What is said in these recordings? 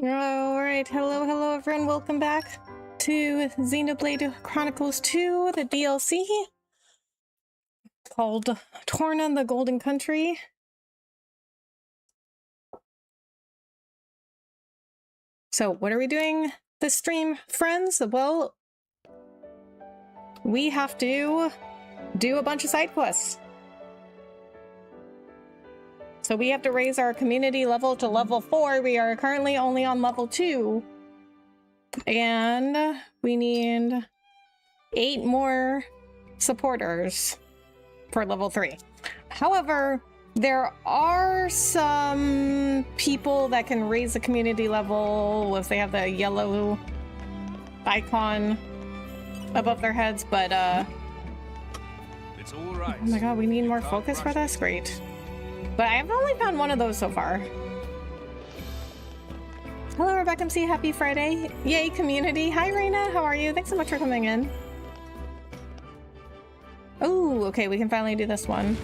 Alright, hello everyone, welcome back to Xenoblade Chronicles 2, the DLC called Torna, the Golden Country. So what are we doing this stream, friends? Well, we have to do a bunch of side quests. So we have to raise our community level to level 4. We are currently only on level 2. And we need 8 more supporters for level 3. However, there are some people that can raise the community level if they have the yellow icon above their heads, but it's all right. Oh my god, we need more focus for this? Great. But I've only found one of those so far. Hello, Rebecca MC. Happy Friday. Yay, community. Hi, Raina. How are you? Thanks so much for coming in. Oh, okay. We can finally do this one.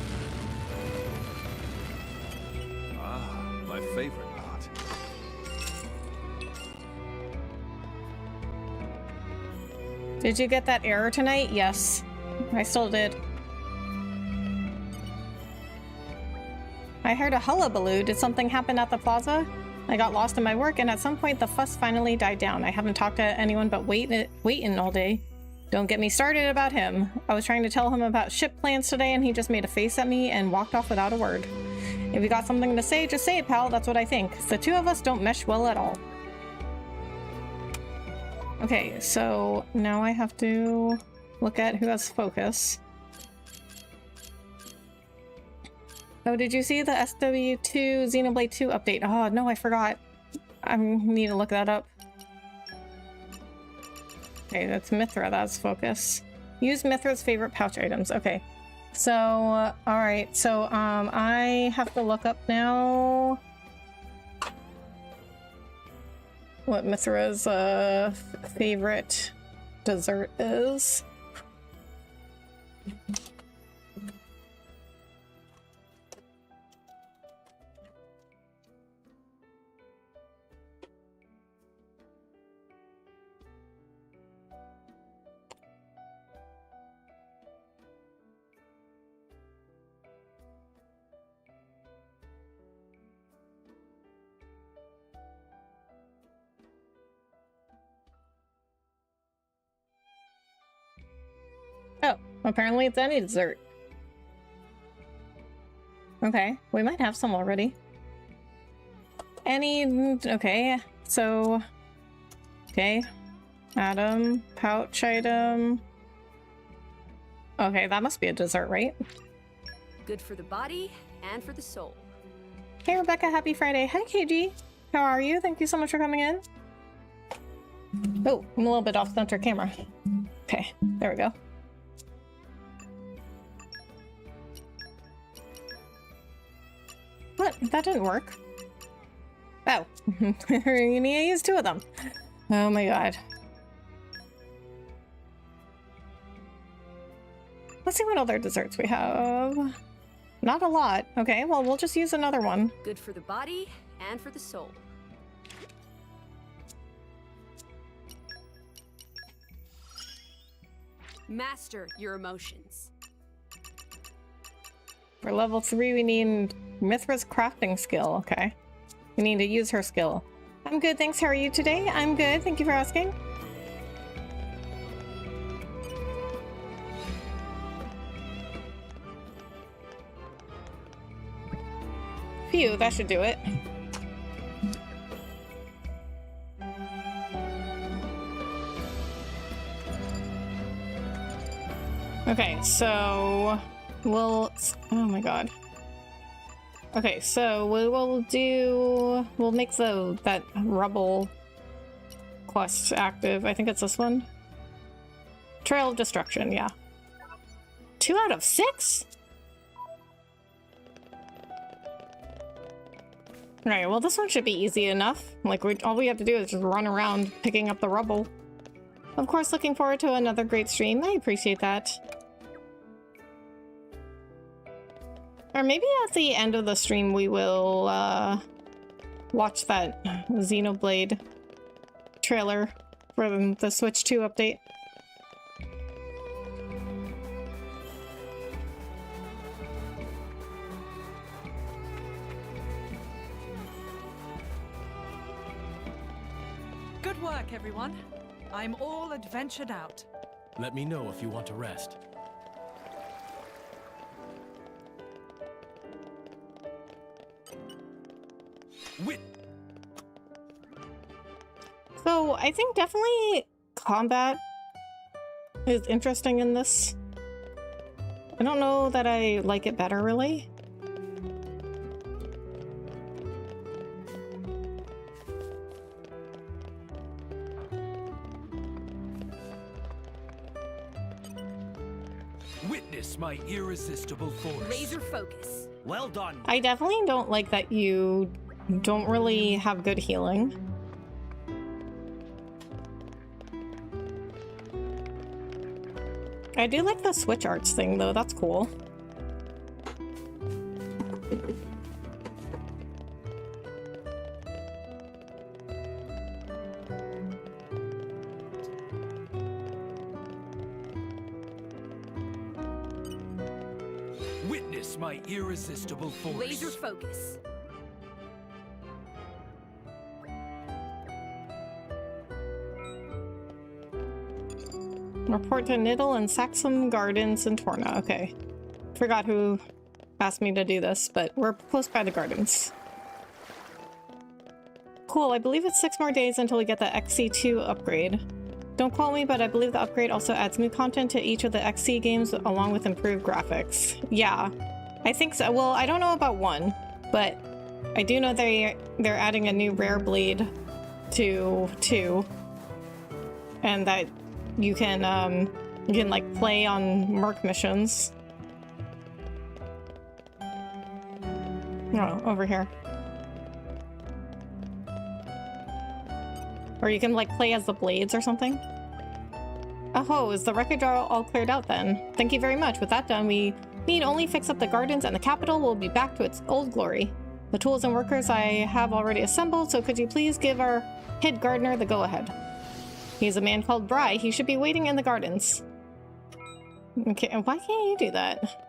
Ah, my favorite part. Did you get that error tonight? Yes, I still did. I heard a hullabaloo. Did something happen at the plaza? I got lost in my work, and at some point the fuss finally died down. I haven't talked to anyone but waiting all day. Don't get me started about him. I was trying to tell him about ship plans today, and he just made a face at me and walked off without a word. If you got something to say, just say it, pal. That's what I think. The two of us don't mesh well at all. Okay, so now I have to look at who has focus. Oh, did you see the SW2 Xenoblade 2 update? Oh, no, I forgot. I need to look that up. Okay, that's Mithra, that's focus. Use Mithra's favorite pouch items. Okay. So, alright. So, I have to look up now what Mithra's favorite dessert is. Oh, apparently it's any dessert. Okay, we might have some already. Okay, so... Okay, Adam, pouch item... Okay, that must be a dessert, right? Good for the body and for the soul. Hey Rebecca, happy Friday. Hi KG, how are you? Thank you so much for coming in. Oh, I'm a little bit off center camera. Okay, there we go. What? That didn't work. Oh. You need to use 2 of them. Oh my god. Let's see what other desserts we have. Not a lot. Okay, well, we'll just use another one. Good for the body and for the soul. Master your emotions. For level 3, we need Mithra's crafting skill. Okay. We need to use her skill. I'm good, thanks. How are you today? I'm good. Thank you for asking. Phew, that should do it. Okay, so we'll... Oh my god. Okay, so we'll make that rubble quest active. I think it's this one. Trail of Destruction, yeah. 2 out of 6? Alright, well this one should be easy enough. Like, all we have to do is just run around picking up the rubble. Of course, looking forward to another great stream. I appreciate that. Or maybe at the end of the stream we will watch that Xenoblade trailer for the Switch 2 update. Good work, everyone. I'm all adventured out. Let me know if you want to rest. Wit. So I think definitely combat is interesting in this. I don't know that I like it better, really. Witness my irresistible force. Laser focus. Well done. I definitely don't like that you don't really have good healing. I do like the switch arts thing, though. That's cool. Witness my irresistible force. Laser focus. Report to Niddle and Saxum Gardens in Torna. Okay. Forgot who asked me to do this, but we're close by the gardens. Cool, I believe it's 6 more days until we get the XC2 upgrade. Don't quote me, but I believe the upgrade also adds new content to each of the XC games along with improved graphics. Yeah, I think so. Well, I don't know about 1, but I do know they're adding a new rare blade to 2. And that you can like play on Merc missions. Oh, over here. Or you can like play as the blades or something. Oh, is the wreckage all cleared out then? Thank you very much. With that done, we need only fix up the gardens and the capital will be back to its old glory. The tools and workers I have already assembled, so could you please give our head gardener the go-ahead? He's a man called Bry. He should be waiting in the gardens. Okay, and why can't you do that?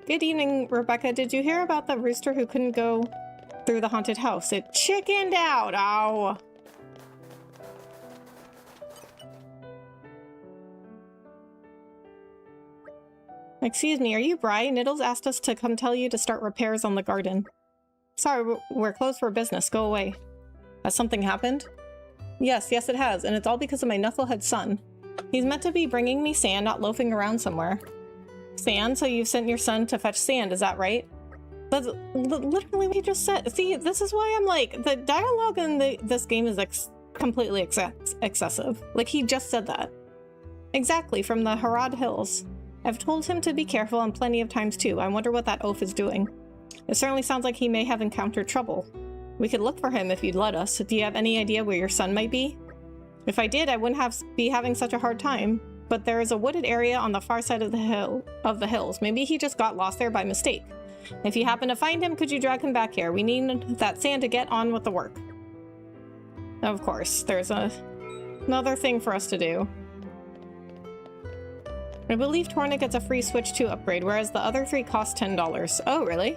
Good evening, Rebecca. Did you hear about the rooster who couldn't go through the haunted house? It chickened out. Ow. Excuse me, are you Bry? Niddles asked us to come tell you to start repairs on the garden. Sorry, we're closed for business. Go away. Has something happened? Yes, it has, and it's all because of my knucklehead son. He's meant to be bringing me sand, not loafing around somewhere. Sand? So you've sent your son to fetch sand, is that right? That's literally what he just said. See, this is why I'm like, the dialogue in this game is completely excessive. Like, he just said that. Exactly, from the Harad Hills. I've told him to be careful and plenty of times too. I wonder what that oaf is doing. It certainly sounds like he may have encountered trouble. We could look for him if you'd let us. Do you have any idea where your son might be? If I did, I wouldn't be having such a hard time. But there is a wooded area on the far side of the hills. Maybe he just got lost there by mistake. If you happen to find him, could you drag him back here? We need that sand to get on with the work. Of course, there's another thing for us to do. I believe Torna gets a free Switch 2 upgrade, whereas the other 3 cost $10. Oh, really?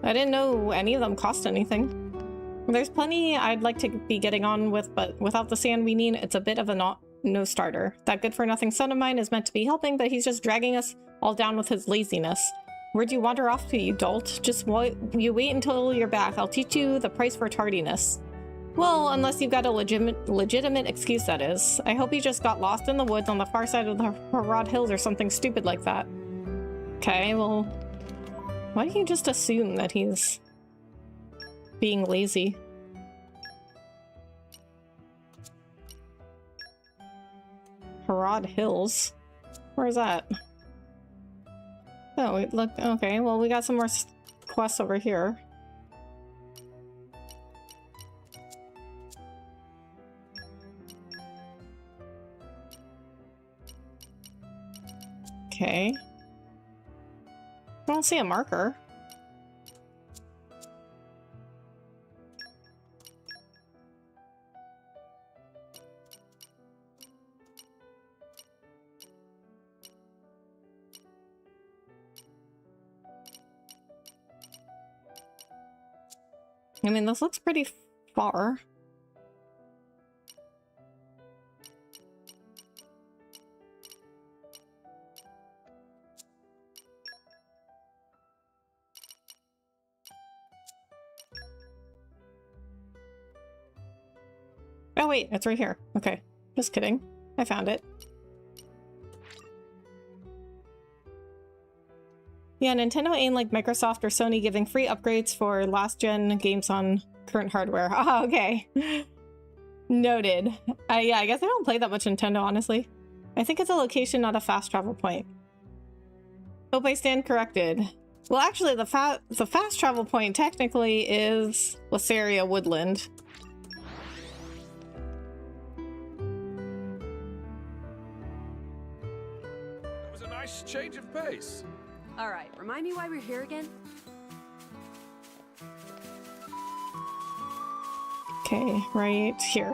I didn't know any of them cost anything. There's plenty I'd like to be getting on with, but without the sand we need, it's a bit of a no starter. That good-for-nothing son of mine is meant to be helping, but he's just dragging us all down with his laziness. Where'd you wander off to, you dolt? Just you wait until you're back. I'll teach you the price for tardiness. Well, unless you've got a legitimate excuse, that is. I hope he just got lost in the woods on the far side of the Harad Hills or something stupid like that. Okay, well, why do you just assume that he's being lazy? Harad Hills? Where's that? Oh, look, okay, well, we got some more quests over here. Okay. I don't see a marker. I mean, this looks pretty far. Oh wait, it's right here. Okay, just kidding. I found it. Yeah, Nintendo ain't like Microsoft or Sony giving free upgrades for last-gen games on current hardware. Ah, okay. Noted. Yeah, I guess I don't play that much Nintendo, honestly. I think it's a location, not a fast travel point. Hope I stand corrected. Well, actually, the fast travel point technically is Laceria Woodland. That was a nice change of pace. All right, remind me why we're here again? Okay, right here.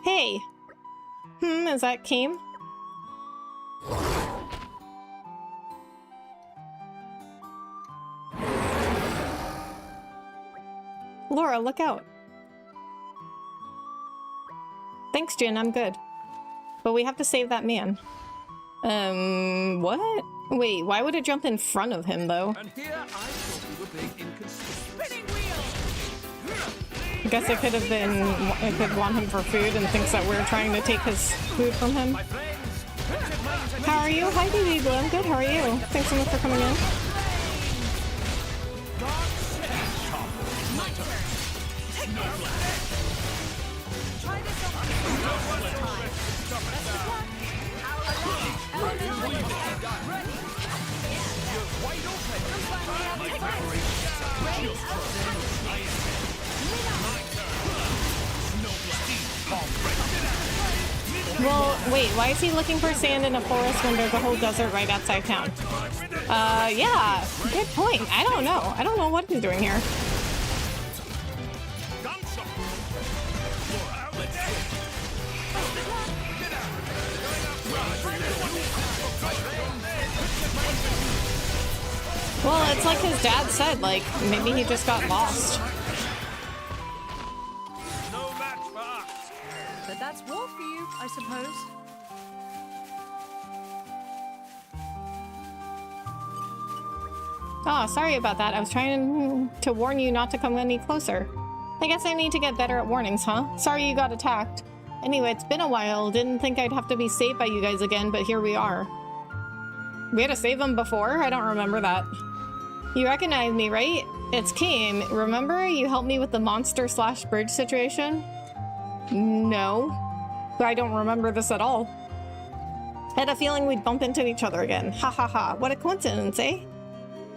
Hey! Is that Keem? Laura, look out. Thanks, Jin, I'm good. But we have to save that man. What? Wait, why would it jump in front of him, though? And here I thought we were being inconsistent. Spinning wheel! I guess it could have been, it could want him for food and thinks that we're trying to take his food from him. My friends, How are you? Hi, Baby Blue. I'm good. How are you? Thanks so much for coming in. Well, wait, why is he looking for sand in a forest when there's a whole desert right outside town? Yeah, good point. I don't know. I don't know what he's doing here. Well, it's like his dad said, like, maybe he just got lost. no match for us. But that's war for you, I suppose. Oh, sorry about that. I was trying to warn you not to come any closer. I guess I need to get better at warnings, huh? Sorry you got attacked. Anyway, it's been a while. Didn't think I'd have to be saved by you guys again, but here we are. We had to save him before? I don't remember that. You recognize me, right? It's Keem. Remember you helped me with the monster/bridge situation? No. I don't remember this at all. I had a feeling we'd bump into each other again. Ha ha ha. What a coincidence, eh?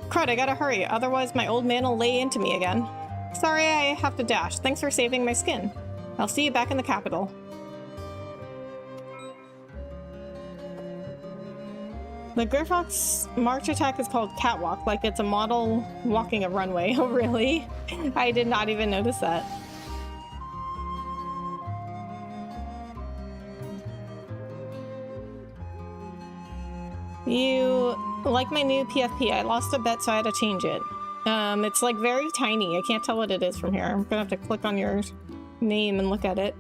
Crud, I gotta hurry. Otherwise my old man will lay into me again. Sorry I have to dash. Thanks for saving my skin. I'll see you back in the capital. The Grifffox march attack is called Catwalk, like it's a model walking a runway. Oh, really? I did not even notice that. You like my new PFP. I lost a bet, so I had to change it. It's like very tiny. I can't tell what it is from here. I'm gonna have to click on your name and look at it.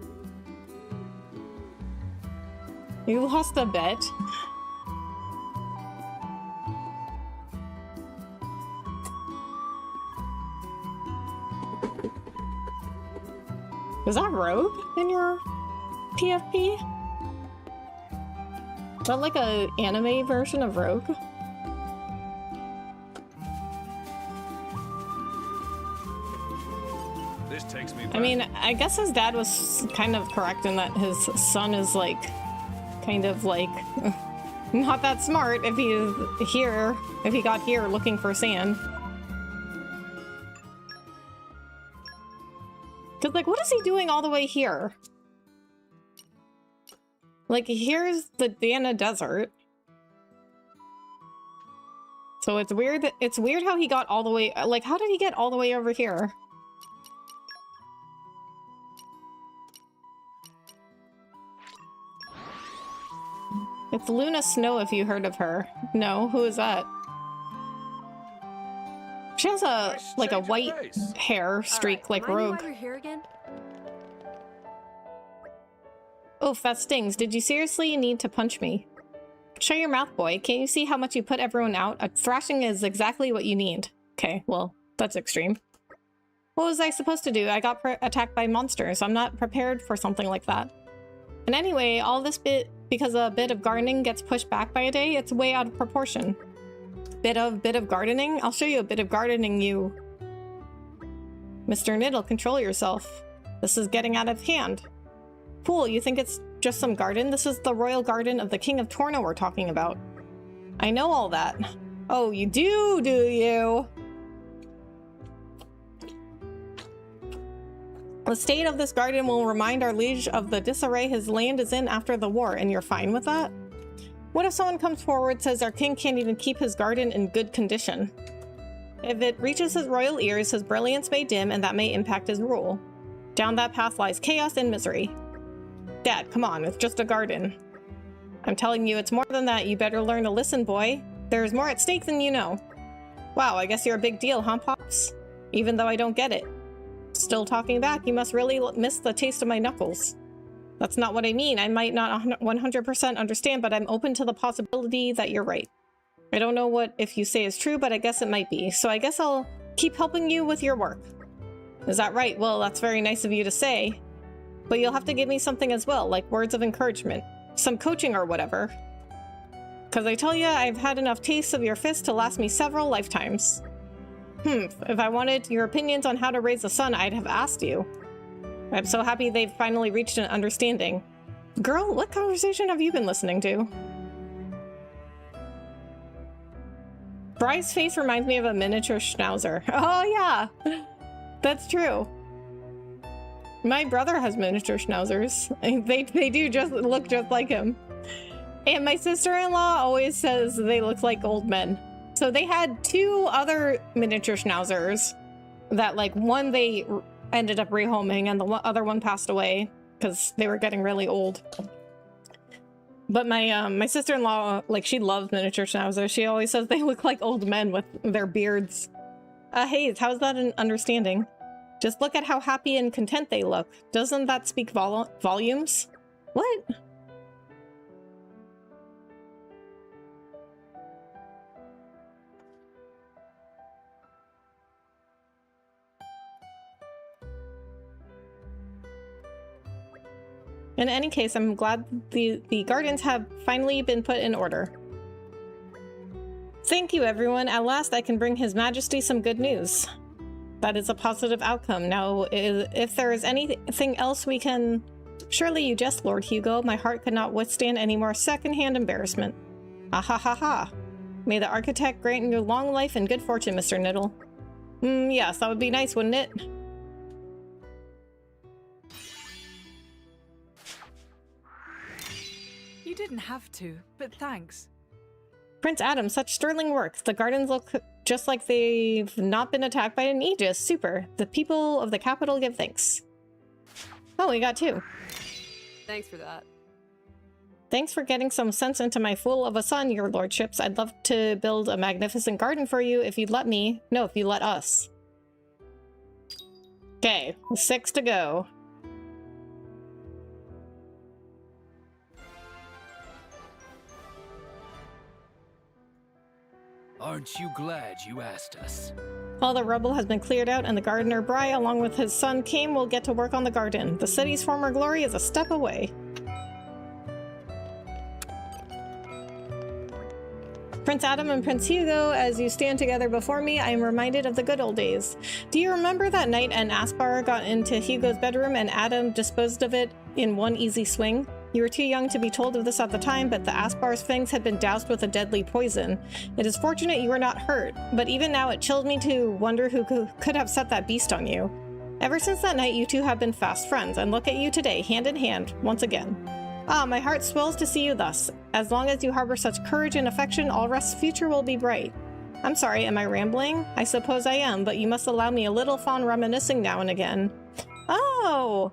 You lost a bet? Is that Rogue in your PFP? Is that like a anime version of Rogue? This takes me back. I mean, I guess his dad was kind of correct in that his son is like, kind of like, not that smart if he is here, if he got here looking for sand. Cause like, what is he doing all the way here? Like, here's the Dana Desert. So it's weird how he got all the way, like, how did he get all the way over here? It's Luna Snow, if you heard of her. No, who is that? She has a, like, a white hair streak, like Rogue. Why you're here again? Oof, that stings. Did you seriously need to punch me? Shut your mouth, boy. Can't you see how much you put everyone out? A thrashing is exactly what you need. Okay, well, that's extreme. What was I supposed to do? I got attacked by monsters. I'm not prepared for something like that. And anyway, all this bit, because a bit of gardening gets pushed back by a day, it's way out of proportion. Bit of gardening? I'll show you a bit of gardening, you... Mr. Niddle, control yourself. This is getting out of hand. Fool, you think it's just some garden? This is the royal garden of the King of Torna we're talking about. I know all that. Oh, you do you? The state of this garden will remind our liege of the disarray his land is in after the war, and you're fine with that? What if someone comes forward, says our king can't even keep his garden in good condition? If it reaches his royal ears, his brilliance may dim, and that may impact his rule. Down that path lies chaos and misery. Dad, come on, it's just a garden. I'm telling you, it's more than that. You better learn to listen, boy. There's more at stake than you know. Wow, I guess you're a big deal, huh, Pops? Even though I don't get it. Still talking back, you must really miss the taste of my knuckles. That's not what I mean. I might not 100% understand, but I'm open to the possibility that you're right. I don't know what if you say is true, but I guess it might be. So I guess I'll keep helping you with your work. Is that right? Well, that's very nice of you to say. But you'll have to give me something as well, like words of encouragement. Some coaching or whatever. Because I tell you, I've had enough tastes of your fist to last me several lifetimes. If I wanted your opinions on how to raise a son, I'd have asked you. I'm so happy they've finally reached an understanding. Girl, what conversation have you been listening to? Bry's face reminds me of a miniature schnauzer. Oh yeah, that's true. My brother has miniature schnauzers. They do just look just like him. And my sister-in-law always says they look like old men. So they had two other miniature schnauzers that, like, one they ended up rehoming and the other one passed away because they were getting really old. But my sister-in-law, like, she loves miniature schnauzers. She always says they look like old men with their beards. Hey, how's that an understanding? Just look at how happy and content they look. Doesn't that speak volumes? What? In any case, I'm glad the gardens have finally been put in order. Thank you, everyone. At last I can bring His Majesty some good news. That is a positive outcome. Now, if there is anything else we can... Surely you jest, Lord Hugo. My heart could not withstand any more second-hand embarrassment. Ah ha ha ha. May the architect grant you long life and good fortune, Mr. Niddle. Yes, that would be nice, wouldn't it? You didn't have to, but thanks. Prince Adam, such sterling work. The gardens look just like they've not been attacked by an Aegis. Super. The people of the capital give thanks. Oh, we got two. Thanks for that. Thanks for getting some sense into my fool of a son, your lordships. I'd love to build a magnificent garden for you if you'd let me. No, if you let us. Okay, 6 to go. Aren't you glad you asked us? All the rubble has been cleared out and the gardener Bry, along with his son Came, will get to work on the garden. The city's former glory is a step away. Prince Adam and Prince Hugo, as you stand together before me, I am reminded of the good old days. Do you remember that night an Aspar got into Hugo's bedroom and Adam disposed of it in one easy swing? You were too young to be told of this at the time, but the Aspar's fangs had been doused with a deadly poison. It is fortunate you were not hurt, but even now it chilled me to wonder who could have set that beast on you. Ever since that night, you two have been fast friends, and look at you today, hand in hand, once again. Ah, my heart swells to see you thus. As long as you harbor such courage and affection, all rest's future will be bright. I'm sorry, am I rambling? I suppose I am, but you must allow me a little fond reminiscing now and again. Oh!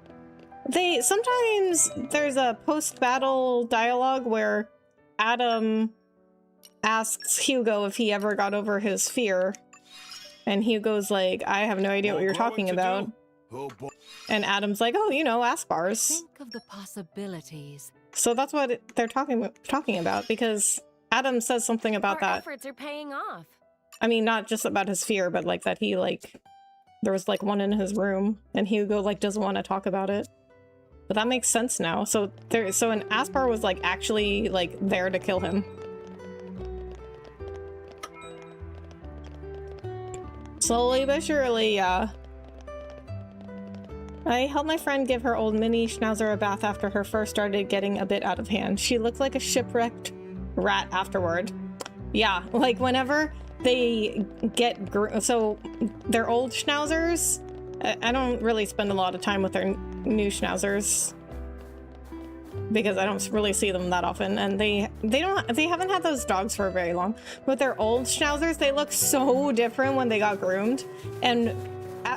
Sometimes there's a post-battle dialogue where Adam asks Hugo if he ever got over his fear. And Hugo's like, I have no idea what you're talking about. Oh boy. And Adam's like, oh, you know, Aspars. Think of the possibilities. So that's what they're talking about, because Adam says something about Our that. efforts are paying off. I mean, not just about his fear, but like that he there was like one in his room, and Hugo like doesn't want to talk about it. But that makes sense now. So an Aspar was like actually like there to kill him. Slowly but surely, yeah. I helped my friend give her old mini schnauzer a bath after her fur started getting a bit out of hand. She looked like a shipwrecked rat afterward. Yeah, like whenever they get so their old schnauzers, I don't really spend a lot of time with their new schnauzers because I don't really see them that often, and they haven't had those dogs for very long. But their old schnauzers, they look so different when they got groomed, and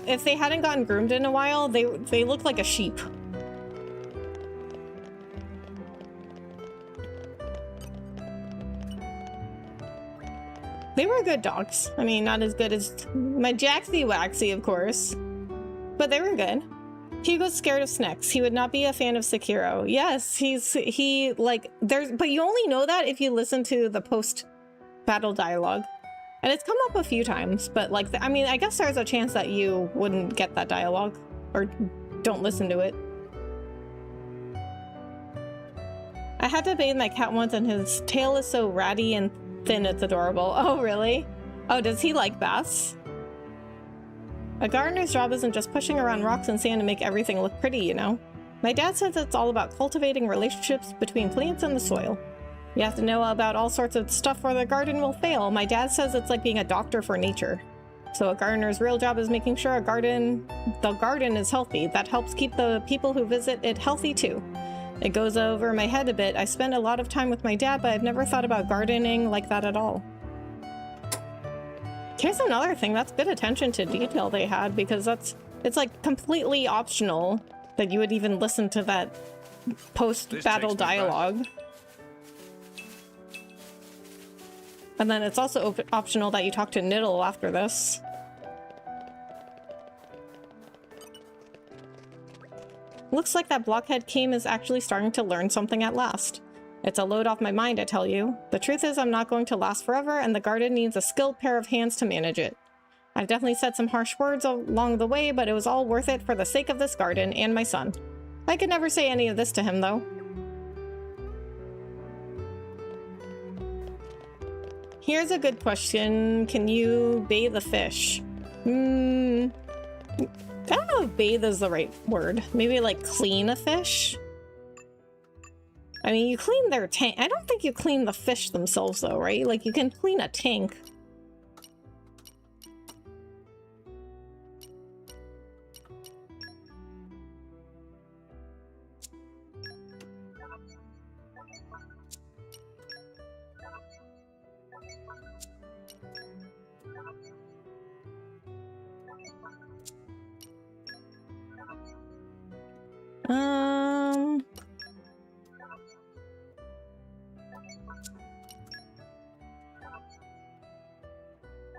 if they hadn't gotten groomed in a while, they look like a sheep. They were good dogs. I mean, not as good as my Jaxie Waxie, of course, but they were good. Hugo's scared of snakes. He would not be a fan of Sekiro. Yes, but you only know that if you listen to the post-battle dialogue. And it's come up a few times, but like, I mean, I guess there's a chance that you wouldn't get that dialogue or don't listen to it. I had to bathe my cat once and his tail is so ratty and thin it's adorable. Oh, really? Oh, does he like baths? A gardener's job isn't just pushing around rocks and sand to make everything look pretty, you know? My dad says it's all about cultivating relationships between plants and the soil. You have to know about all sorts of stuff or the garden will fail. My dad says it's like being a doctor for nature. So a gardener's real job is making sure the garden is healthy. That helps keep the people who visit it healthy too. It goes over my head a bit. I spend a lot of time with my dad, but I've never thought about gardening like that at all. Here's another thing. That's good attention to detail they had, because it's like completely optional that you would even listen to that post-battle dialogue. And then it's also optional that you talk to Niddle after this. Looks like that blockhead Kame is actually starting to learn something at last. It's a load off my mind, I tell you. The truth is I'm not going to last forever, and the garden needs a skilled pair of hands to manage it. I've definitely said some harsh words along the way, but it was all worth it for the sake of this garden and my son. I could never say any of this to him, though. Here's a good question. Can you bathe a fish? I don't know if bathe is the right word. Maybe like clean a fish? I mean, you clean their tank. I don't think you clean the fish themselves though, right? Like you can clean a tank.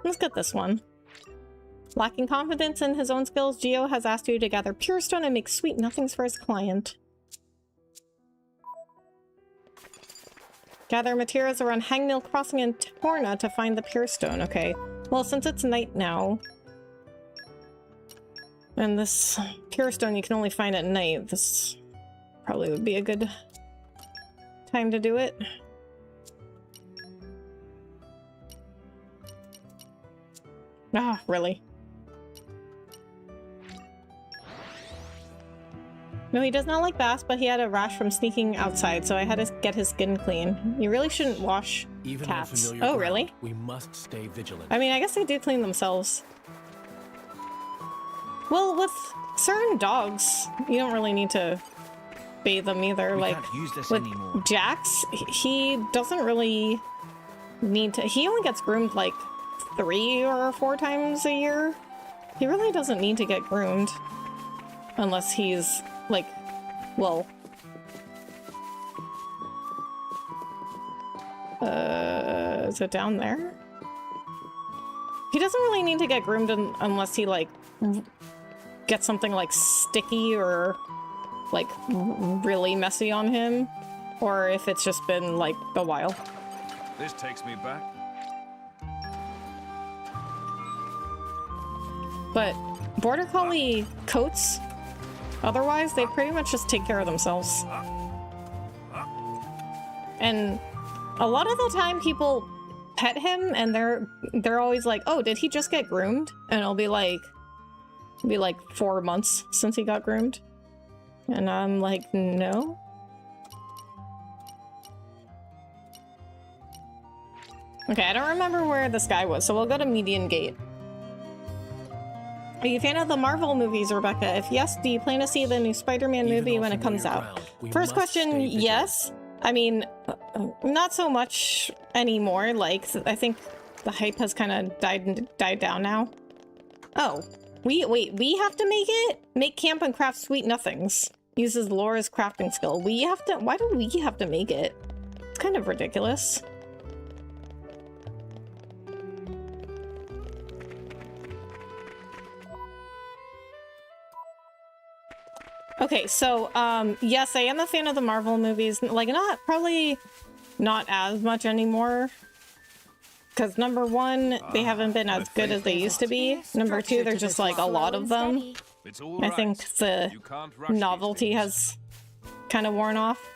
Let's get this one. Lacking confidence in his own skills, Geo has asked you to gather pure stone and make sweet nothings for his client. Gather materials around Hangnail Crossing in Torna to find the pure stone. Okay. Well, since it's night now, and this pure stone you can only find at night, this probably would be a good time to do it. Ah, really? No, he does not like baths, but he had a rash from sneaking outside, so I had to get his skin clean. You really shouldn't wash cats. Oh, really? We must stay vigilant. I mean, I guess they do clean themselves. Well, with certain dogs, you don't really need to bathe him either. We Like can't use this with anymore. Jax, he doesn't really need to. He only gets groomed like 3 or 4 times a year. He really doesn't need to get groomed unless he's like, well, is it down there? He doesn't really need to get groomed unless he like gets something like sticky or like really messy on him, or if it's just been like a while. This takes me back. But Border Collie coats, otherwise they pretty much just take care of themselves. And a lot of the time people pet him and they're always like, oh, did he just get groomed? And it'll be like 4 months since he got groomed. And I'm like, no. Okay, I don't remember where this guy was, so we'll go to Median Gate. Are you a fan of the Marvel movies, Rebecca? If yes, do you plan to see the new Spider-Man movie when it comes out? First question, yes. I mean, not so much anymore. Like, I think the hype has kind of died down now. Oh, we have to make it? Make camp and craft sweet nothings. Uses Laura's crafting skill. We have to, why do we have to make it? It's kind of ridiculous. Okay, so, yes, I am a fan of the Marvel movies. Like, probably not as much anymore. Because number one, they haven't been as good as they used to be. Number two, there's just like a lot of them. It's all I think the You can't rush these novelty things. has kind of worn off.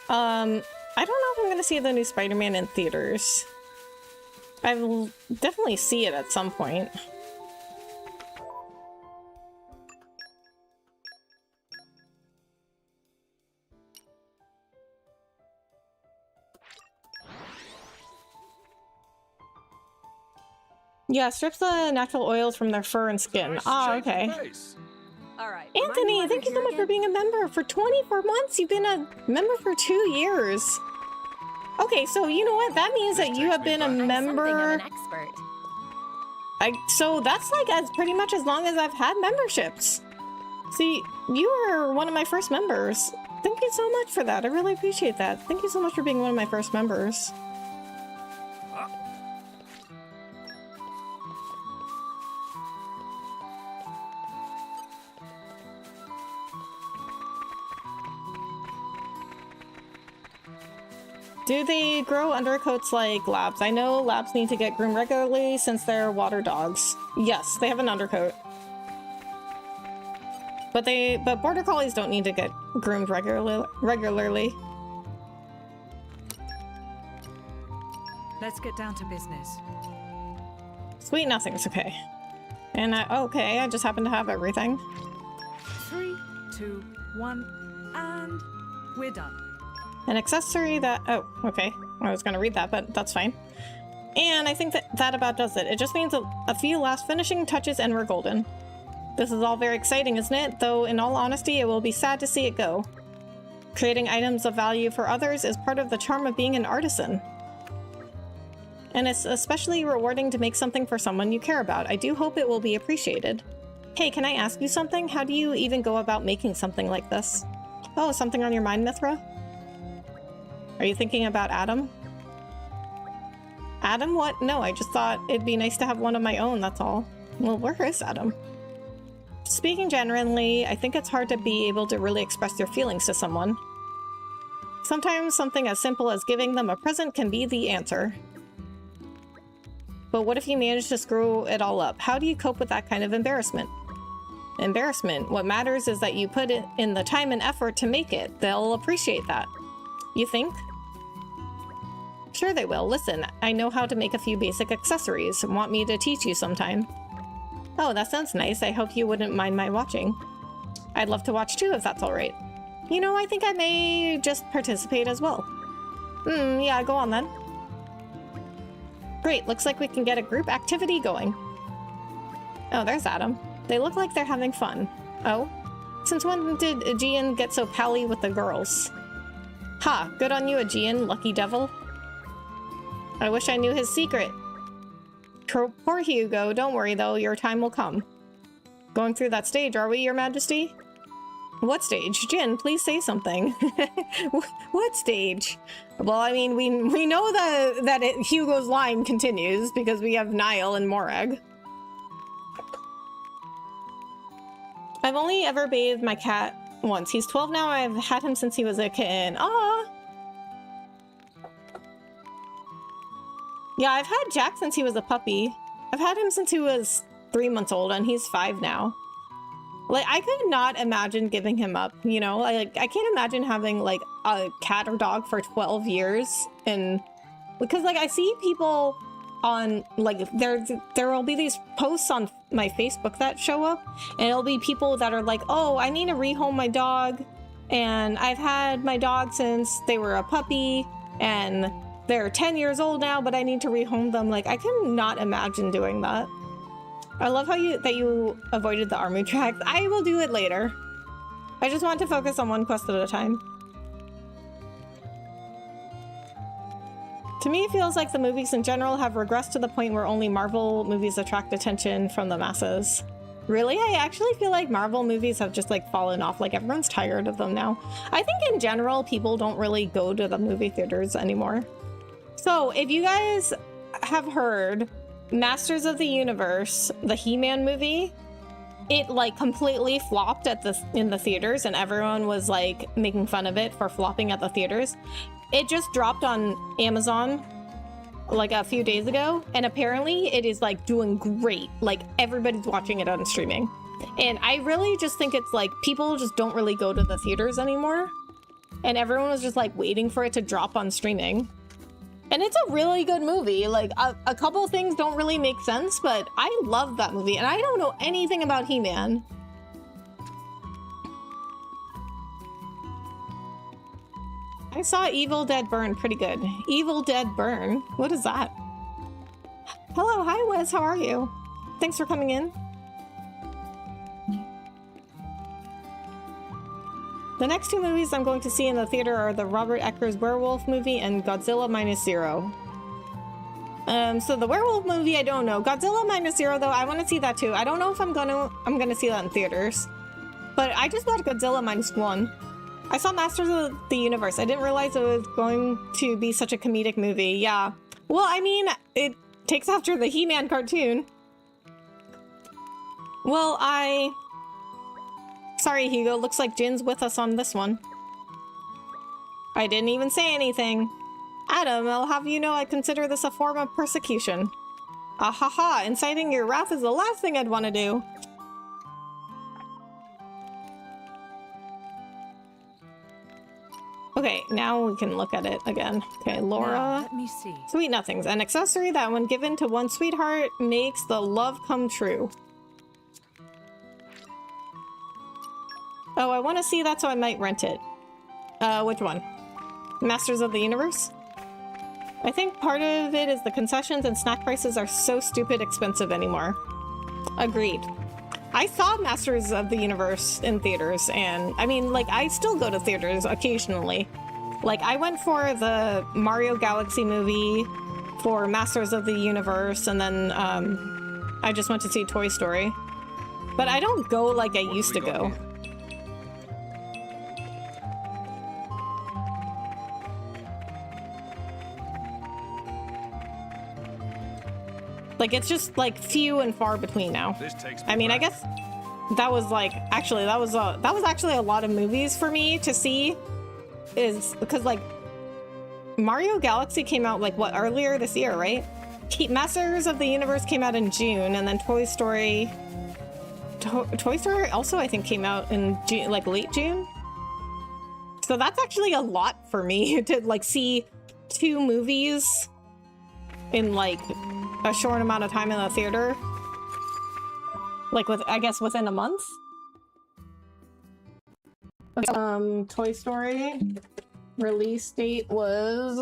I don't know if I'm going to see the new Spider-Man in theaters. I will definitely see it at some point. Yeah, strips the natural oils from their fur and skin. Nice Ah, shape and okay. face. All right. Anthony, thank you so much for being a member for 24 months. You've been a member for 2 years. Okay, so you know what? That means that you have been a member. So that's like as pretty much as long as I've had memberships. See, you were one of my first members. Thank you so much for that. I really appreciate that. Thank you so much for being one of my first members. Do they grow undercoats like labs? I know labs need to get groomed regularly since they're water dogs. Yes, they have an undercoat. But border collies don't need to get groomed regularly. Let's get down to business. Sweet nothing's okay. And okay, I just happen to have everything. 3, 2, 1, and we're done. An accessory that, oh, okay. I was gonna read that, but that's fine. And I think that about does it. It just needs a few last finishing touches and we're golden. This is all very exciting, isn't it? Though, in all honesty, it will be sad to see it go. Creating items of value for others is part of the charm of being an artisan. And it's especially rewarding to make something for someone you care about. I do hope it will be appreciated. Hey, can I ask you something? How do you even go about making something like this? Oh, something on your mind, Mithra? Are you thinking about Adam? Adam? What? No, I just thought it'd be nice to have one of my own, that's all. Well, where is Adam? Speaking generally, I think it's hard to be able to really express your feelings to someone. Sometimes something as simple as giving them a present can be the answer. But what if you manage to screw it all up? How do you cope with that kind of embarrassment? Embarrassment. What matters is that you put in the time and effort to make it. They'll appreciate that. You think? Sure they will. Listen, I know how to make a few basic accessories. Want me to teach you sometime? Oh, that sounds nice. I hope you wouldn't mind my watching. I'd love to watch too, if that's all right. You know, I think I may just participate as well. Yeah, go on then. Great, looks like we can get a group activity going. Oh, there's Adam. They look like they're having fun. Oh? Since when did Aegean get so pally with the girls? Ha, good on you, Aegean, lucky devil. I wish I knew his secret. Poor Hugo, don't worry though, your time will come. Going through that stage, are we, your majesty? What stage? Jin, please say something. What stage? Well, I mean, we know that Hugo's line continues because we have Niall and Morag. I've only ever bathed my cat once. He's 12 now. I've had him since he was a kitten. Aww. Yeah, I've had Jack since he was a puppy. I've had him since he was 3 months old, and he's 5 now. Like, I could not imagine giving him up, you know? I can't imagine having, like, a cat or dog for 12 years. And because, like, I see people on, like, there will be these posts on my Facebook that show up, and it'll be people that are like, oh, I need to rehome my dog, and I've had my dog since they were a puppy, and they're 10 years old now, but I need to rehome them. Like, I cannot imagine doing that. I love how you avoided the army tracks. I will do it later. I just want to focus on one quest at a time. To me, it feels like the movies in general have regressed to the point where only Marvel movies attract attention from the masses. Really? I actually feel like Marvel movies have just like fallen off. Like everyone's tired of them now. I think in general, people don't really go to the movie theaters anymore. So if you guys have heard, Masters of the Universe, the He-Man movie, it like completely flopped in the theaters, and everyone was like making fun of it for flopping at the theaters. It just dropped on Amazon like a few days ago, and apparently it is like doing great. Like everybody's watching it on streaming. And I really just think it's like people just don't really go to the theaters anymore. And everyone was just like waiting for it to drop on streaming. And it's a really good movie. Like a couple of things don't really make sense, but I love that movie. And I don't know anything about He-Man. I saw Evil Dead Burn, pretty good. Evil Dead Burn? What is that? Hello, hi Wes, how are you? Thanks for coming in. The next 2 movies I'm going to see in the theater are the Robert Eggers werewolf movie and Godzilla Minus Zero. So the werewolf movie, I don't know. Godzilla Minus Zero, though, I want to see that too. I don't know if I'm gonna see that in theaters. But I just got Godzilla Minus One. I saw Masters of the Universe. I didn't realize it was going to be such a comedic movie. Yeah. Well, I mean, it takes after the He-Man cartoon. Well, Sorry, Hugo. Looks like Jin's with us on this one. I didn't even say anything. Adam, I'll have you know I consider this a form of persecution. Ah ha ha, inciting your wrath is the last thing I'd want to do. Okay, now we can look at it again. Okay, Laura. Now, let me see. Sweet Nothings. An accessory that when given to one sweetheart makes the love come true. Oh, I want to see that, so I might rent it. Which one? Masters of the Universe? I think part of it is the concessions and snack prices are so stupid expensive anymore. Agreed. I saw Masters of the Universe in theaters, and I mean, like, I still go to theaters occasionally. Like, I went for the Mario Galaxy movie, for Masters of the Universe, and then I just went to see Toy Story. But I don't go like I used to go. Like, it's just, like, few and far between now. I mean, I guess that was, like, actually, that was actually a lot of movies for me to see. Is because, like, Mario Galaxy came out, like, what, earlier this year, right? Masters of the Universe came out in June, and then Toy Story... Toy Story also, I think, came out in June, like, late June. So that's actually a lot for me to, like, see 2 movies in, like, a short amount of time in the theater. Like, I guess within a month. Toy Story release date was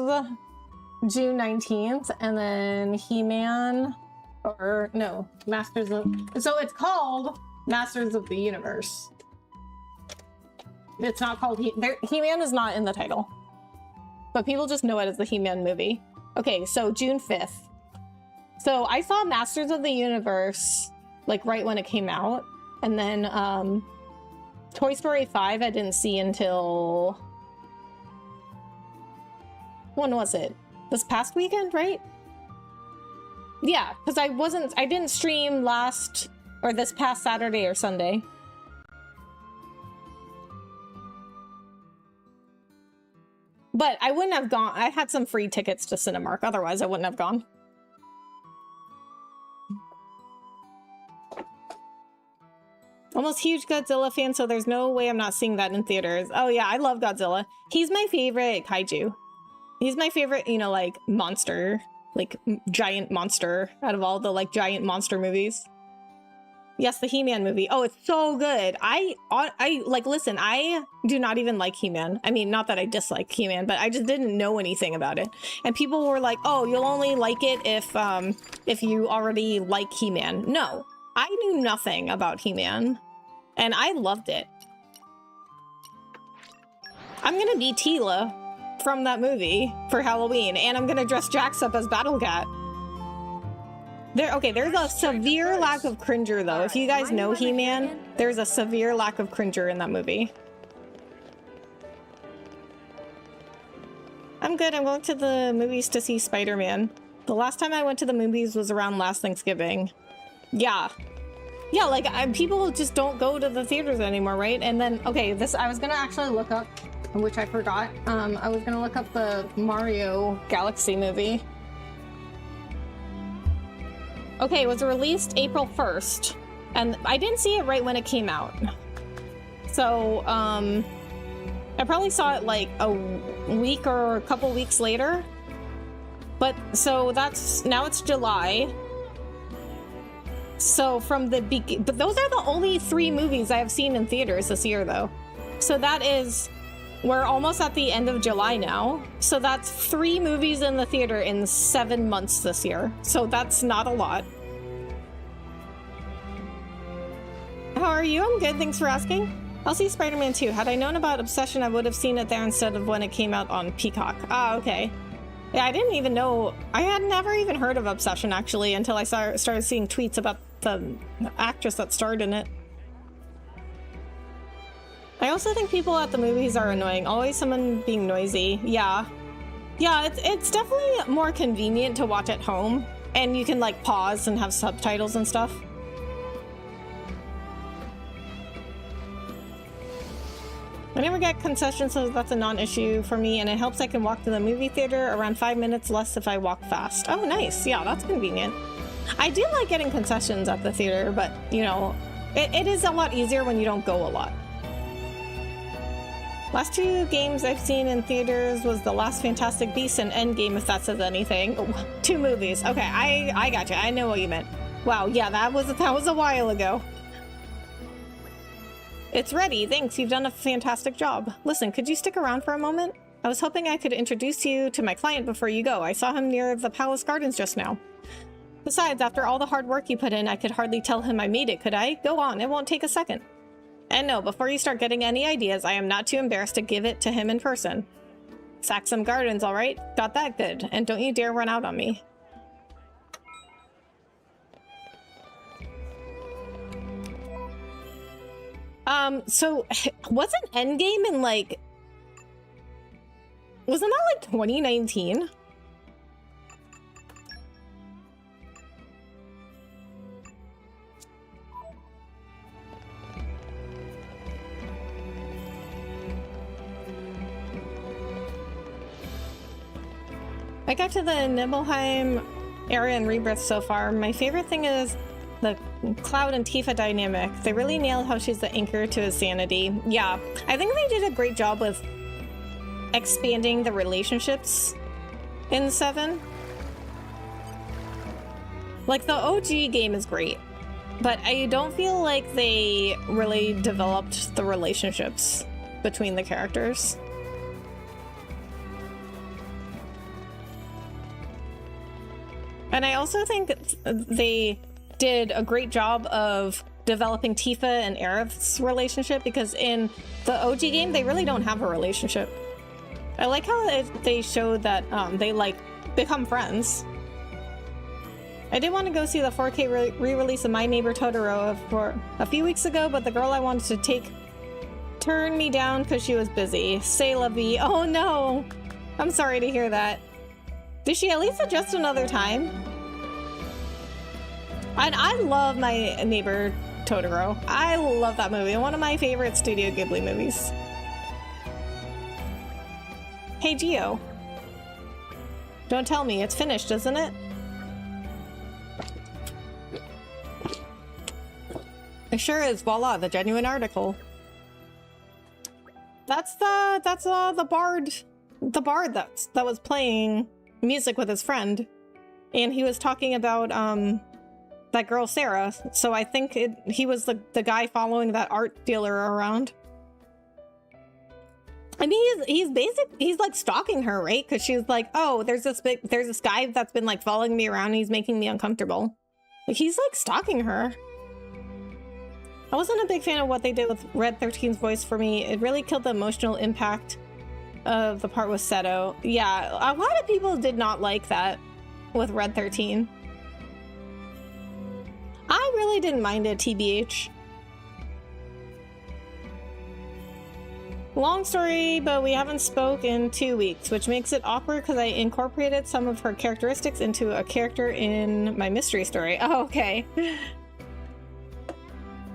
June 19th, and then He-Man, or no, Masters of... So it's called Masters of the Universe. It's not called He-Man is not in the title. But people just know it as the He-Man movie. Okay, so June 5th. So I saw Masters of the Universe like right when it came out. And then Toy Story 5 I didn't see until... When was it? This past weekend, right? Yeah, because I didn't stream this past Saturday or Sunday. But I wouldn't have gone. I had some free tickets to Cinemark. Otherwise, I wouldn't have gone. Almost huge Godzilla fan, so there's no way I'm not seeing that in theaters. Oh yeah, I love Godzilla. He's my favorite kaiju. He's my favorite, you know, like monster, like giant monster out of all the like giant monster movies. Yes, the He-Man movie. Oh, it's so good. I like, listen, I do not even like He-Man. I mean, not that I dislike He-Man, but I just didn't know anything about it. And people were like, oh, you'll only like it if you already like He-Man. No, I knew nothing about He-Man and I loved it. I'm gonna be Tila from that movie for Halloween, and I'm gonna dress Jax up as Battle Cat. There's a severe lack of Cringer though. If you guys know He-Man, there's a severe lack of Cringer in that movie. I'm good. I'm going to the movies to see Spider-Man. The last time I went to the movies was around last Thanksgiving. Yeah. Yeah, like people just don't go to the theaters anymore, right? And then, okay, I was gonna actually look up, which I forgot. I was gonna look up the Mario Galaxy movie. Okay, it was released April 1st, and I didn't see it right when it came out. So, I probably saw it like a week or a couple weeks later. But, so now it's July. So from the but those are the only 3 movies I have seen in theaters this year though. So we're almost at the end of July now. So that's 3 movies in the theater in 7 months this year. So that's not a lot. How are you? I'm good, thanks for asking. I'll see Spider-Man 2. Had I known about Obsession, I would have seen it there instead of when it came out on Peacock. Ah, okay. Yeah, I didn't even know. I had never even heard of Obsession actually until I started seeing tweets about the actress that starred in it. I also think people at the movies are annoying. Always someone being noisy. Yeah. Yeah, it's definitely more convenient to watch at home. And you can like pause and have subtitles and stuff. I never get concessions, so that's a non-issue for me. And it helps I can walk to the movie theater around 5 minutes less if I walk fast. Oh, nice. Yeah, that's convenient. I do like getting concessions at the theater, but you know, it is a lot easier when you don't go a lot. Last 2 games I've seen in theaters was The Last Fantastic Beasts and Endgame, if that says anything. Oh, 2 movies. Okay, I got you. I know what you meant. Wow, yeah, that was a while ago. It's ready. Thanks. You've done a fantastic job. Listen, could you stick around for a moment? I was hoping I could introduce you to my client before you go. I saw him near the Palace Gardens just now. Besides, after all the hard work you put in, I could hardly tell him I made it, could I? Go on. It won't take a second. And no, before you start getting any ideas, I am not too embarrassed to give it to him in person. Saxum Gardens, all right? Got that good. And don't you dare run out on me. So wasn't Endgame in like, wasn't that like 2019? I got to the Nibelheim area in Rebirth so far. My favorite thing is the Cloud and Tifa dynamic. They really nailed how she's the anchor to his sanity. Yeah, I think they did a great job with expanding the relationships in 7. Like, the OG game is great, but I don't feel like they really developed the relationships between the characters. And I also think they did a great job of developing Tifa and Aerith's relationship, because in the OG game, they really don't have a relationship. I like how they showed that they, like, become friends. I did want to go see the 4K re-release of My Neighbor Totoro for a few weeks ago, but the girl I wanted to take turned me down because she was busy. C'est la vie. Oh no! I'm sorry to hear that. Did she at least suggest another time? And I love My Neighbor Totoro. I love that movie. One of my favorite Studio Ghibli movies. Hey, Gio. Don't tell me. It's finished, isn't it? It sure is. Voila, the genuine article. That's the bard that was playing music with his friend, and he was talking about that girl Sarah. So I think he was the guy following that art dealer around. I mean, he's like stalking her, right? Because she's like, oh, there's this guy that's been like following me around. And he's making me uncomfortable. Like, he's like stalking her. I wasn't a big fan of what they did with Red 13's voice for me. It really killed the emotional impact of the part with Seto. Yeah, a lot of people did not like that with Red 13. I really didn't mind it, TBH. Long story, but we haven't spoke in 2 weeks, which makes it awkward because I incorporated some of her characteristics into a character in my mystery story. Oh, okay.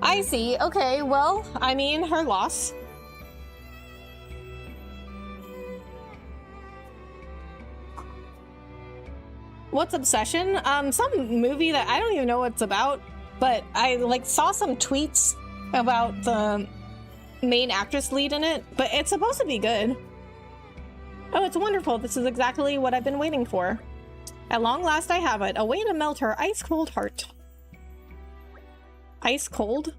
I see. Okay, well, I mean, her loss. What's Obsession? Some movie that I don't even know what it's about, but I like saw some tweets about the main actress lead in it, but it's supposed to be good. Oh, it's wonderful. This is exactly what I've been waiting for. At long last I have it. A way to melt her ice-cold heart. Ice cold?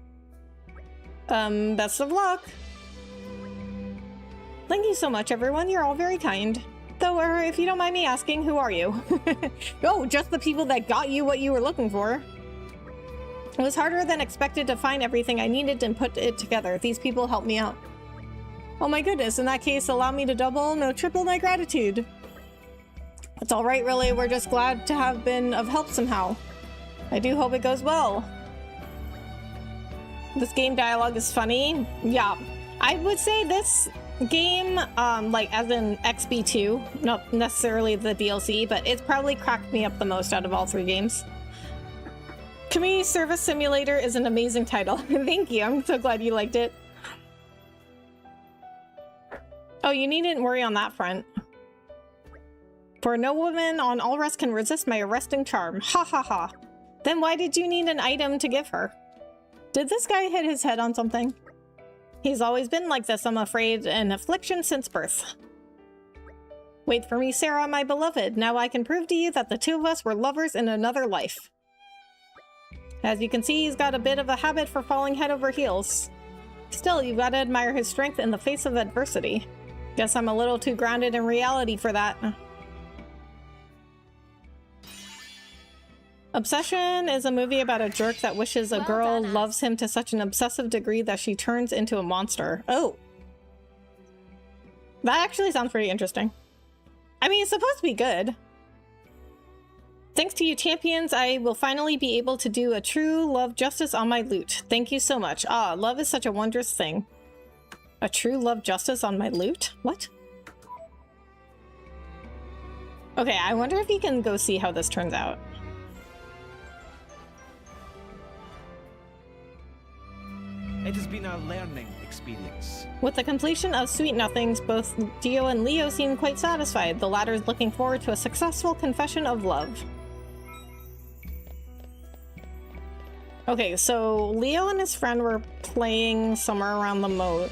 Best of luck. Thank you so much, everyone. You're all very kind. Though, if you don't mind me asking, who are you? Oh, just the people that got you what you were looking for. It was harder than expected to find everything I needed and put it together. These people helped me out. Oh my goodness, in that case, allow me to double, no triple my gratitude. It's all right, really. We're just glad to have been of help somehow. I do hope it goes well. This game dialogue is funny. Yeah, I would say this game, like as in XB2, not necessarily the DLC, but it's probably cracked me up the most out of all 3 games. Community Service Simulator is an amazing title. Thank you. I'm so glad you liked it. Oh, you needn't worry on that front. For no woman on All Rest can resist my arresting charm. Ha ha ha. Then why did you need an item to give her? Did this guy hit his head on something? He's always been like this, I'm afraid, an affliction since birth. Wait for me, Sarah, my beloved. Now I can prove to you that the two of us were lovers in another life. As you can see, he's got a bit of a habit for falling head over heels. Still, you've got to admire his strength in the face of adversity. Guess I'm a little too grounded in reality for that. Obsession is a movie about a jerk that wishes a girl loves him to such an obsessive degree that she turns into a monster. Oh. That actually sounds pretty interesting. I mean, it's supposed to be good. Thanks to you champions, I will finally be able to do a true love justice on my loot. Thank you so much. Ah, love is such a wondrous thing. A true love justice on my loot? What? Okay, I wonder if you can go see how this turns out. It has been a learning experience. With the completion of Sweet Nothings, both Dio and Leo seem quite satisfied. The latter is looking forward to a successful confession of love. Okay, so Leo and his friend were playing somewhere around the moat.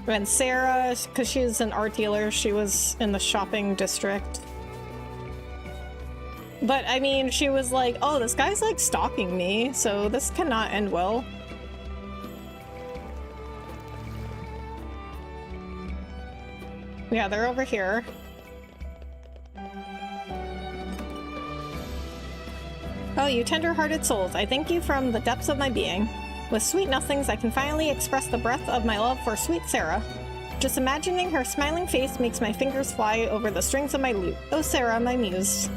And Sarah, because she's an art dealer, she was in the shopping district. But, I mean, she was like, oh, this guy's like stalking me, so this cannot end well. Yeah, they're over here. Oh, you tender-hearted souls, I thank you from the depths of my being. With sweet nothings, I can finally express the breadth of my love for sweet Sarah. Just imagining her smiling face makes my fingers fly over the strings of my lute. Oh, Sarah, my muse.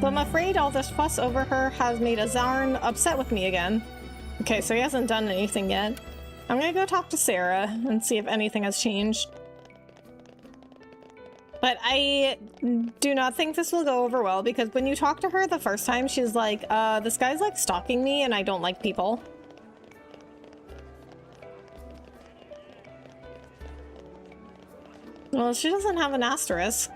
Though I'm afraid all this fuss over her has made Azarn upset with me again. Okay, so he hasn't done anything yet. I'm gonna go talk to Sarah and see if anything has changed. But I do not think this will go over well, because when you talk to her the first time, she's like, this guy's like stalking me and I don't like people. Well, she doesn't have an asterisk.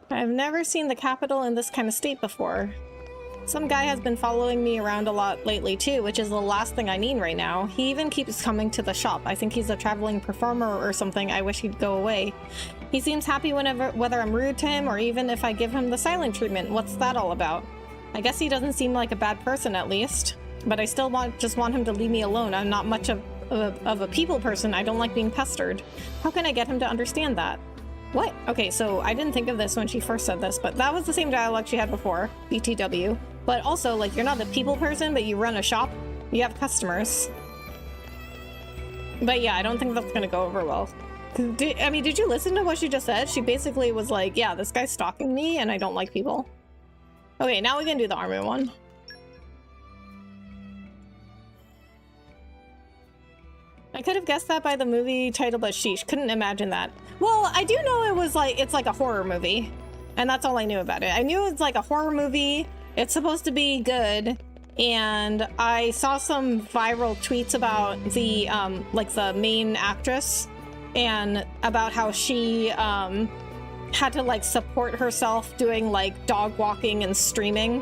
I've never seen the capital in this kind of state before. Some guy has been following me around a lot lately too, which is the last thing I need right now. He even keeps coming to the shop. I think he's a traveling performer or something. I wish he'd go away. He seems happy whether I'm rude to him or even if I give him the silent treatment. What's that all about? I guess he doesn't seem like a bad person at least. But I still just want him to leave me alone. I'm not much of a people person. I don't like being pestered. How can I get him to understand that? What? Okay, so I didn't think of this when she first said this, but that was the same dialogue she had before, BTW. But also, like, you're not a people person, but you run a shop. You have customers. But yeah, I don't think that's gonna go over well. I mean, did you listen to what she just said? She basically was like, yeah, this guy's stalking me and I don't like people. Okay, now we can do the armor one. I could have guessed that by the movie title, but sheesh, couldn't imagine that. Well, I do know it was like, it's like a horror movie. And that's all I knew about it. I knew it's like a horror movie. It's supposed to be good. And I saw some viral tweets about the, like the main actress and about how she, had to like support herself doing like dog walking and streaming.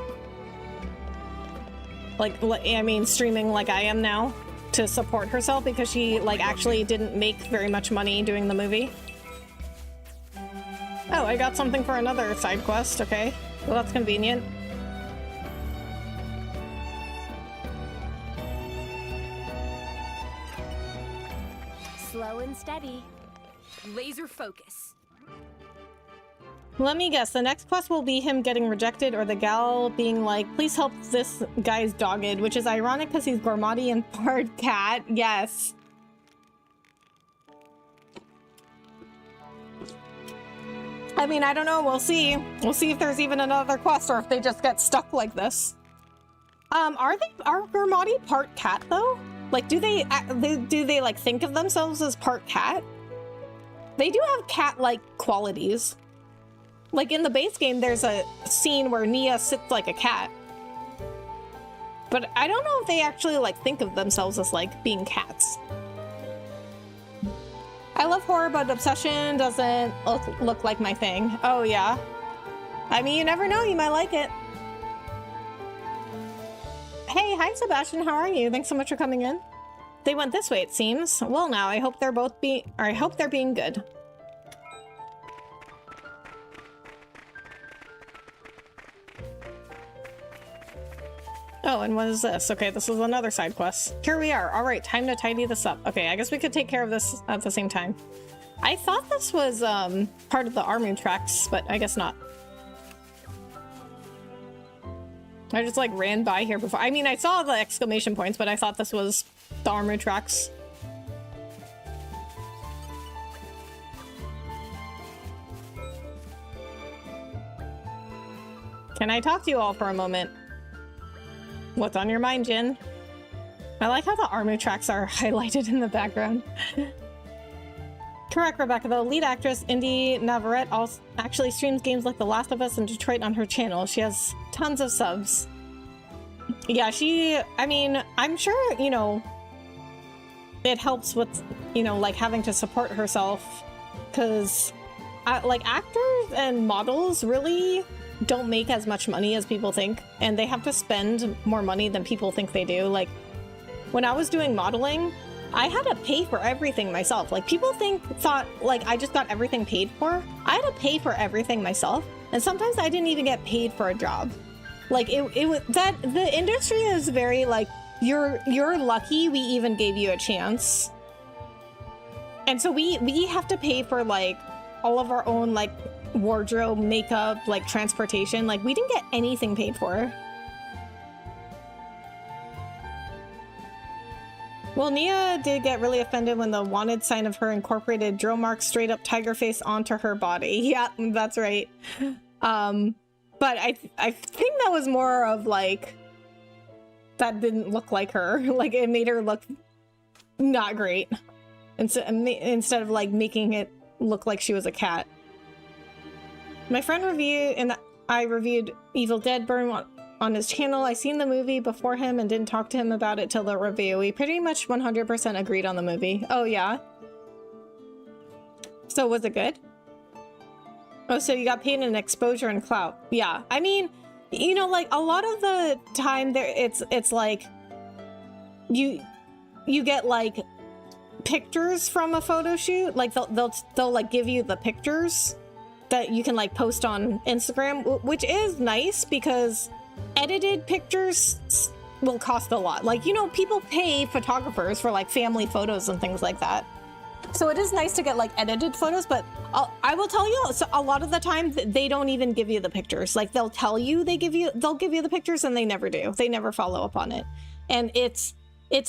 Like, I mean, streaming like I am now to support herself because she like actually didn't make very much money doing the movie. Oh, I got something for another side quest. Okay, well that's convenient. Slow and steady. Laser focus. Let me guess, the next quest will be him getting rejected or the gal being like, please help this guy's dogged, which is ironic because he's Gormati and part cat. Yes. I mean, I don't know. We'll see. We'll see if there's even another quest or if they just get stuck like this. Are Gormati part cat though? Like, do they like think of themselves as part cat? They do have cat-like qualities. Like in the base game, there's a scene where Nia sits like a cat. But I don't know if they actually like think of themselves as like being cats. I love horror, but obsession doesn't look like my thing. Oh yeah. I mean, you never know, you might like it. Hey, hi Sebastian, how are you? Thanks so much for coming in. They went this way, it seems. Well now, I hope they're being good. Oh, and what is this? Okay, this is another side quest. Here we are. All right, time to tidy this up. Okay, I guess we could take care of this at the same time. I thought this was part of the army tracks, but I guess not. I just like ran by here before. I mean, I saw the exclamation points, but I thought this was the armor tracks. Can I talk to you all for a moment? What's on your mind, Jin? I like how the armor tracks are highlighted in the background. Correct, Rebecca. The lead actress, Indy Navarrete, also actually streams games like The Last of Us and Detroit on her channel. She has tons of subs. Yeah, I mean, I'm sure, you know, it helps with, you know, like having to support herself. Because, like, actors and models really don't make as much money as people think, and they have to spend more money than people think they do. Like, when I was doing modeling, I had to pay for everything myself. Like, people thought like I just got everything paid for. I had to pay for everything myself, and sometimes I didn't even get paid for a job. Like, it was that the industry is very like, you're lucky we even gave you a chance. And so we have to pay for like all of our own like wardrobe, makeup, like transportation. Like we didn't get anything paid for. Well, Nia did get really offended when the wanted sign of her incorporated drill marks straight up tiger face onto her body. Yeah, that's right. But I think that was more of like, that didn't look like her. Like it made her look not great. Instead of like making it look like she was a cat. My friend reviewed, and I reviewed Evil Dead Burn on his channel. I seen the movie before him and didn't talk to him about it till the review. We pretty much 100% agreed on the movie. Oh yeah? So was it good? Oh, so you got paid in exposure and clout. Yeah, I mean, you know, like a lot of the time there, it's like you get like pictures from a photo shoot. Like they'll like give you the pictures that you can like post on Instagram, which is nice because edited pictures will cost a lot. Like, you know, people pay photographers for like family photos and things like that. So it is nice to get like edited photos, but I will tell you, so a lot of the time they don't even give you the pictures. Like they'll tell you they'll give you the pictures and they never do. They never follow up on it. And it's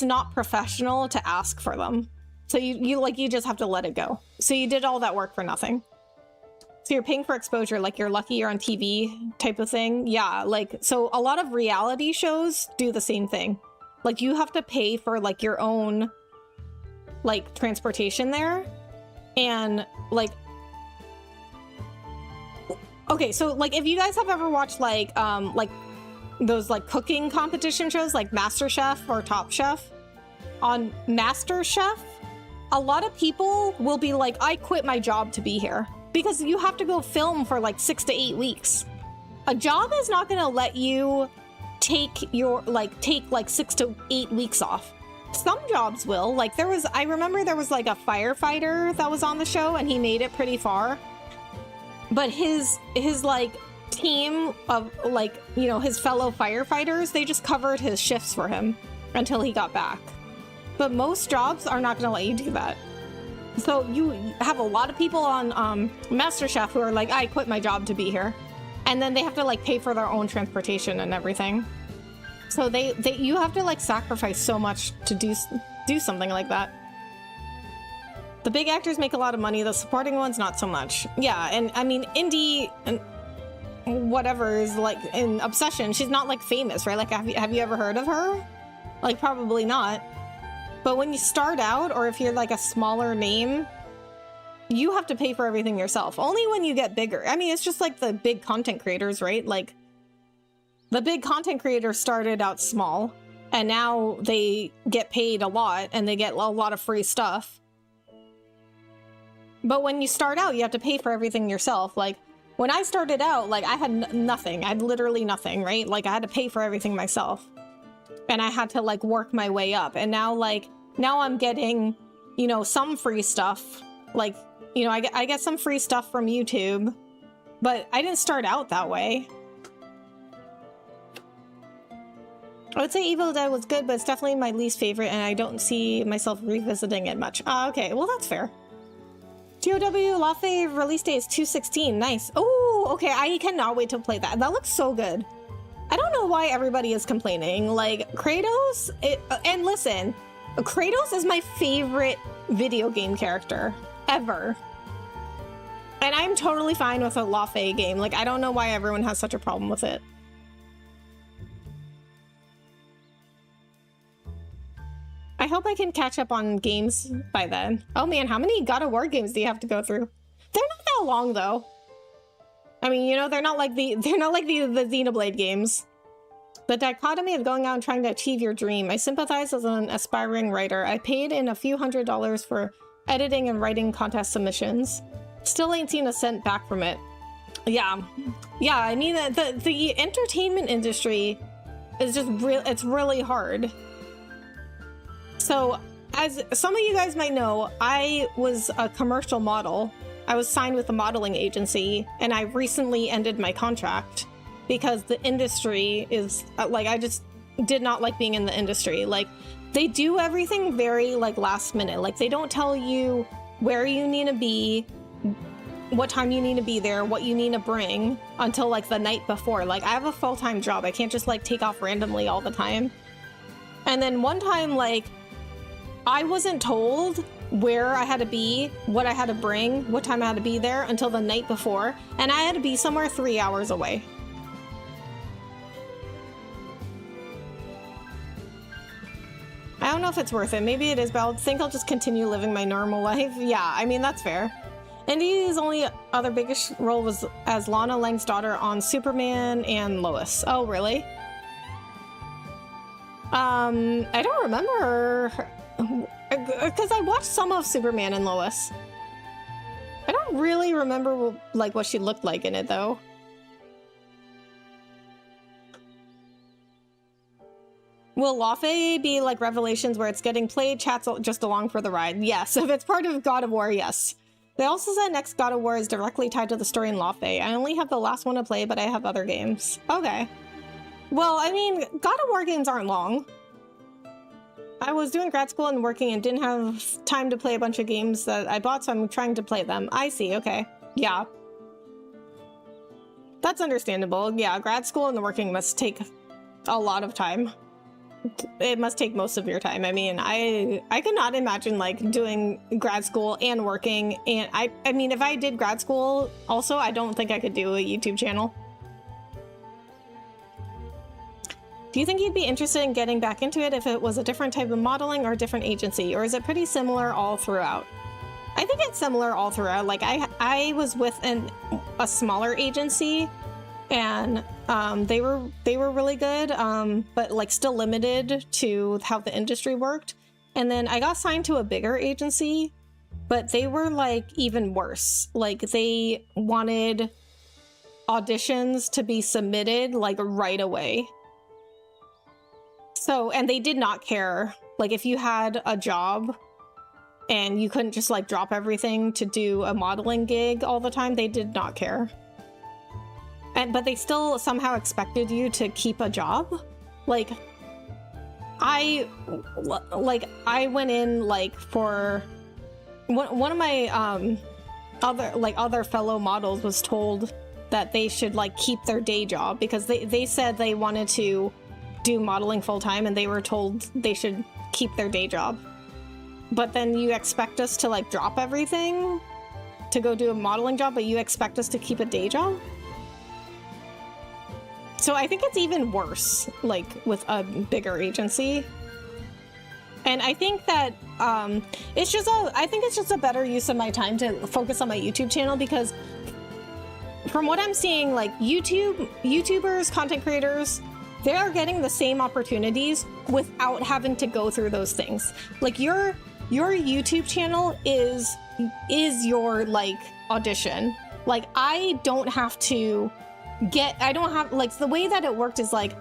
not professional to ask for them. So you just have to let it go. So you did all that work for nothing. So you're paying for exposure, like you're lucky you're on TV type of thing. Yeah, like, so a lot of reality shows do the same thing. Like you have to pay for like your own like transportation there. And like, okay, so like if you guys have ever watched like those like cooking competition shows like MasterChef or Top Chef, on MasterChef, a lot of people will be like, I quit my job to be here. Because you have to go film for like 6 to 8 weeks. A job is not gonna let you take like 6 to 8 weeks off. Some jobs will. Like I remember there was like a firefighter that was on the show and he made it pretty far. But his like team of like, you know, his fellow firefighters, they just covered his shifts for him until he got back. But most jobs are not gonna let you do that. So you have a lot of people on MasterChef who are like, I quit my job to be here. And then they have to like pay for their own transportation and everything. So you have to like sacrifice so much to do something like that. The big actors make a lot of money, the supporting ones not so much. Yeah, and I mean, Indy and whatever is like in Obsession, she's not like famous, right? Like have you ever heard of her? Like probably not. But when you start out, or if you're like a smaller name, you have to pay for everything yourself. Only when you get bigger. I mean, it's just like the big content creators, right? Like the big content creators started out small and now they get paid a lot and they get a lot of free stuff. But when you start out, you have to pay for everything yourself. Like when I started out, like I had nothing. I had literally nothing, right? Like I had to pay for everything myself. And I had to like work my way up. And now I'm getting, you know, some free stuff. Like, you know, I get some free stuff from YouTube, but I didn't start out that way. I would say Evil Dead was good, but it's definitely my least favorite and I don't see myself revisiting it much. Okay, well that's fair. TOW Lafay release date is 2/16. Nice. Oh, okay, I cannot wait to play that. That looks so good. I don't know why everybody is complaining. Like, Kratos, and listen, Kratos is my favorite video game character ever. And I'm totally fine with a Lafay game. Like, I don't know why everyone has such a problem with it. I hope I can catch up on games by then. Oh man, how many God of War games do you have to go through? They're not that long though. I mean, you know, they're not like the Xenoblade games. The dichotomy of going out and trying to achieve your dream. I sympathize as an aspiring writer. I paid in a few $100s for editing and writing contest submissions. Still ain't seen a cent back from it. Yeah, I mean, the entertainment industry is just it's really hard. So, as some of you guys might know, I was a commercial model. I was signed with a modeling agency, and I recently ended my contract because the industry is, like, I just did not like being in the industry. Like, they do everything very, like, last minute. Like, they don't tell you where you need to be. what time you need to be there, what you need to bring until like the night before. Like I have a full-time job. I can't just like take off randomly all the time. And then one time, like, I wasn't told where I had to be, what I had to bring, what time I had to be there until the night before. And I had to be somewhere 3 hours away. I don't know if it's worth it. Maybe it is, but I think I'll just continue living my normal life. Yeah, I mean, that's fair. Indy's only other biggest role was as Lana Lang's daughter on Superman and Lois. Oh, really? I don't remember because I watched some of Superman and Lois. I don't really remember like what she looked like in it though. Will Lawfey be like Revelations where it's getting played, chat's just along for the ride? Yes, if it's part of God of War, yes. They also said next God of War is directly tied to the story in Lawfey. I only have the last one to play, but I have other games. Okay. Well, I mean, God of War games aren't long. I was doing grad school and working and didn't have time to play a bunch of games that I bought, so I'm trying to play them. I see, okay. Yeah. That's understandable. Yeah, grad school and the working must take a lot of time. It must take most of your time. I mean, I could not imagine like doing grad school and working, and I mean, if I did grad school also, I don't think I could do a YouTube channel. Do you think you'd be interested in getting back into it if it was a different type of modeling or a different agency, or is it pretty similar all throughout? I think it's similar all throughout. Like I was with a smaller agency, and they were really good, but like still limited to how the industry worked. And then I got signed to a bigger agency, but they were like even worse. Like they wanted auditions to be submitted like right away. So, and they did not care. Like if you had a job and you couldn't just like drop everything to do a modeling gig all the time, they did not care. But they still somehow expected you to keep a job. Like I went in like for one of my other fellow models was told that they should like keep their day job because they said they wanted to do modeling full-time and they were told they should keep their day job. But then you expect us to like drop everything to go do a modeling job, but you expect us to keep a day job? So I think it's even worse, like with a bigger agency. And I think that I think it's just a better use of my time to focus on my YouTube channel, because from what I'm seeing, like YouTubers, content creators, they are getting the same opportunities without having to go through those things. Like your YouTube channel is your like audition. Like I don't have like the way that it worked is like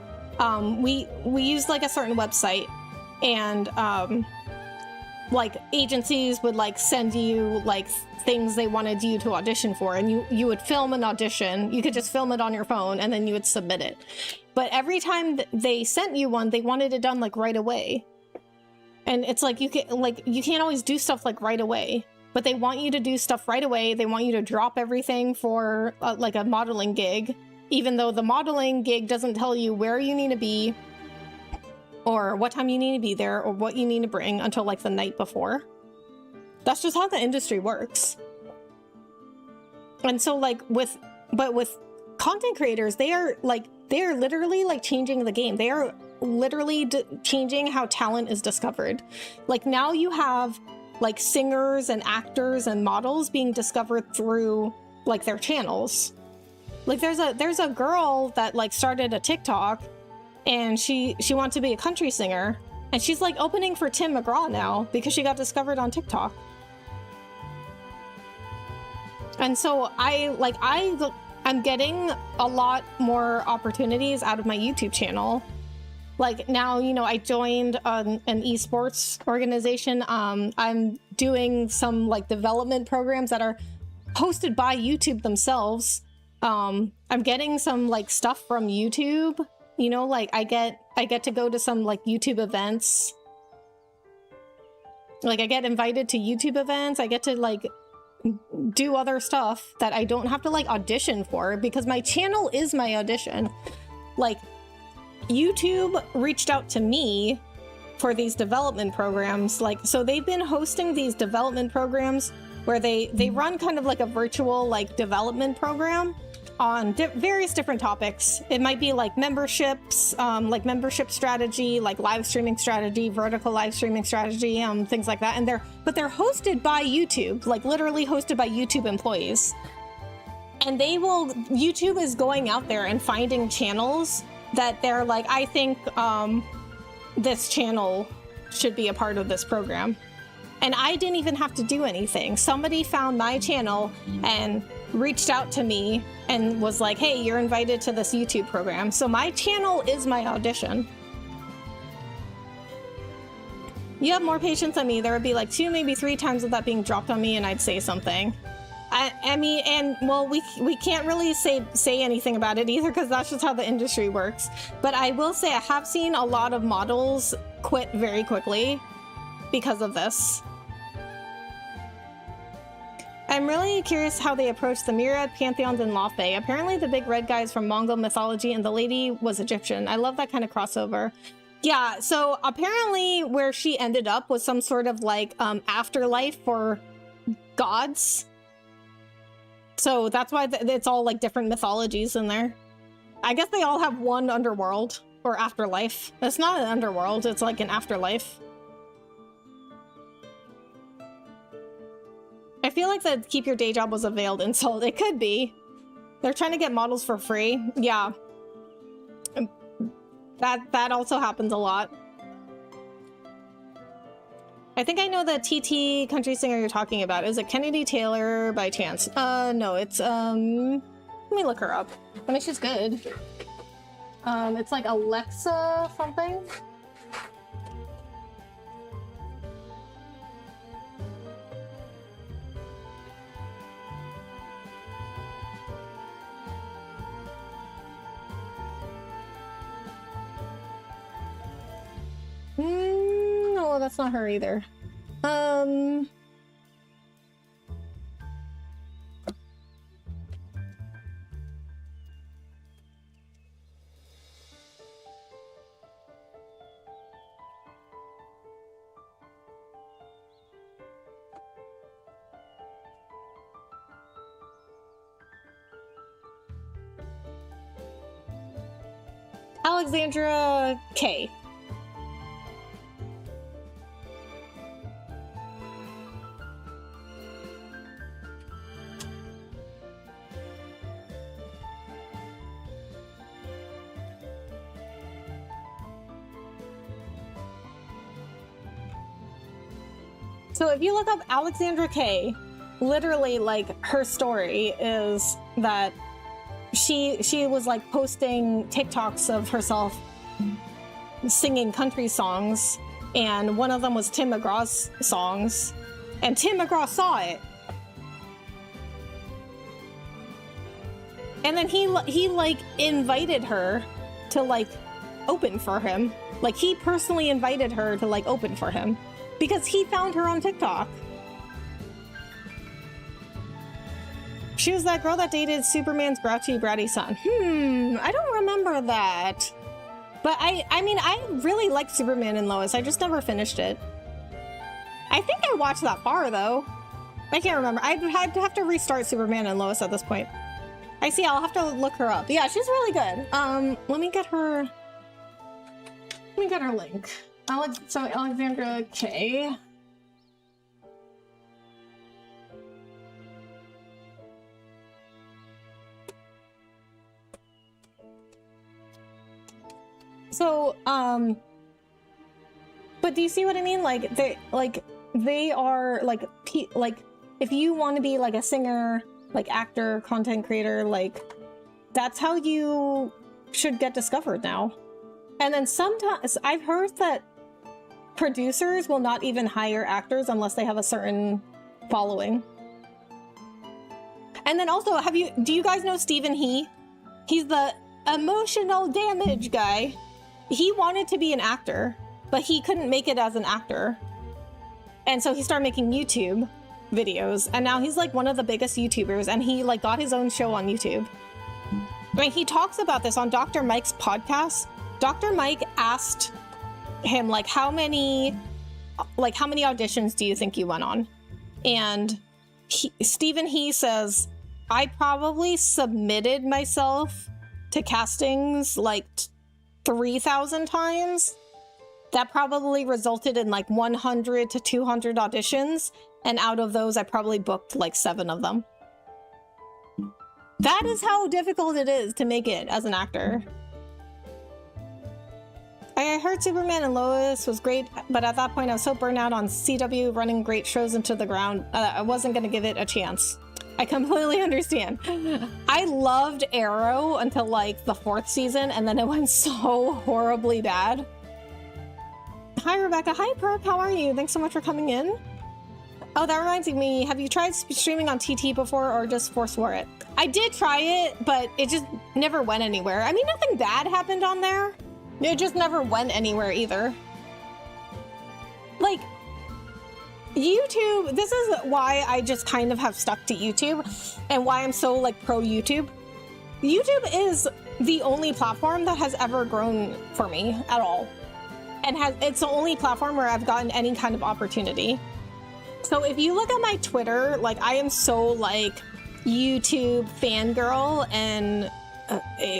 we used like a certain website, and like agencies would like send you like things they wanted you to audition for, and you would film an audition. You could just film it on your phone and then you would submit it. But every time they sent you one, they wanted it done like right away. And it's like you can't always do stuff like right away, but they want you to do stuff right away. They want you to drop everything for like a modeling gig, even though the modeling gig doesn't tell you where you need to be or what time you need to be there or what you need to bring until like the night before. That's just how the industry works. And so like with content creators, they are literally like changing the game. They are literally changing how talent is discovered. Like now you have like singers and actors and models being discovered through like their channels. Like there's a girl that like started a TikTok, and she wanted to be a country singer, and she's like opening for Tim McGraw now because she got discovered on TikTok. And so I'm getting a lot more opportunities out of my YouTube channel. Like now, you know, I joined an esports organization. I'm doing some like development programs that are hosted by YouTube themselves. I'm getting some like stuff from YouTube, you know, like I get to go to some like YouTube events. Like I get invited to YouTube events. I get to like do other stuff that I don't have to like audition for, because my channel is my audition. Like, YouTube reached out to me for these development programs. Like, so they've been hosting these development programs where they run kind of like a virtual like development program on various different topics. It might be like memberships, like membership strategy, like live streaming strategy, vertical live streaming strategy, things like that. And they're hosted by YouTube, like literally hosted by YouTube employees. And YouTube is going out there and finding channels that they're like, I think this channel should be a part of this program. And I didn't even have to do anything. Somebody found my channel and reached out to me and was like, hey, you're invited to this YouTube program. So my channel is my audition. You have more patience than me. There would be like 2, maybe 3 times of that being dropped on me and I'd say something. I mean, and well, we can't really say anything about it either, because that's just how the industry works. But I will say I have seen a lot of models quit very quickly because of this. I'm really curious how they approach the myriad pantheons in Lothbay. Apparently the big red guy is from Mongol mythology and the lady was Egyptian. I love that kind of crossover. Yeah, so apparently where she ended up was some sort of like afterlife for gods. So that's why it's all like different mythologies in there. I guess they all have one underworld or afterlife. It's not an underworld, it's like an afterlife. I feel like the keep your day job was a veiled insult. It could be. They're trying to get models for free. Yeah. That also happens a lot. I think I know the TT country singer you're talking about. Is it Kennedy Taylor by chance? No, it's, let me look her up. I mean, she's good. It's like Alexa something. No, that's not her either. Alexandra K. So if you look up Alexandra K, literally like her story is that she was like posting TikToks of herself singing country songs, and one of them was Tim McGraw's songs, and Tim McGraw saw it. And then he like invited her to like open for him. Like he personally invited her to like open for him because he found her on TikTok. She was that girl that dated Superman's grouchy bratty son. I don't remember that. But I mean, I really liked Superman and Lois. I just never finished it. I think I watched that far though. I can't remember. I'd have to restart Superman and Lois at this point. I see, I'll have to look her up. Yeah, she's really good. Let me get her link. So Alexandra K. So, but do you see what I mean? Like, they are, like, if you want to be, like, a singer, like, actor, content creator, like, that's how you should get discovered now. And then sometimes, I've heard that producers will not even hire actors unless they have a certain following. And then also, do you guys know Stephen He? He's the emotional damage guy. He wanted to be an actor, but he couldn't make it as an actor. And so he started making YouTube videos, and now he's like one of the biggest YouTubers, and he like got his own show on YouTube. I mean, he talks about this on Dr. Mike's podcast. Dr. Mike asked him like, how many auditions do you think you went on? And Stephen He says, I probably submitted myself to castings like 3,000 times. That probably resulted in like 100 to 200 auditions. And out of those, I probably booked like 7 of them. That is how difficult it is to make it as an actor. I heard Superman and Lois was great, but at that point I was so burnt out on CW running great shows into the ground, I wasn't going to give it a chance. I completely understand. I loved Arrow until like the 4th season, and then it went so horribly bad. Hi, Rebecca. Hi, Perp. How are you? Thanks so much for coming in. Oh, that reminds me. Have you tried streaming on TT before or just forswore it? I did try it, but it just never went anywhere. I mean, nothing bad happened on there. It just never went anywhere either. Like, YouTube, this is why I just kind of have stuck to YouTube and why I'm so like pro YouTube. YouTube is the only platform that has ever grown for me at all. And it's the only platform where I've gotten any kind of opportunity. So if you look at my Twitter, like I am so like YouTube fangirl, and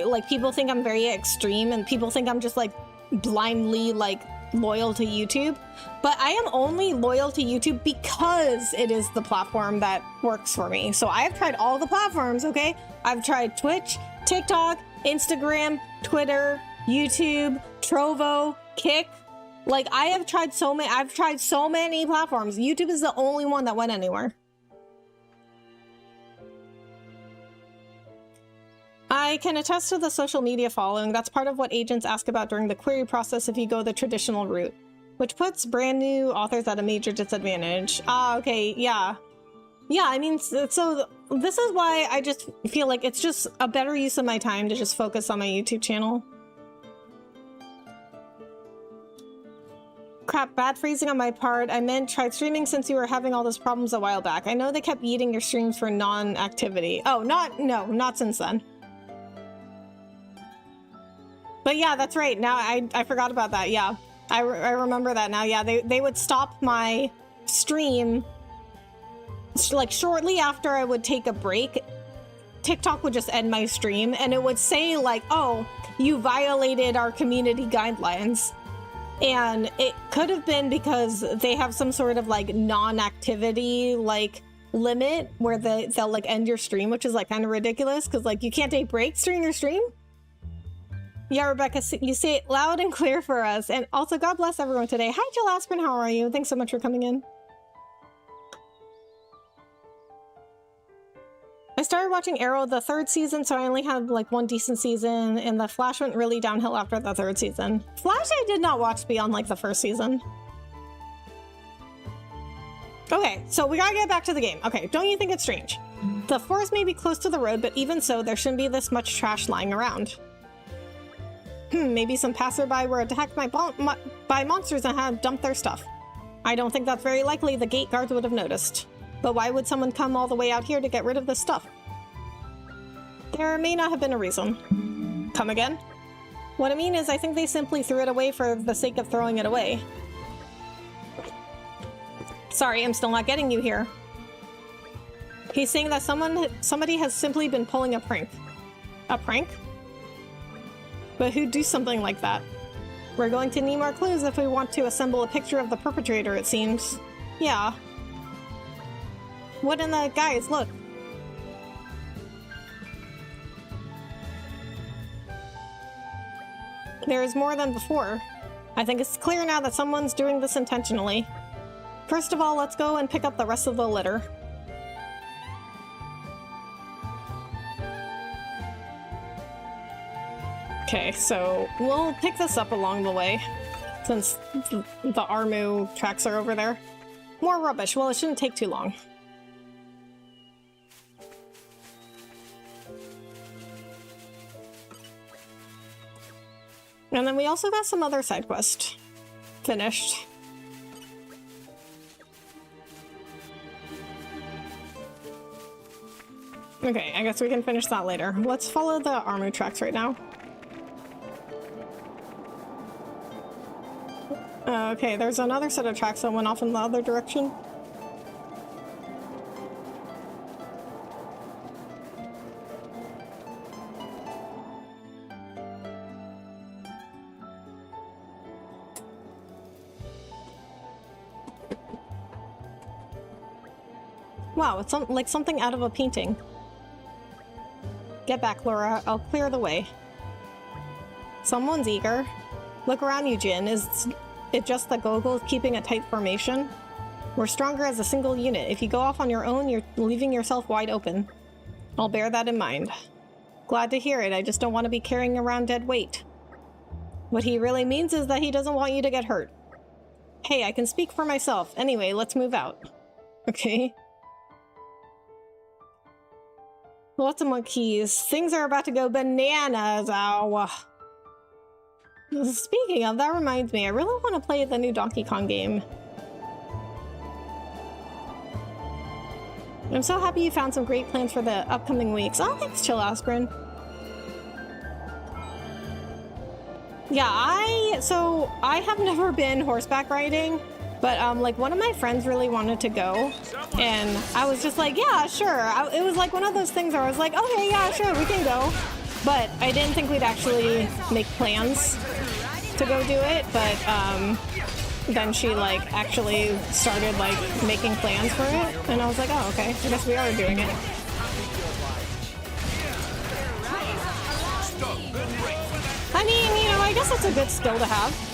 like people think I'm very extreme, and people think I'm just like blindly like loyal to YouTube. But I am only loyal to YouTube because it is the platform that works for me. So I have tried all the platforms, okay? I've tried Twitch, TikTok, Instagram, Twitter, YouTube, Trovo, Kick. Like I've tried so many platforms. YouTube is the only one that went anywhere. I can attest to the social media following. That's part of what agents ask about during the query process if you go the traditional route, which puts brand new authors at a major disadvantage. Ah, okay, yeah. Yeah, I mean, so this is why I just feel like it's just a better use of my time to just focus on my YouTube channel. Crap, bad phrasing on my part. I meant tried streaming since you were having all those problems a while back. I know they kept eating your streams for non-activity. Oh, not since then. But yeah, that's right. Now I forgot about that. Yeah, I remember that now. Yeah, they would stop my stream like shortly after I would take a break. TikTok would just end my stream and it would say like, oh, you violated our community guidelines. And it could have been because they have some sort of like non-activity like limit where they'll like end your stream, which is like kind of ridiculous because like you can't take breaks during your stream. Yeah, Rebecca, you say it loud and clear for us. And also, God bless everyone today. Hi, Jill Aspirin. How are you? Thanks so much for coming in. I started watching Arrow the 3rd season, so I only had like 1 decent season, and the Flash went really downhill after the 3rd season. Flash I did not watch beyond like the 1st season. Okay, so we gotta get back to the game. Okay, don't you think it's strange? The forest may be close to the road, but even so, there shouldn't be this much trash lying around. Maybe some passerby were attacked by monsters and had dumped their stuff. I don't think that's very likely. The gate guards would have noticed. But why would someone come all the way out here to get rid of this stuff? There may not have been a reason. Come again? What I mean is I think they simply threw it away for the sake of throwing it away. Sorry, I'm still not getting you here. He's saying that somebody has simply been pulling a prank. A prank? But who'd do something like that? We're going to need more clues if we want to assemble a picture of the perpetrator, it seems. Yeah. What in the... Guys, look. There is more than before. I think it's clear now that someone's doing this intentionally. First of all, let's go and pick up the rest of the litter. Okay, so we'll pick this up along the way, since the Armu tracks are over there. More rubbish. Well, it shouldn't take too long. And then we also got some other side quest finished. Okay, I guess we can finish that later. Let's follow the armor tracks right now. Okay, there's another set of tracks that went off in the other direction. Wow, it's like something out of a painting. Get back, Laura. I'll clear the way. Someone's eager. Look around you, Jin. Is it just the Gogols keeping a tight formation? We're stronger as a single unit. If you go off on your own, you're leaving yourself wide open. I'll bear that in mind. Glad to hear it. I just don't want to be carrying around dead weight. What he really means is that he doesn't want you to get hurt. Hey, I can speak for myself. Anyway, let's move out. Okay. Lots of monkeys. Things are about to go bananas. Ow. Speaking of, that reminds me, I really want to play the new Donkey Kong game. I'm so happy you found some great plans for the upcoming weeks. Oh, thanks, Chill Aspirin. Yeah, I have never been horseback riding, but like one of my friends really wanted to go, and I was just like, yeah, sure. It was like one of those things where I was like, okay, yeah, sure, we can go. But I didn't think we'd actually make plans to go do it, but then she like actually started like making plans for it, and I was like, oh, okay, I guess we are doing it. I mean, you know, I guess it's a good skill to have.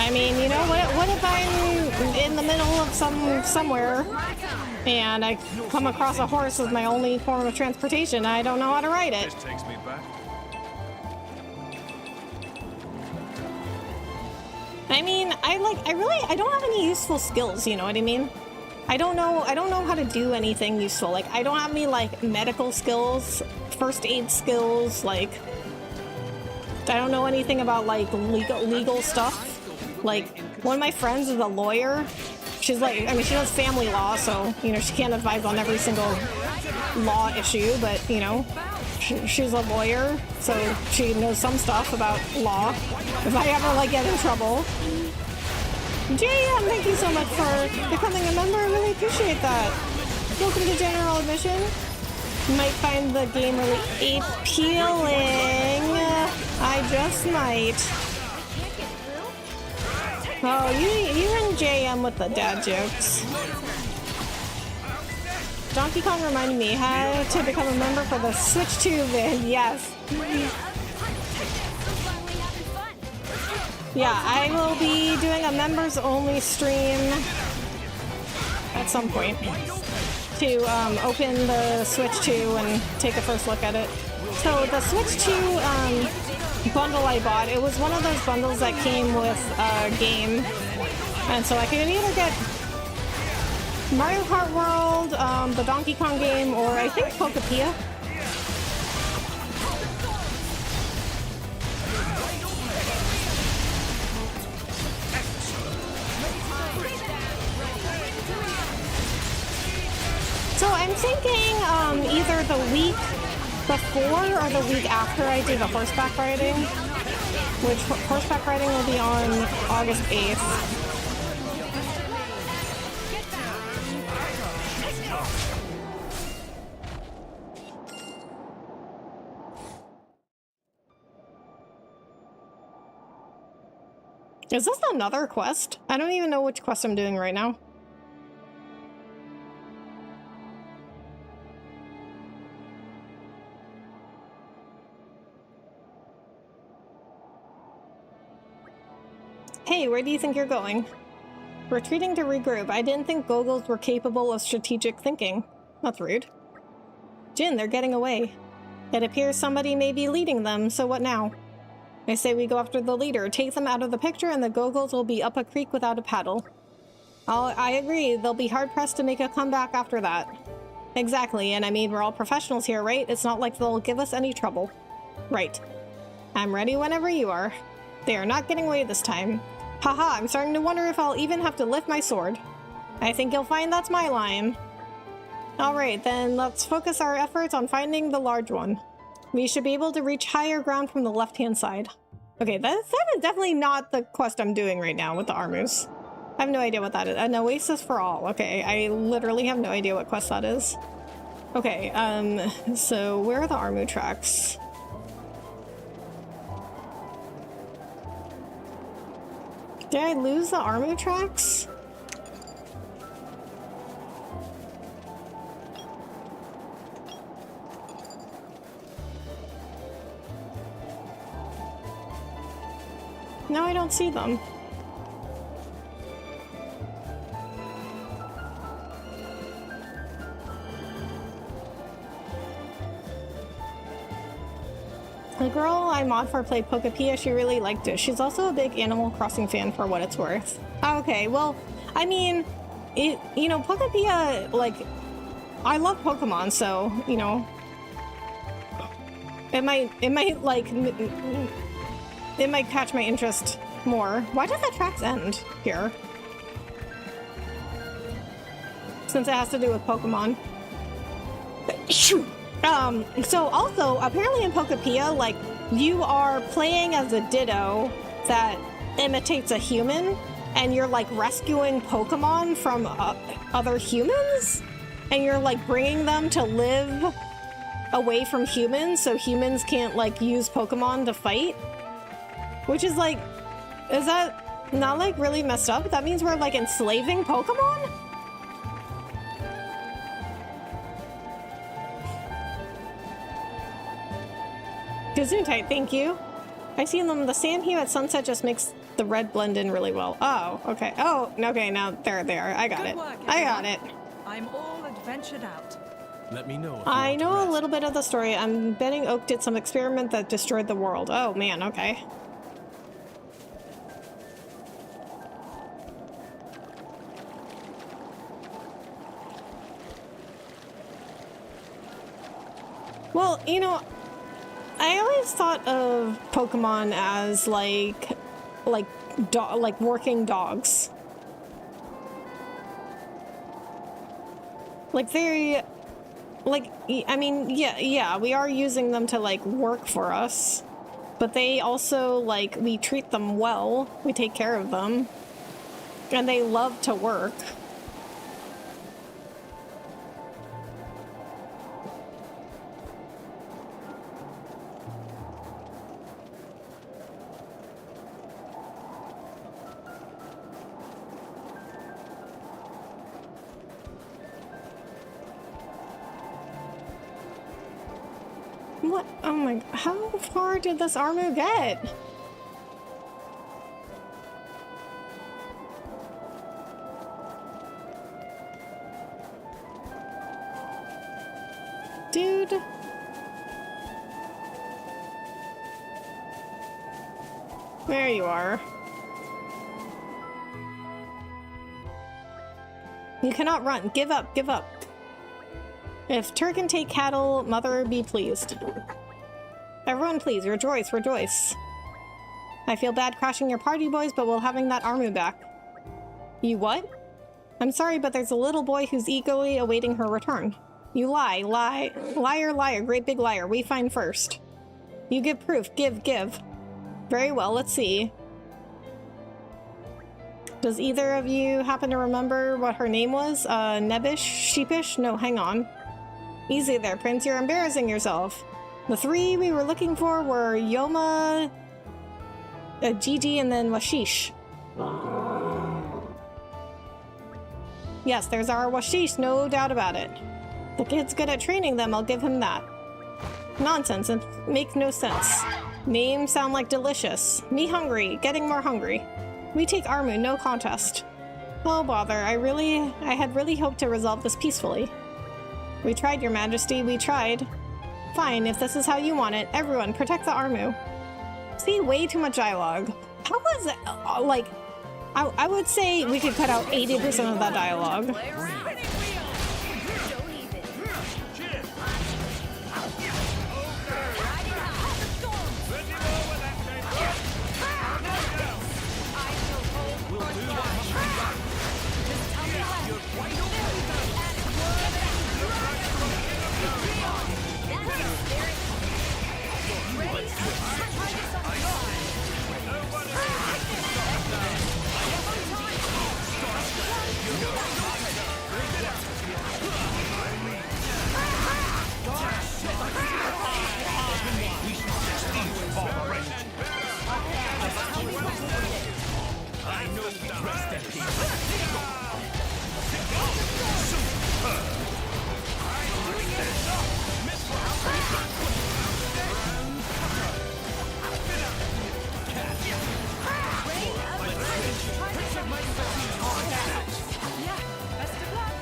I mean, you know, what if I'm in the middle of somewhere and I come across a horse as my only form of transportation? I don't know how to ride it. This takes me back. I mean, I don't have any useful skills, you know what I mean? I don't know how to do anything useful. Like, I don't have any, like, medical skills, first aid skills, like, I don't know anything about, like, legal stuff. Like, one of my friends is a lawyer. She's like, I mean, she does family law, so, you know, she can't advise on every single law issue, but, you know, she's a lawyer, so she knows some stuff about law. If I ever, like, get in trouble. JM, thank you so much for becoming a member. I really appreciate that. Welcome to General Admission. You might find the game really appealing. I just might. Oh, you and JM with the dad jokes. Donkey Kong reminded me how to become a member for the Switch 2 vid. Yes. Yeah, I will be doing a members only stream at some point to open the Switch 2 and take a first look at it. So the Switch 2 bundle I bought, it was one of those bundles that came with a game, and so I could either get Mario Kart World, the Donkey Kong game, or I think Pokepia. So I'm thinking either the week before or the week after I do the horseback riding, which horseback riding will be on August 8th. Is this another quest? I don't even know which quest I'm doing right now. Hey, where do you think you're going? Retreating to regroup. I didn't think Gogols were capable of strategic thinking. That's rude. Jin, they're getting away. It appears somebody may be leading them, so what now? I say we go after the leader, take them out of the picture, and the Gogols will be up a creek without a paddle. I agree, they'll be hard-pressed to make a comeback after that. Exactly, and I mean, we're all professionals here, right? It's not like they'll give us any trouble. Right. I'm ready whenever you are. They are not getting away this time. Haha, I'm starting to wonder if I'll even have to lift my sword. I think you'll find that's my line. Alright, then let's focus our efforts on finding the large one. We should be able to reach higher ground from the left-hand side. Okay, that is definitely not the quest I'm doing right now with the Armus. I have no idea what that is. An oasis for all. Okay, I literally have no idea what quest that is. Okay, so where are the Armu tracks? Did I lose the Armu tracks? No, I don't see them. The girl I mod for played Pokepia, she really liked it. She's also a big Animal Crossing fan for what it's worth. Okay, well, I mean, you know, Pokepia, like, I love Pokemon, so, you know, it might catch my interest more. Why does the tracks end here? Since it has to do with Pokemon. So also, apparently in Pokepia, like, you are playing as a Ditto that imitates a human, and you're, like, rescuing Pokemon from other humans? And you're, like, bringing them to live away from humans, so humans can't, like, use Pokemon to fight? Which is, like, is that not, like, really messed up? That means we're, like, enslaving Pokemon? Gesundheit, thank you. I see them. The sand hue at sunset just makes the red blend in really well. Oh, okay. Oh, okay, now there they are. I got it. I got it. I'm all adventured out. Let me know if you I want to know a rest. little bit of the story. I'm betting Oak did some experiment that destroyed the world. Oh, man, okay. Well, you know, I always thought of Pokemon as like working dogs. Like they, like, I mean, yeah, we are using them to like work for us, but they also, like, we treat them well, we take care of them, and they love to work. What? Oh my, how far did this Armu get? Dude. There you are. You cannot run. Give up, give up. If Tur can take cattle, mother be pleased. Everyone please, rejoice, rejoice. I feel bad crashing your party, boys, but we're having that Armu back. You what? I'm sorry, but there's a little boy who's eagerly awaiting her return. You lie, liar, liar, great big liar. We find first. You give proof, give. Very well, let's see. Does either of you happen to remember what her name was? Nebbish? Sheepish? No, hang on. Easy there, Prince, you're embarrassing yourself. The three we were looking for were Yoma, Gigi, and then Washish. Yes, there's our Washish, no doubt about it. The kid's good at training them, I'll give him that. Nonsense, it makes no sense. Names sound like delicious. Me hungry, getting more hungry. We take Armu, no contest. Oh bother, I had really hoped to resolve this peacefully. We tried, Your Majesty, we tried. Fine, if this is how you want it. Everyone, protect the Armu. See, way too much dialogue. How was it, like, I would say we could cut out 80% of that dialogue. Play around. Don't even. Riding high. The storm. I Yeah, best of luck.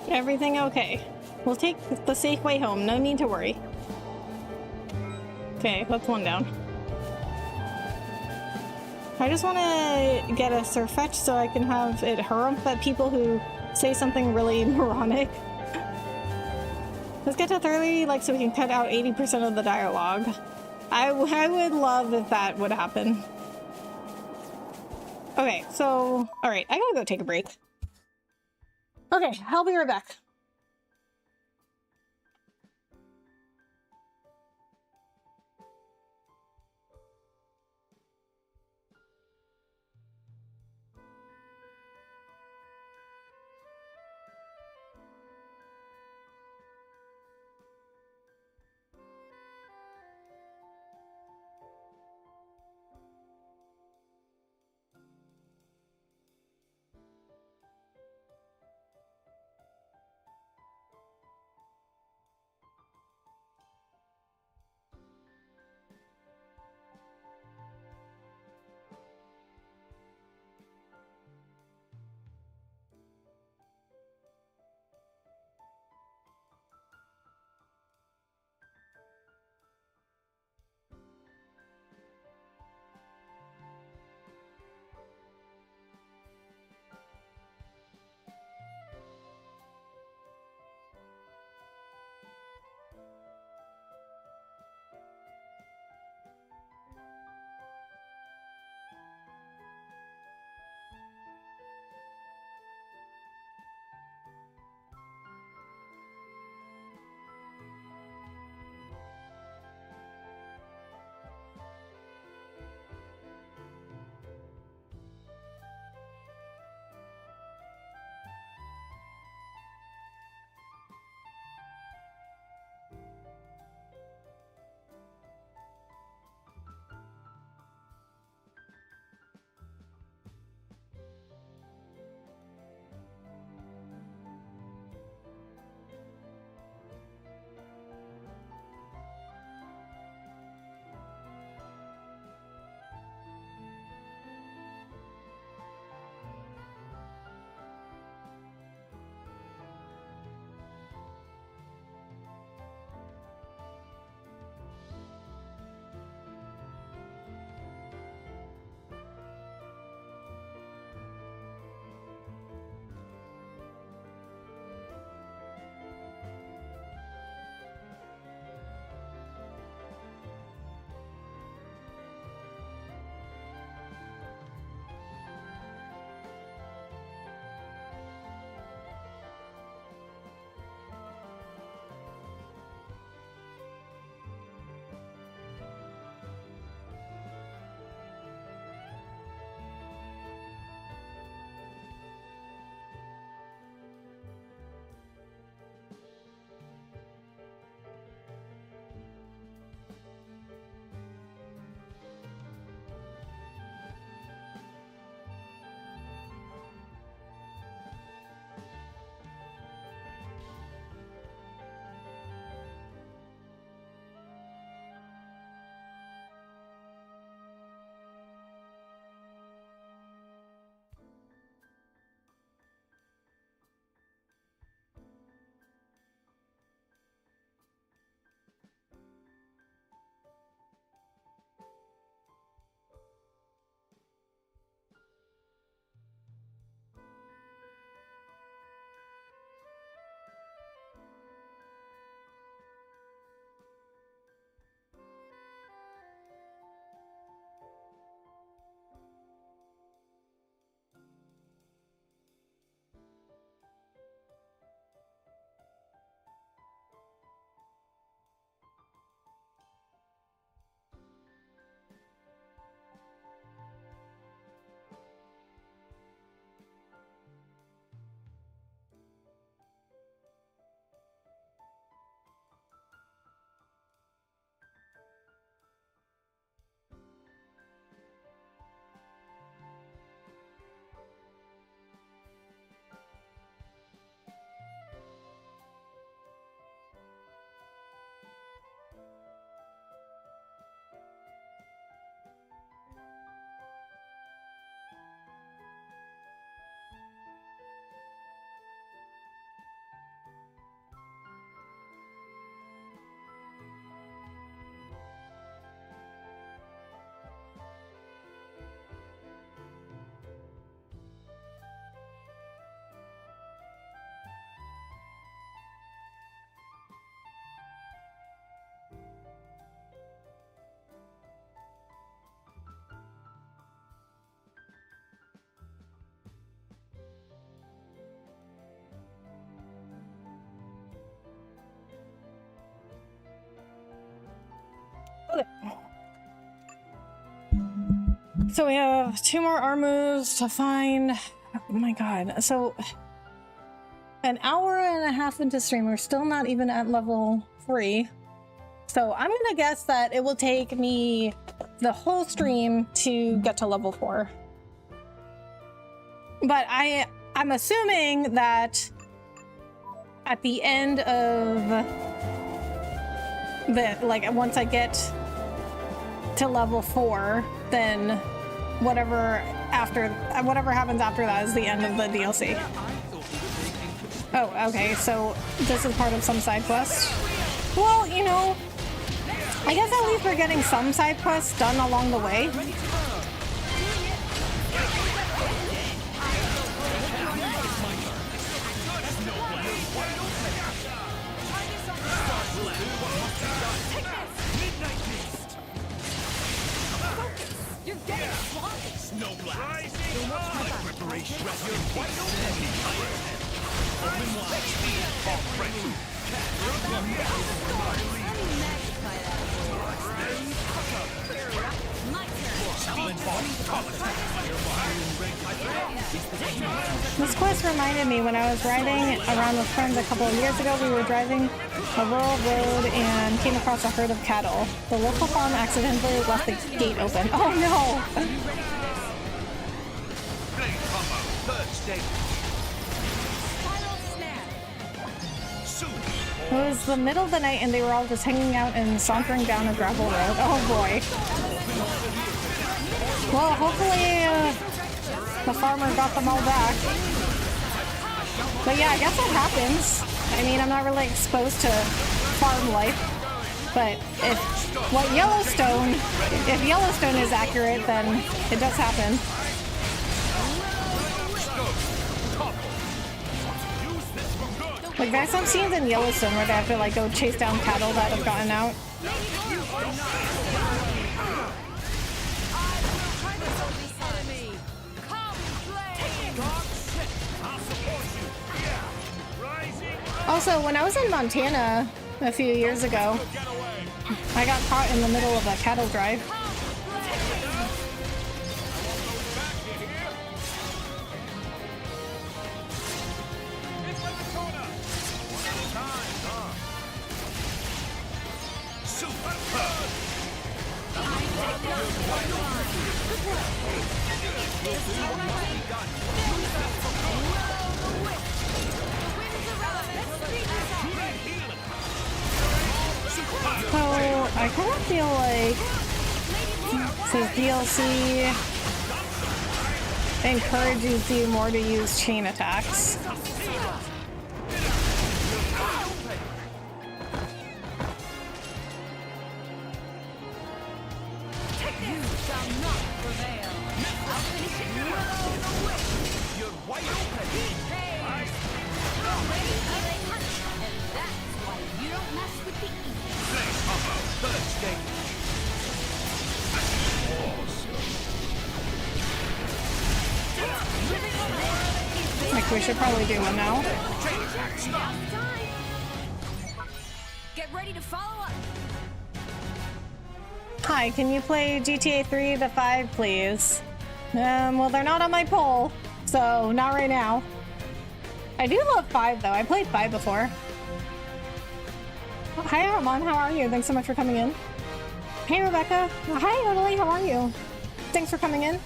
Everything okay. We'll take the safe way home. No need to worry. Okay, that's one down. I just want to get a Surfetch so I can have it harumph at people who say something really moronic. Let's get to 30, like, so we can cut out 80% of the dialogue. I would love if that would happen. Okay, so... Alright, I gotta go take a break. Okay, I'll be right back. So we have 2 more armors to find. Oh my god. So an hour and a half into stream, we're still not even at level 3. So I'm gonna guess that it will take me the whole stream to get to level 4. But I'm assuming that at the end of the, like, once I get to level 4, then whatever happens after that is the end of the DLC. Oh, okay, so this is part of some side quest. Well, you know, I guess at least we're getting some side quests done along the way. You're getting swamped. Snowblade. Preparation. Open wide. This quest reminded me when I was riding around with friends a couple of years ago. We were driving a rural road and came across a herd of cattle. The local farm accidentally left the gate open. Oh no! It was the middle of the night and they were all just hanging out and sauntering down a gravel road. Oh boy. Well, hopefully the farmer got them all back. But yeah, I guess that happens. I mean, I'm not really exposed to farm life. But if Yellowstone is accurate, then it does happen. Like, there's some scenes in Yellowstone where they have to, like, go chase down cattle that have gotten out. Also, when I was in Montana a few years ago, I got caught in the middle of a cattle drive. So I kind of feel like this DLC encourages you more to use chain attacks. Like, we should probably do one now. Get ready to follow up. Hi, can you play GTA 3 to 5, please? Well, they're not on my poll, so not right now. I do love 5, though. I played 5 before. Oh, hi, Armand. How are you? Thanks so much for coming in. Hey, Rebecca. Hi, Natalie. How are you? Thanks for coming in.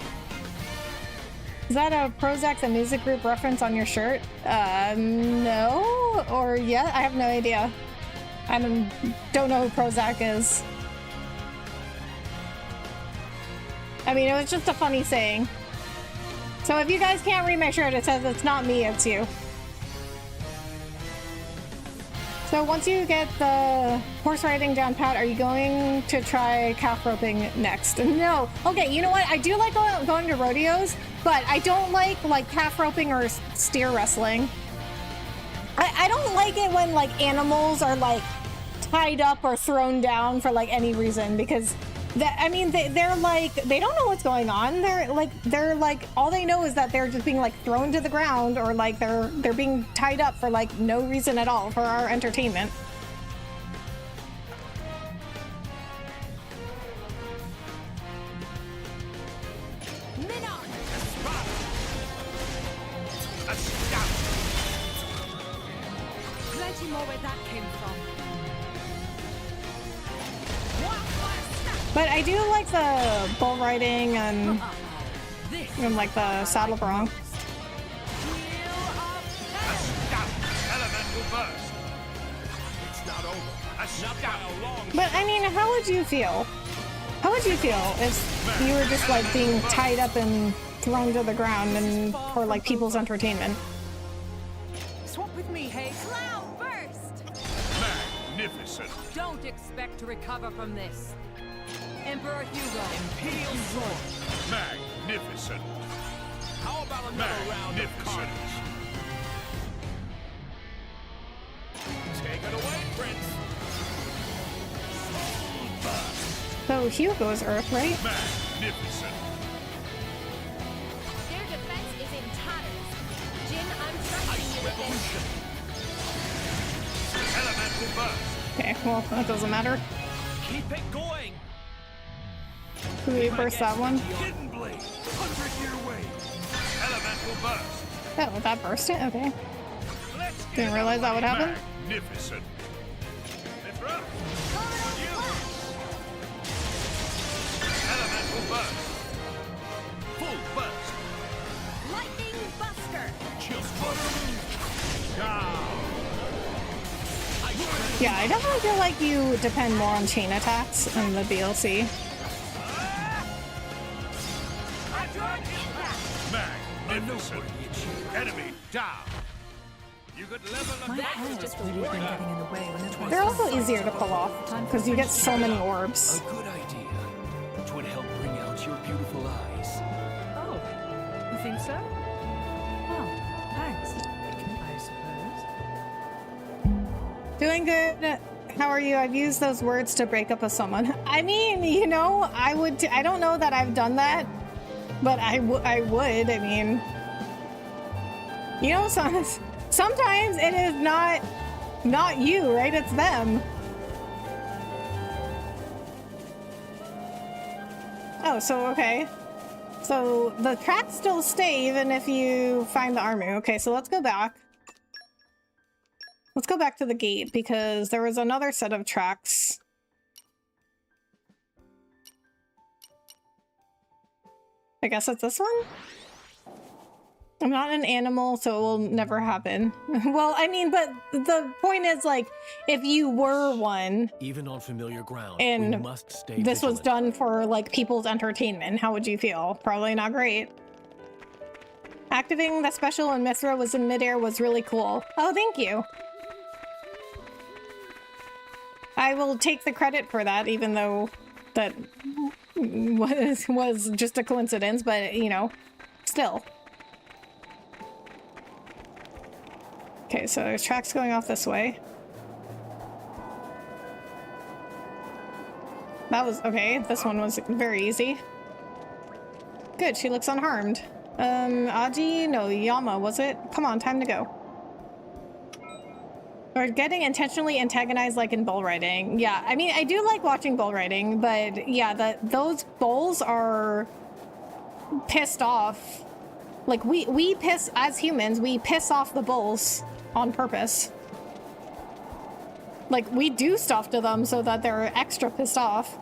Is that a Prozac the music group reference on your shirt? No. Or yeah, I have no idea. I don't know who Prozac is. I mean, it was just a funny saying. So if you guys can't read my shirt, it says it's not me, it's you. So once you get the horse riding down pat, are you going to try calf roping next? No. Okay, you know what? I do like going to rodeos, but I don't like calf roping or steer wrestling. I don't like it when like animals are like tied up or thrown down for like any reason, because I mean, they're like, they don't know what's going on. They're like, all they know is that they're just being like thrown to the ground, or like they're being tied up for like no reason at all for our entertainment. bet you more where that came from. But I do like the bull riding and like the saddle bronc. Elemental burst. It's not over. A scout. But I mean, how would you feel? How would you feel if you were just like being tied up and thrown to the ground and for like people's entertainment? Swap with me, hey. Cloud burst! Magnificent. Don't expect to recover from this. Emperor Hugo. Imperial sword. Magnificent. How about another round of carnage? Take it away, Prince. So Hugo's Earth, right? Magnificent. Their defense is in tatters. Jin, I'm trusting you with this. Elemental burst. Okay, well, that doesn't matter. Keep it going. Who we burst that one? Hidden blade. 100-year wave. Elemental burst. Oh, that burst it? Okay. Let's get Didn't realize that would happen. Magnificent. Mithra. Elemental burst. Full burst. Lightning Buster. Chill flutter. Down. Yeah, I definitely feel like you depend more on chain attacks in the DLC. Magnificent. Enemy down. You could level up. That was just a Getting warning. in the way when it was They're also easier to pull off because you get so many orbs. A good idea, which would help bring out your beautiful eyes. Oh, you think so? Well, thanks. I suppose. Doing good. How are you? I've used those words to break up with someone. I mean, you know, I would. I don't know that I've done that, but I would. I mean, you know, sometimes it is not you, right? It's them. Oh, so okay. So the tracks still stay even if you find the army. Okay, so let's go back. Let's go back to the gate because there was another set of tracks. I guess it's this one? I'm not an animal, so it will never happen. Well, I mean, but the point is, like, if you were one, Even on familiar ground, and we must stay this was vigilant. done for, like, people's entertainment, how would you feel? Probably not great. Activating the special when Mithra was in midair was really cool. Oh, thank you. I will take the credit for that, even though that was just a coincidence, but, you know, still. Okay, so there's tracks going off this way. That was okay. This one was very easy. Good, she looks unharmed. Aji? No, Yama, was it? Come on, time to go. Or getting intentionally antagonized like in bull riding. Yeah, I mean, I do like watching bull riding, but yeah, those bulls are pissed off. Like, we piss, as humans, we piss off the bulls on purpose. Like, we do stuff to them so that they're extra pissed off.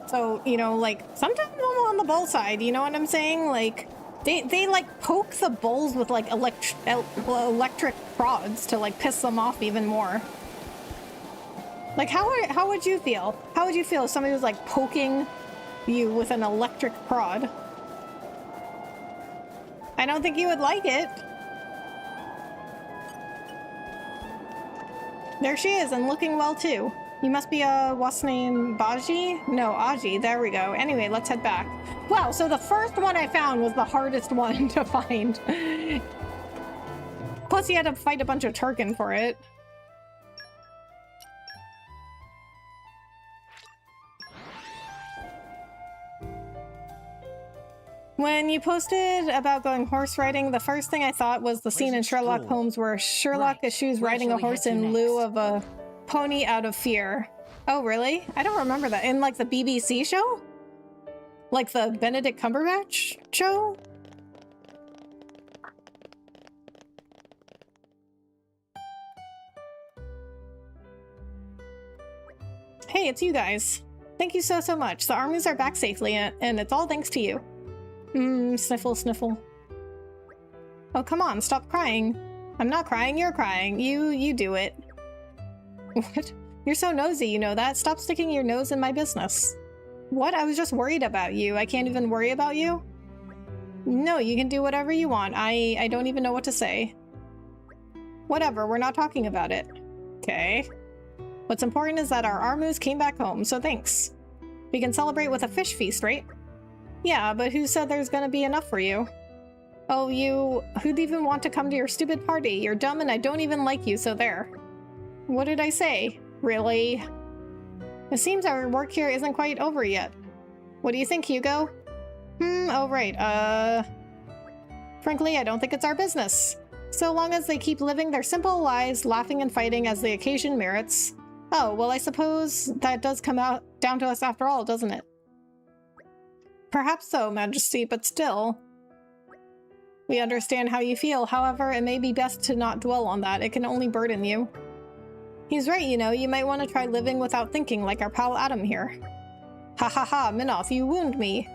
So, you know, like, sometimes I'm on the bull side, you know what I'm saying? Like, they like, poke the bulls with, like, electric prods to, like, piss them off even more. Like, how would you feel? How would you feel if somebody was, like, poking you with an electric prod? I don't think you would like it. There she is, and looking well too. You must be what's name, Baji? No, Aji, there we go. Anyway, let's head back. Wow, so the first one I found was the hardest one to find. Plus you had to fight a bunch of Turken for it. When you posted about going horse riding, the first thing I thought was the scene in Sherlock Holmes where Sherlock eschews riding a horse in lieu of a pony out of fear. Oh, really? I don't remember that. In, like, the BBC show? Like the Benedict Cumberbatch show? Hey, it's you guys. Thank you so much. The armies are back safely, and it's all thanks to you. Sniffle, sniffle. Oh, come on, stop crying. I'm not crying, you're crying. You do it. What? You're so nosy, you know that? Stop sticking your nose in my business. What? I was just worried about you. I can't even worry about you? No, you can do whatever you want. I don't even know what to say. Whatever, we're not talking about it. Okay. What's important is that our Armus came back home, so thanks. We can celebrate with a fish feast, right? Yeah, but who said there's gonna be enough for you? Oh, who'd even want to come to your stupid party? You're dumb and I don't even like you, so there. What did I say? Really? It seems our work here isn't quite over yet. What do you think, Hugo? Oh right, frankly, I don't think it's our business. So long as they keep living their simple lives, laughing and fighting as the occasion merits. Oh, well, I suppose that does come out down to us after all, doesn't it? Perhaps so, Majesty, but still. We understand how you feel. However, it may be best to not dwell on that. It can only burden you. He's right, you know. You might want to try living without thinking, like our pal Adam here. Ha ha ha, Minoth, you wound me.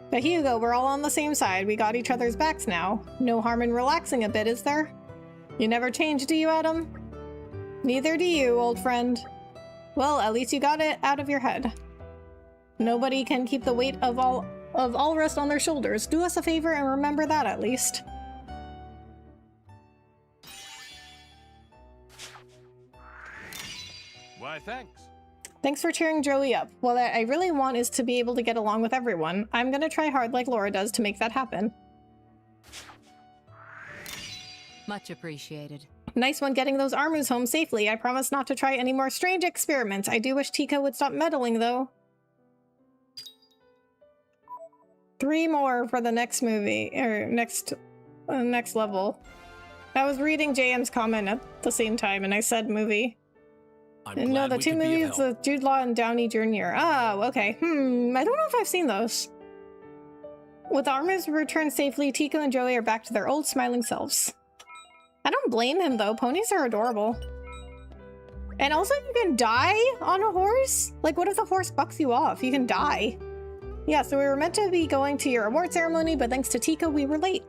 But Hugo, we're all on the same side. We got each other's backs now. No harm in relaxing a bit, is there? You never change, do you, Adam? Neither do you, old friend. Well, at least you got it out of your head. Nobody can keep the weight of all rest on their shoulders. Do us a favor and remember that at least. Why, thanks. Thanks for cheering Joey up. What I really want is to be able to get along with everyone. I'm gonna try hard like Laura does to make that happen. Much appreciated. Nice one getting those Armus home safely. I promise not to try any more strange experiments. I do wish Tika would stop meddling, though. 3 more for the next movie, or next level. I was reading JM's comment at the same time, and I said movie. No, the 2 movies with Jude Law and Downey Jr. Oh, okay. I don't know if I've seen those. With the Armus returned safely, Tico and Joey are back to their old smiling selves. I don't blame him, though. Ponies are adorable. And also, you can die on a horse? Like, what if the horse bucks you off? You can die. Yeah, so we were meant to be going to your award ceremony, but thanks to Tico, we were late.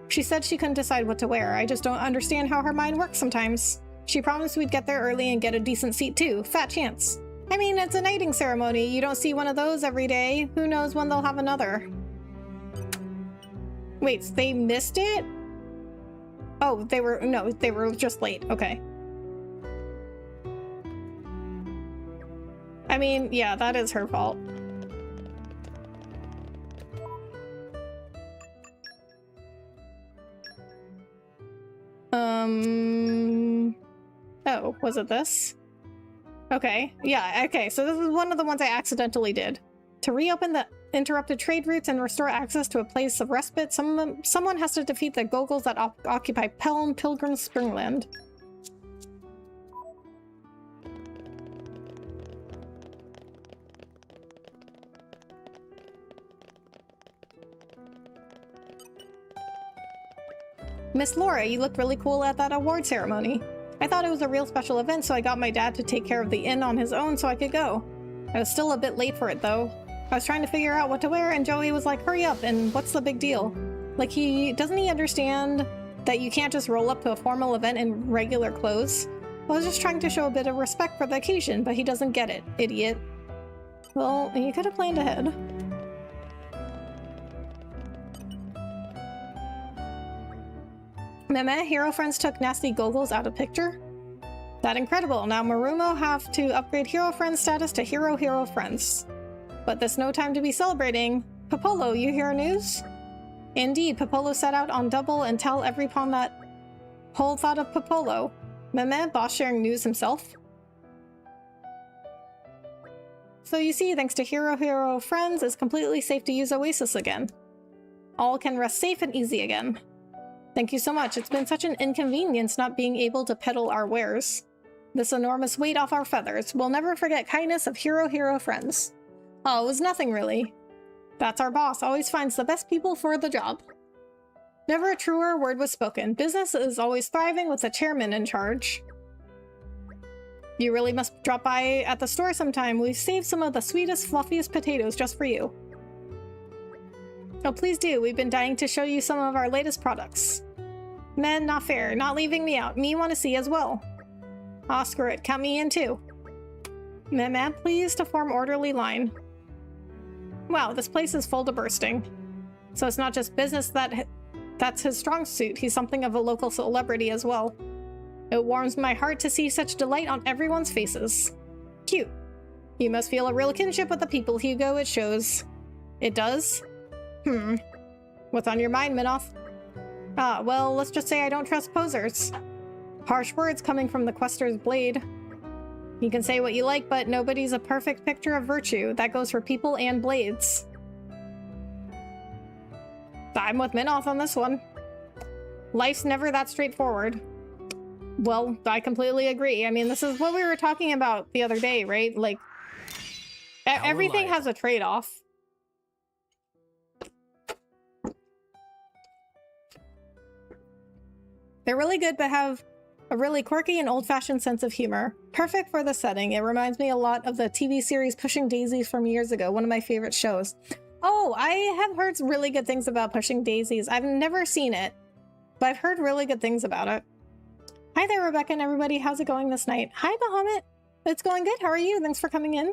She said she couldn't decide what to wear. I just don't understand how her mind works sometimes. She promised we'd get there early and get a decent seat, too. Fat chance. I mean, it's a knighting ceremony. You don't see one of those every day. Who knows when they'll have another? Wait, they missed it? Oh, they were just late. Okay. I mean, yeah, that is her fault. Oh, was it this? Okay, yeah, okay, so this is one of the ones I accidentally did. To reopen the interrupted trade routes and restore access to a place of respite, someone has to defeat the Gogls that occupy Pelham Pilgrim's Springland. Miss Laura, you look really cool at that award ceremony. I thought it was a real special event, so I got my dad to take care of the inn on his own so I could go. I was still a bit late for it, though. I was trying to figure out what to wear, and Joey was like, hurry up, and what's the big deal? Like, doesn't he understand that you can't just roll up to a formal event in regular clothes? I was just trying to show a bit of respect for the occasion, but he doesn't get it, idiot. Well, you could have planned ahead. Meme, hero friends took nasty Gogls out of picture? That incredible. Now Marumo have to upgrade hero friend status to hero friends. But there's no time to be celebrating. Popolo, you hear news? Indeed, Popolo set out on double and tell every pawn that Pole thought of Popolo. Meme, boss sharing news himself. So you see, thanks to hero friends, it's completely safe to use Oasis again. All can rest safe and easy again. Thank you so much. It's been such an inconvenience not being able to peddle our wares. This enormous weight off our feathers. We'll never forget kindness of hero friends. Oh, it was nothing really. That's our boss. Always finds the best people for the job. Never a truer word was spoken. Business is always thriving with the chairman in charge. You really must drop by at the store sometime. We've saved some of the sweetest, fluffiest potatoes just for you. Oh, please do. We've been dying to show you some of our latest products. Men, not fair. Not leaving me out. Me want to see as well. Ah, screw it. Count me in too. Man, please to form orderly line. Wow, this place is full to bursting. So it's not just business that's his strong suit. He's something of a local celebrity as well. It warms my heart to see such delight on everyone's faces. Cute. You must feel a real kinship with the people, Hugo, it shows. It does? What's on your mind, Minoth? Ah, well, let's just say I don't trust posers. Harsh words coming from the quester's blade. You can say what you like, but nobody's a perfect picture of virtue. That goes for people and blades. I'm with Minoth on this one. Life's never that straightforward. Well, I completely agree. I mean, this is what we were talking about the other day, right? Like, everything has a trade-off. They're really good, but have a really quirky and old-fashioned sense of humor. Perfect for the setting. It reminds me a lot of the TV series Pushing Daisies from years ago, one of my favorite shows. Oh, I have heard some really good things about Pushing Daisies. I've never seen it, but I've heard really good things about it. Hi there, Rebecca and everybody. How's it going this night? Hi, Bahamut. It's going good. How are you? Thanks for coming in.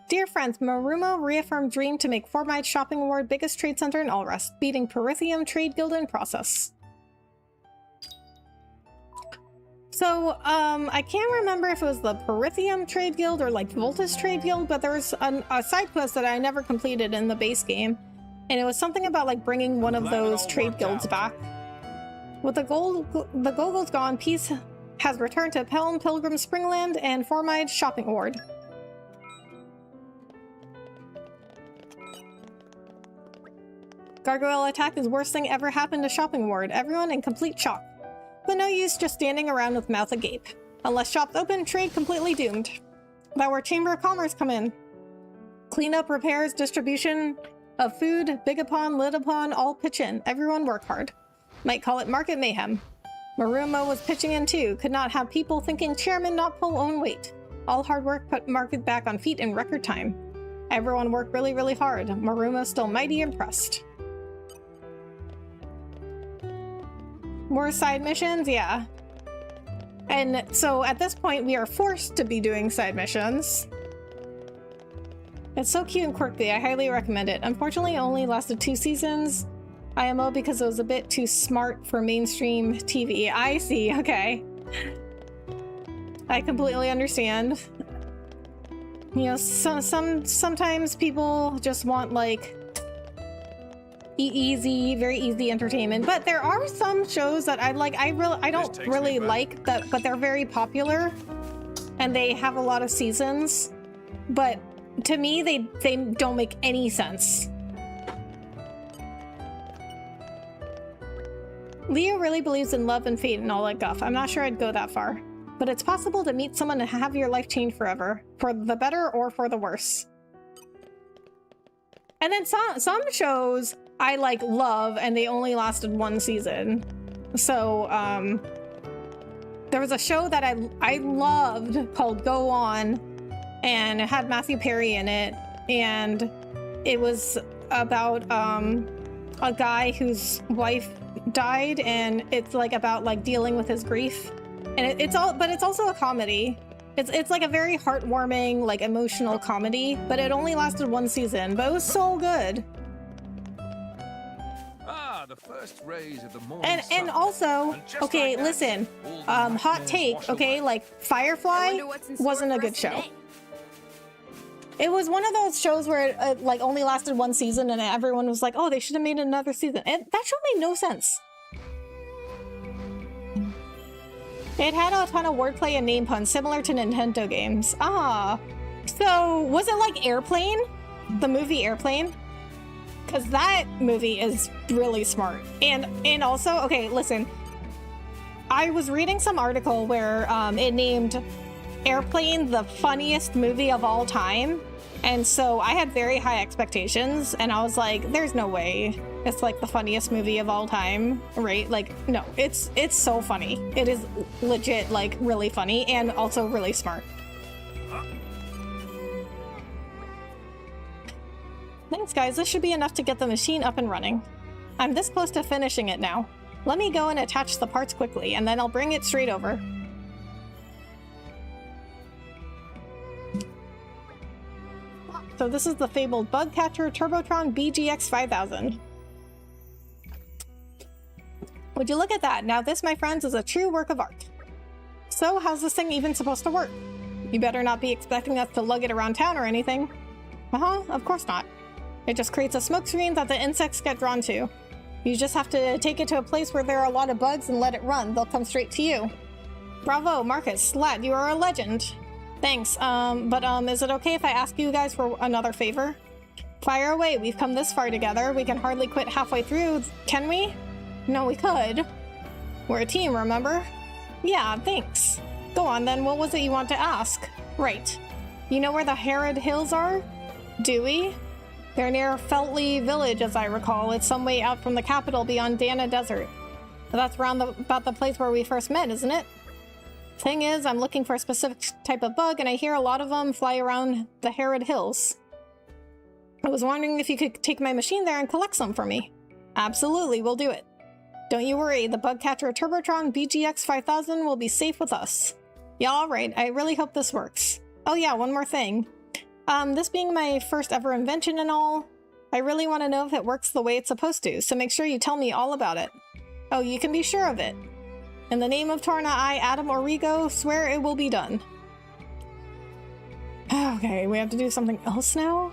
Dear friends, Maruma reaffirmed dream to make Formite Shopping Award biggest trade center in Allrest, beating Perithium Trade Guild in process. So, I can't remember if it was the Perithium Trade Guild or like Voltus Trade Guild, but there was a side quest that I never completed in the base game, and it was something about like bringing one of those trade guilds back. With the gold gone, peace has returned to Pelham Pilgrim Springland and Formide Shopping Award. Gargoyle attack is worst thing ever happened to Shopping Ward. Everyone in complete shock. But no use just standing around with mouth agape. Unless shops open, trade completely doomed. That where Chamber of Commerce come in. Cleanup, repairs, distribution of food, big upon, lit upon, all pitch in. Everyone work hard. Might call it market mayhem. Maruma was pitching in too. Could not have people thinking chairman not pull own weight. All hard work put market back on feet in record time. Everyone worked really, really hard. Maruma still mighty impressed. More side missions? Yeah. And so at this point, we are forced to be doing side missions. It's so cute and quirky. I highly recommend it. Unfortunately, it only lasted 2 seasons. IMO because it was a bit too smart for mainstream TV. I see. Okay. I completely understand. You know, sometimes people just want like very easy entertainment, but there are some shows that I like. I don't really like that, but they're very popular and they have a lot of seasons, but to me they don't make any sense. Leo really believes in love and fate and all that guff. I'm not sure I'd go that far, but it's possible to meet someone and have your life change forever, for the better or for the worse. And then some shows I like love and they only lasted 1 season. So there was a show that I loved called Go On, and it had Matthew Perry in it, and it was about a guy whose wife died, and it's like about like dealing with his grief, and it's also a comedy. It's like a very heartwarming, like emotional comedy, but it only lasted 1 season, but it was so good. The first rays of the morning and also, okay, listen, hot take, okay, like Firefly wasn't a good show. It was one of those shows where it like only lasted 1 season and everyone was like, oh, they should have made another season. And that show made no sense. It had a ton of wordplay and name puns similar to Nintendo games. Ah, so was it like Airplane? The movie Airplane? Because that movie is really smart. And also, okay, listen. I was reading some article where it named Airplane the funniest movie of all time. And so I had very high expectations. And I was like, there's no way. it's like the funniest movie of all time, right? Like, no, it's so funny. It is legit, like, really funny and also really smart. Thanks, guys. This should be enough to get the machine up and running. I'm this close to finishing it now. Let me go and attach the parts quickly, and then I'll bring it straight over. So this is the fabled bug catcher Turbotron BGX 5000. Would you look at that? Now this, my friends, is a true work of art. So how's this thing even supposed to work? You better not be expecting us to lug it around town or anything. Of course not. It just creates a smoke screen that the insects get drawn to. You just have to take it to a place where there are a lot of bugs and let it run. They'll come straight to you. Bravo, Marcus, lad, you are a legend. Thanks, but is it okay if I ask you guys for another favor? Fire away, we've come this far together. We can hardly quit halfway through, can we? No, we could. We're a team, remember? Yeah, thanks. Go on then, what was it you want to ask? Right. You know where the Herod Hills are? Do we? They're near Feltley Village, as I recall. It's some way out from the capital beyond Dana Desert. That's about the place where we first met, isn't it? Thing is, I'm looking for a specific type of bug, and I hear a lot of them fly around the Herod Hills. I was wondering if you could take my machine there and collect some for me. Absolutely, we'll do it. Don't you worry, the bug catcher Turbotron BGX 5000 will be safe with us. Yeah, alright, I really hope this works. Oh yeah, one more thing. This being my first ever invention and all, I really want to know if it works the way it's supposed to, so make sure you tell me all about it. Oh, you can be sure of it. In the name of Torna, I, Adam Origo, swear it will be done. Okay, we have to do something else now?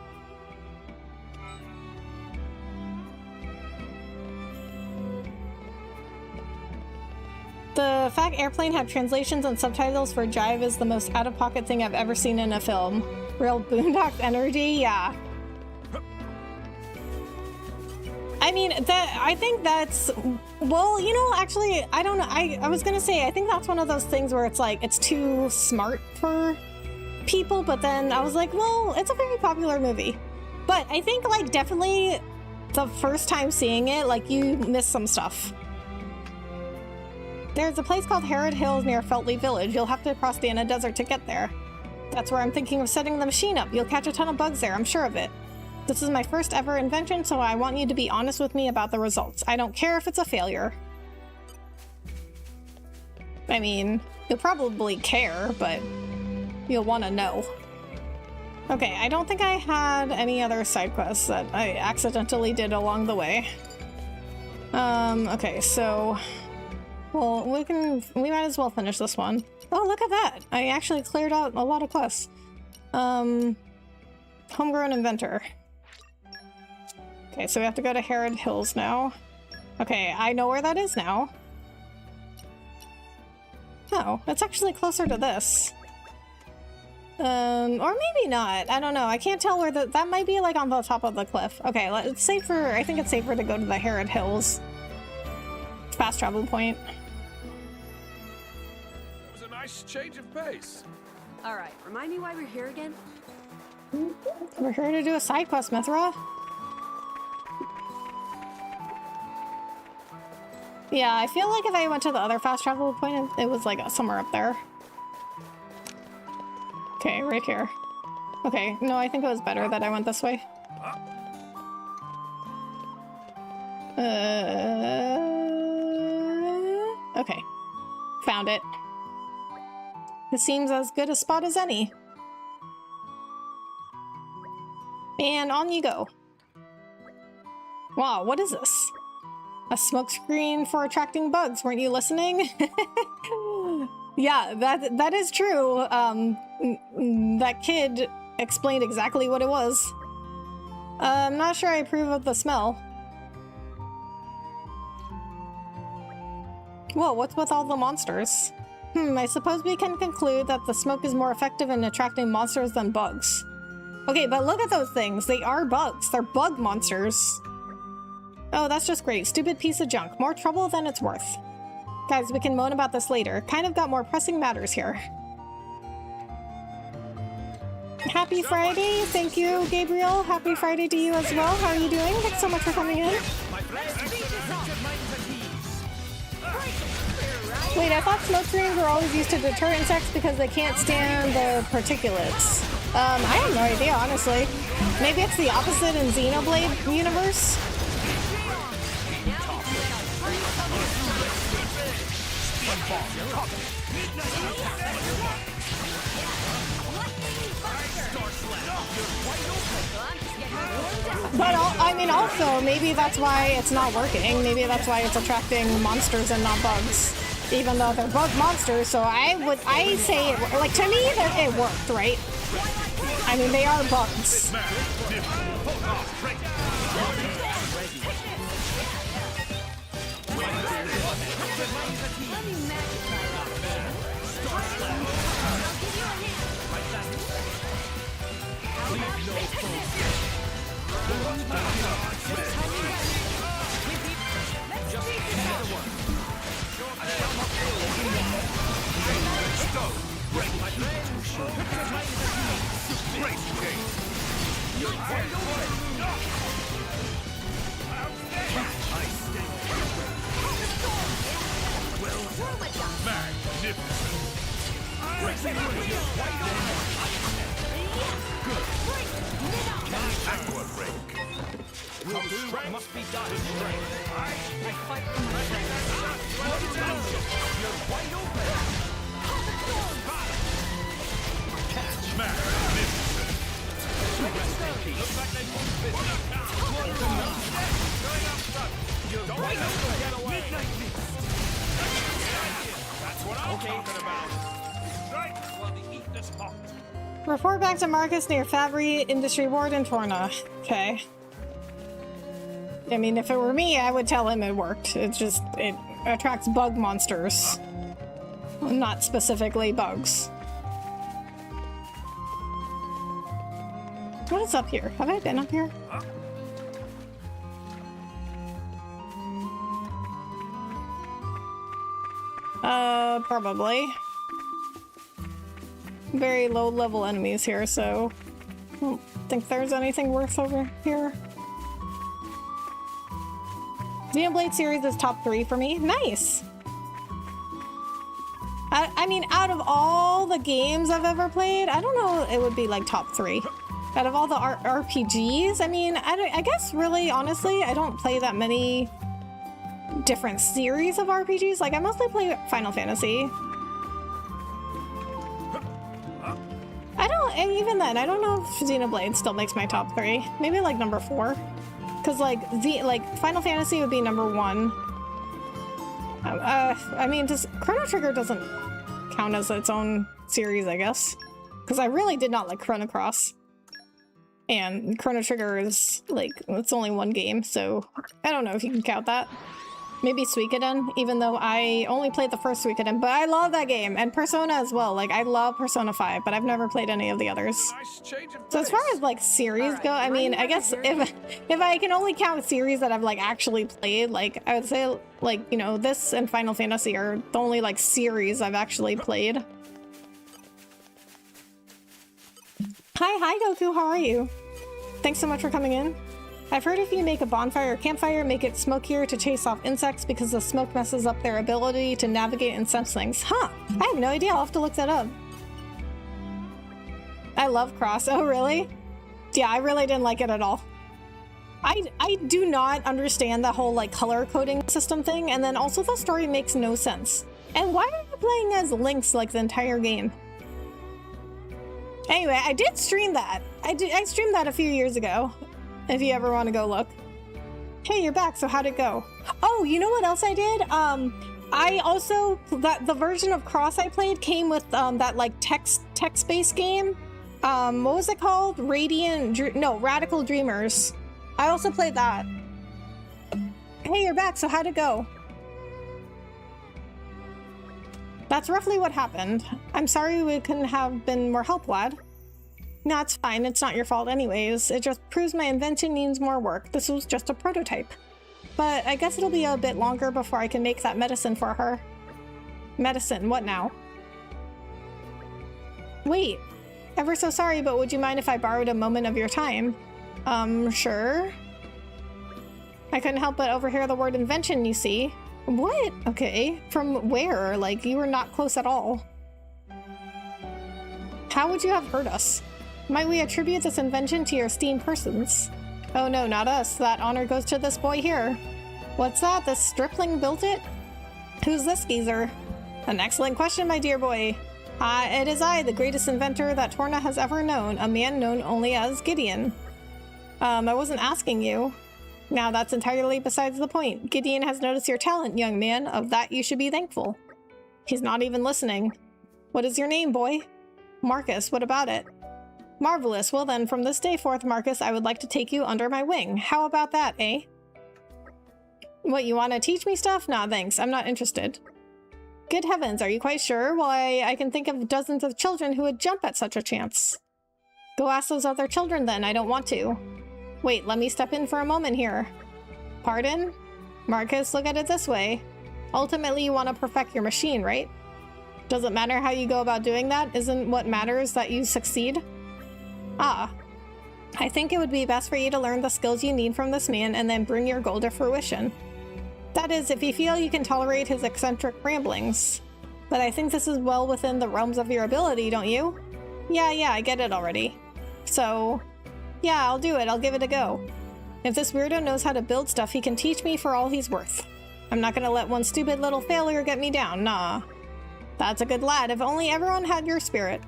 The fact Airplane had translations and subtitles for Jive is the most out-of-pocket thing I've ever seen in a film. Real Boondocks energy, yeah. I mean, I think that's, well, you know, actually, I don't know. I was gonna say, I think that's one of those things where it's like, it's too smart for people, but then I was like, well, it's a very popular movie. But I think, like, definitely the first time seeing it, like, you miss some stuff. There's a place called Herod Hills near Feltley Village. You'll have to cross Dana Desert to get there. That's where I'm thinking of setting the machine up. You'll catch a ton of bugs there, I'm sure of it. This is my first ever invention, so I want you to be honest with me about the results. I don't care if it's a failure. I mean, you'll probably care, but you'll want to know. Okay, I don't think I had any other side quests that I accidentally did along the way. Okay, so... well, we might as well finish this one. Oh, look at that! I actually cleared out a lot of quests. Homegrown Inventor. Okay, so we have to go to Herod Hills now. Okay, I know where that is now. Oh, it's actually closer to this. Or maybe not. I don't know. I can't tell where that might be like on the top of the cliff. Okay, it's safer. I think it's safer to go to the Herod Hills. Fast travel point. That was a nice change of pace. Alright, remind me why we're here again? We're here to do a side quest, Mithra. Yeah, I feel like if I went to the other fast travel point, it was like somewhere up there. Okay, right here. Okay, no, I think it was better that I went this way. Okay. Found it. It seems as good a spot as any. And on you go. Wow, what is this? A smokescreen for attracting bugs, weren't you listening? Yeah, that is true. That kid explained exactly what it was. I'm not sure I approve of the smell. Whoa, what's with all the monsters? I suppose we can conclude that the smoke is more effective in attracting monsters than bugs. Okay, but look at those things. They are bugs. They're bug monsters. Oh, that's just great. Stupid piece of junk. More trouble than it's worth. Guys, we can moan about this later. Kind of got more pressing matters here. Happy Friday. Thank you, Gabriel. Happy Friday to you as well. How are you doing? Thanks so much for coming in. My Wait, I thought smoke screens were always used to deter insects because they can't stand the particulates. I have no idea, honestly. Maybe it's the opposite in Xenoblade universe? But I mean, also, maybe that's why it's not working. Maybe that's why it's attracting monsters and not bugs. Even though they're bug monsters, so I say, like, to me, that it worked, right? I mean, they are bugs. Must be done. I fight from the You're wide open. Rest in peace. Looks like they moved business. Going up front. You're wide open. Get away. That's what I'm talking about. Right. Well, the eat this hot. Report back to Marcus near Fabry Industry Ward in Torna. Okay. I mean, if it were me, I would tell him it worked. It's just, it attracts bug monsters. Not specifically bugs. What is up here? Have I been up here? Probably. Very low level enemies here, so I don't think there's anything worth over here. Xenoblade series is top 3 for me. Nice! I mean, out of all the games I've ever played, I don't know it would be like top 3. Out of all the RPGs, I mean, I guess really, honestly, I don't play that many different series of RPGs. Like, I mostly play Final Fantasy. And even then, I don't know if Xenoblade still makes my top 3. Maybe like number 4. Because like Final Fantasy would be number 1. I mean, Chrono Trigger doesn't count as its own series, I guess. Because I really did not like Chrono Cross. And Chrono Trigger is like, it's only one game, so I don't know if you can count that. Maybe Suikoden, even though I only played the first Suikoden, but I love that game, and Persona as well. Like, I love Persona 5, but I've never played any of the others. So as far as like series go, I mean, I guess if I can only count series that I've like actually played, like I would say like, you know, this and Final Fantasy are the only like series I've actually played. Hi Goku, how are you? Thanks so much for coming in. I've heard if you make a bonfire or campfire, make it smokier to chase off insects because the smoke messes up their ability to navigate and sense things. Huh, I have no idea, I'll have to look that up. I love Cross, oh really? Yeah, I really didn't like it at all. I do not understand the whole like color coding system thing, and then also the story makes no sense. And why are you playing as Lynx like the entire game? Anyway, I did stream that. I streamed that a few years ago. If you ever want to go look. Hey, you're back, so how'd it go? Oh, you know what else I did? I also, the version of Cross I played came with that like text-based game. What was it called? Radical Dreamers. I also played that. Hey, you're back, so how'd it go? That's roughly what happened. I'm sorry we couldn't have been more help, lad. No, it's fine. It's not your fault anyways. It just proves my invention needs more work. This was just a prototype. But I guess it'll be a bit longer before I can make that medicine for her. Medicine? What now? Wait. Ever so sorry, but would you mind if I borrowed a moment of your time? Sure. I couldn't help but overhear the word invention, you see. What? Okay. From where? Like, you were not close at all. How would you have hurt us? Might we attribute this invention to your esteemed persons? Oh no, not us. That honor goes to this boy here. What's that? This stripling built it? Who's this geezer? An excellent question, my dear boy. It is I, the greatest inventor that Torna has ever known, a man known only as Gideon. I wasn't asking you. Now that's entirely besides the point. Gideon has noticed your talent, young man. Of that you should be thankful. He's not even listening. What is your name, boy? Marcus, what about it? Marvelous. Well then, from this day forth, Marcus, I would like to take you under my wing. How about that, eh? What, you want to teach me stuff? Nah, thanks. I'm not interested. Good heavens, are you quite sure? Why, I can think of dozens of children who would jump at such a chance. Go ask those other children then, I don't want to. Wait, let me step in for a moment here. Pardon? Marcus, look at it this way. Ultimately, you want to perfect your machine, right? Doesn't matter how you go about doing that, isn't what matters that you succeed? Ah. I think it would be best for you to learn the skills you need from this man and then bring your goal to fruition. That is, if you feel you can tolerate his eccentric ramblings. But I think this is well within the realms of your ability, don't you? Yeah, I get it already. So, yeah, I'll do it. I'll give it a go. If this weirdo knows how to build stuff, he can teach me for all he's worth. I'm not gonna let one stupid little failure get me down, nah. That's a good lad. If only everyone had your spirit.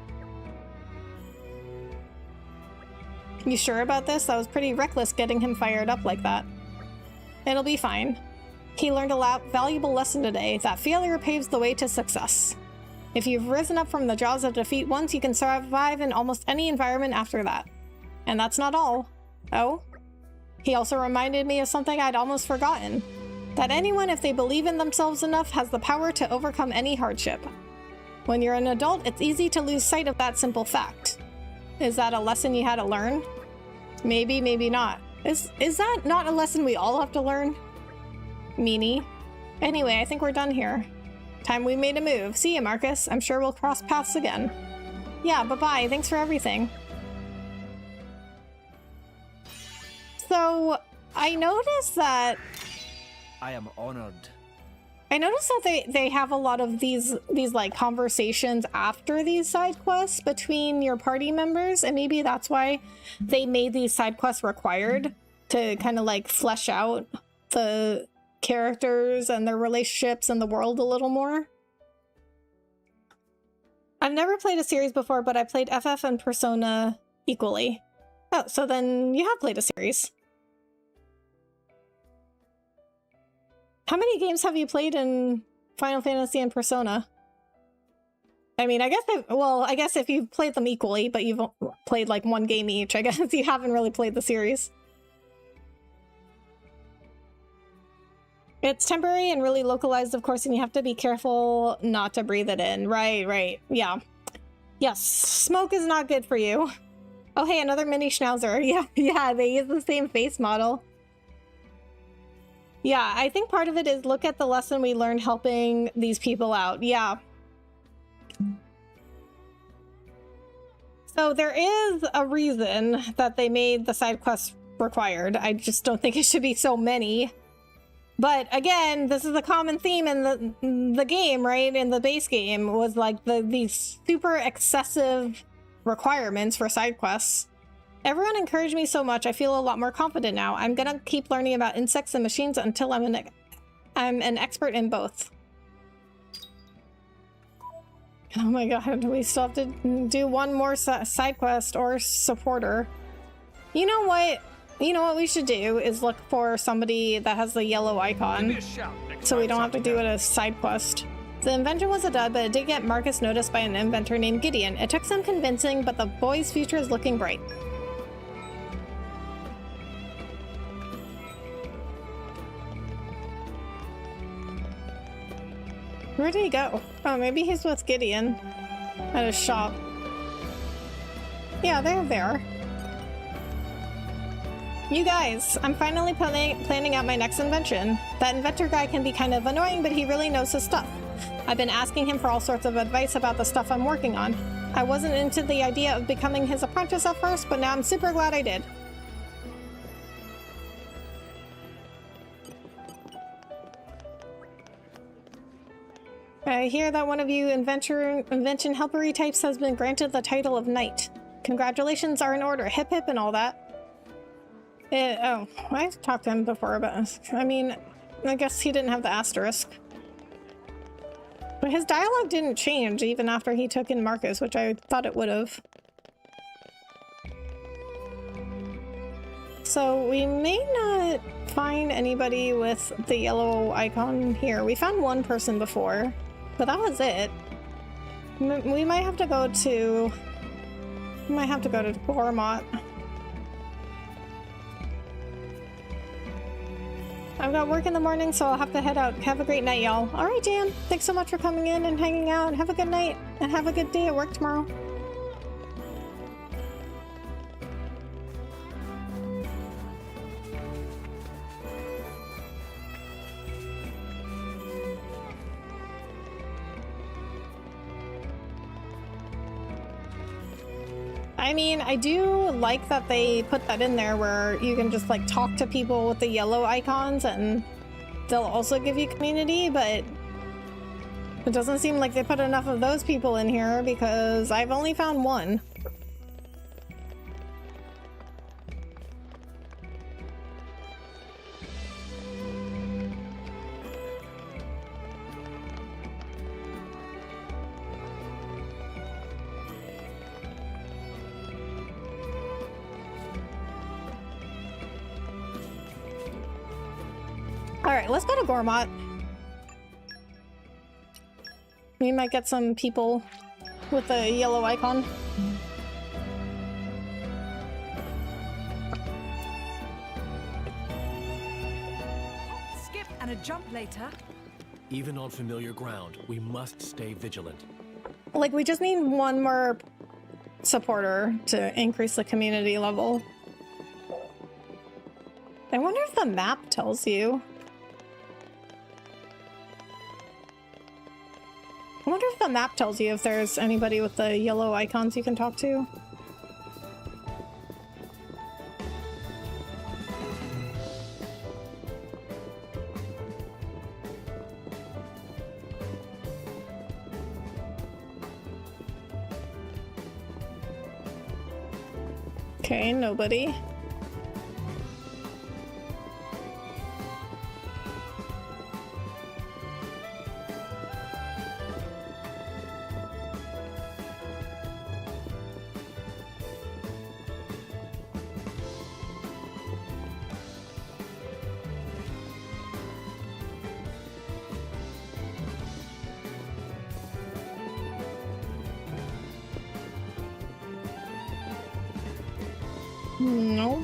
You sure about this? That was pretty reckless getting him fired up like that. It'll be fine. He learned a valuable lesson today, that failure paves the way to success. If you've risen up from the jaws of defeat once, you can survive in almost any environment after that. And that's not all. Oh? He also reminded me of something I'd almost forgotten. That anyone, if they believe in themselves enough, has the power to overcome any hardship. When you're an adult, it's easy to lose sight of that simple fact. Is that a lesson you had to learn? Maybe, maybe not. Is that not a lesson we all have to learn? Meanie. Anyway, I think we're done here. Time we made a move. See ya, Marcus. I'm sure we'll cross paths again. Yeah, bye-bye. Thanks for everything. So, I noticed that... I am honored. I noticed that they have a lot of these like conversations after these side quests between your party members, and maybe that's why they made these side quests required to kind of like flesh out the characters and their relationships and the world a little more. I've never played a series before, but I played FF and Persona equally. Oh, so then you have played a series. How many games have you played in Final Fantasy and Persona? I mean, I guess if you've played them equally, but you've played like one game each, I guess you haven't really played the series. It's temporary and really localized, of course, and you have to be careful not to breathe it in. Right. Yeah. Yes, smoke is not good for you. Oh, hey, another mini schnauzer. Yeah, they use the same face model. Yeah, I think part of it is look at the lesson we learned helping these people out. Yeah. So there is a reason that they made the side quests required. I just don't think it should be so many. But again, this is a common theme in the game, right? In the base game was like these super excessive requirements for side quests. Everyone encouraged me so much, I feel a lot more confident now. I'm gonna keep learning about insects and machines until I'm an expert in both. Oh my god, we still have to do one more side quest or supporter. You know what? You know what we should do is look for somebody that has the yellow icon, so we don't have to do it as side quest. The invention was a dud, but it did get Marcus noticed by an inventor named Gideon. It took some convincing, but the boy's future is looking bright. Where did he go? Oh, maybe he's with Gideon at his shop. Yeah, they're there. You guys, I'm finally planning out my next invention. That inventor guy can be kind of annoying, but he really knows his stuff. I've been asking him for all sorts of advice about the stuff I'm working on. I wasn't into the idea of becoming his apprentice at first, but now I'm super glad I did. I hear that one of you invention helpery types has been granted the title of knight. Congratulations are in order. Hip hip and all that. Oh, I've talked to him before about this. I mean, I guess he didn't have the asterisk. But his dialogue didn't change even after he took in Marcus, which I thought it would have. So we may not find anybody with the yellow icon here. We found one person before, but that was it. We might have to go to... We might have to go to Gormott. I've got work in the morning, so I'll have to head out. Have a great night, y'all. Alright, Jan. Thanks so much for coming in and hanging out. Have a good night, and have a good day at work tomorrow. I mean, I do like that they put that in there where you can just like talk to people with the yellow icons and they'll also give you community, but it doesn't seem like they put enough of those people in here because I've only found one. Alright, let's go to Gormott. We might get some people with the yellow icon. Skip and a jump later. Even on familiar ground, we must stay vigilant. Like, we just need one more supporter to increase the community level. I wonder if the map tells you. I wonder if the map tells you if there's anybody with the yellow icons you can talk to. Okay, nobody. Nope.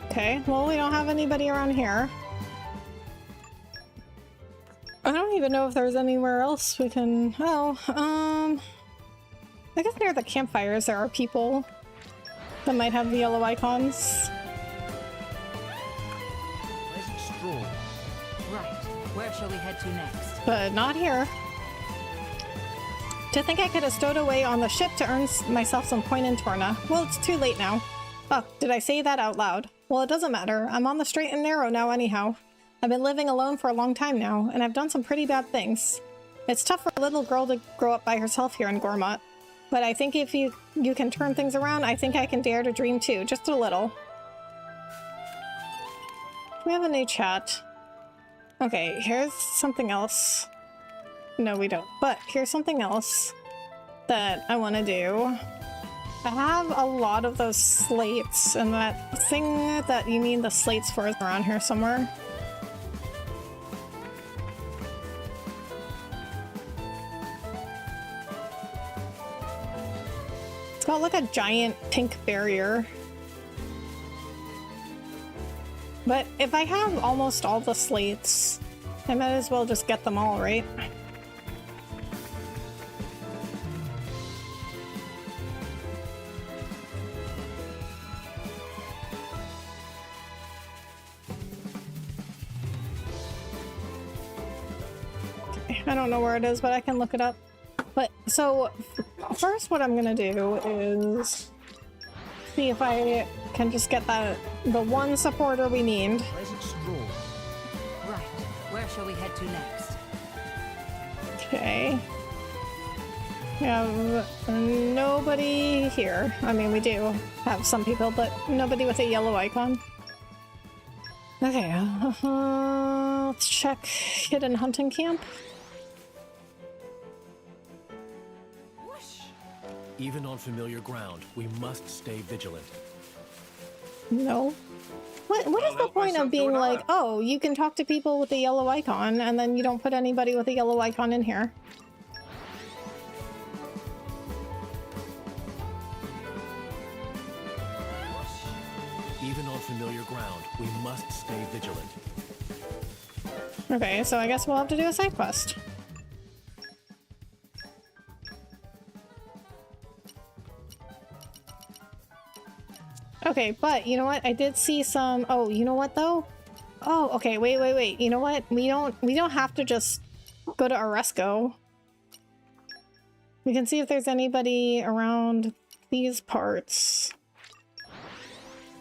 Okay, well, we don't have anybody around here. I don't even know if there's anywhere else we can... Oh, I guess near the campfires there are people that might have the yellow icons. Pleasant stroll. Right. Where shall we head to next? But not here. To think I could have stowed away on the ship to earn myself some coin in Torna. Well, it's too late now. Oh, did I say that out loud? Well, it doesn't matter. I'm on the straight and narrow now anyhow. I've been living alone for a long time now, and I've done some pretty bad things. It's tough for a little girl to grow up by herself here in Gormott. But I think if you can turn things around, I think I can dare to dream too, just a little. We have a new chat. Okay, here's something else. No, we don't. But here's something else that I want to do. I have a lot of those slates, and that thing that you need the slates for is around here somewhere. It's got like a giant pink barrier. But if I have almost all the slates, I might as well just get them all, right? Okay, I don't know where it is, but I can look it up. But so first what I'm gonna do is See if I can just get the one supporter we need. Pleasant stroll. Right. Where shall we head to next? Okay. We have nobody here. I mean, we do have some people, but nobody with a yellow icon. Okay, let's check hidden hunting camp. Even on familiar ground, we must stay vigilant. No. What is the point of being like, oh, you can talk to people with a yellow icon, and then you don't put anybody with a yellow icon in here? Even on familiar ground, we must stay vigilant. Okay, so I guess we'll have to do a side quest. Okay, but you know what? I did see some. Oh, you know what though? Oh, okay. Wait. You know what? We don't have to just go to Oresco. We can see if there's anybody around these parts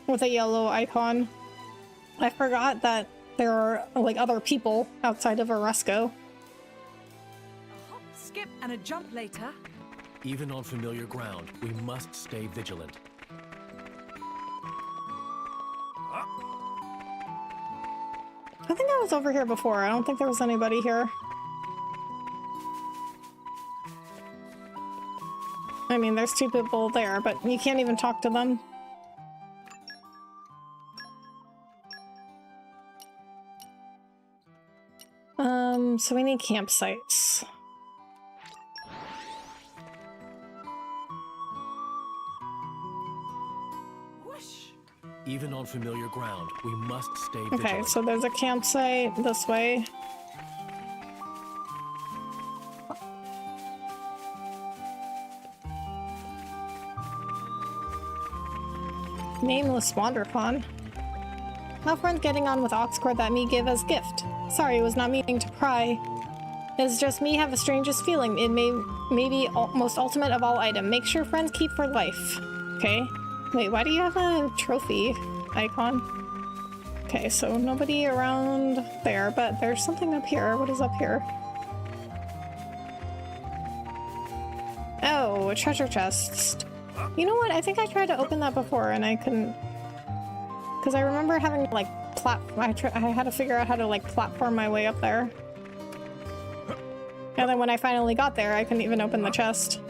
with a yellow icon. I forgot that there are like other people outside of Oresco. A hop, skip, and a jump later. Even on familiar ground, we must stay vigilant. I think I was over here before. I don't think there was anybody here. I mean, there's two people there, but you can't even talk to them. So we need campsites. Even on familiar ground, we must stay vigilant. Okay, so there's a campsite this way. Nameless Wanderfawn. How friend getting on with Oxcord that me give as gift? Sorry, was not meaning to pry. It's just me have the strangest feeling. It may be most ultimate of all item. Make sure friends keep for life. Okay. Wait, why do you have a trophy icon? Okay, so nobody around there, but there's something up here. What is up here? Oh, a treasure chest. You know what? I think I tried to open that before and I couldn't. Because I remember having like I had to figure out how to like platform my way up there. And then when I finally got there, I couldn't even open the chest.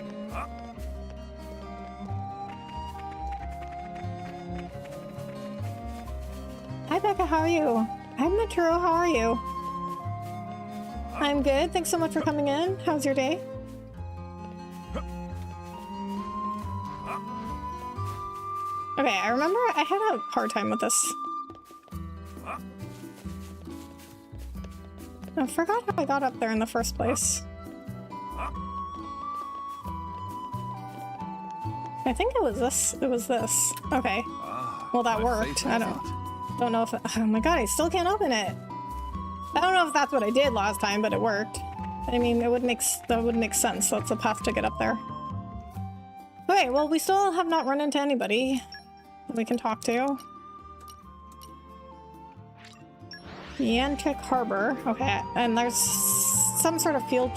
Hi Becca, how are you? I'm Maturo, how are you? I'm good, thanks so much for coming in. How's your day? Okay, I remember I had a hard time with this. I forgot how I got up there in the first place. I think it was this. It was this. Okay. Well, that worked. I don't know if it, oh my god, I still can't open it. I don't know if that's what I did last time, but it worked. I mean, that would make sense. That's a path to get up there. Okay, well, we still have not run into anybody we can talk to. Yantic Harbor. Okay, and there's some sort of field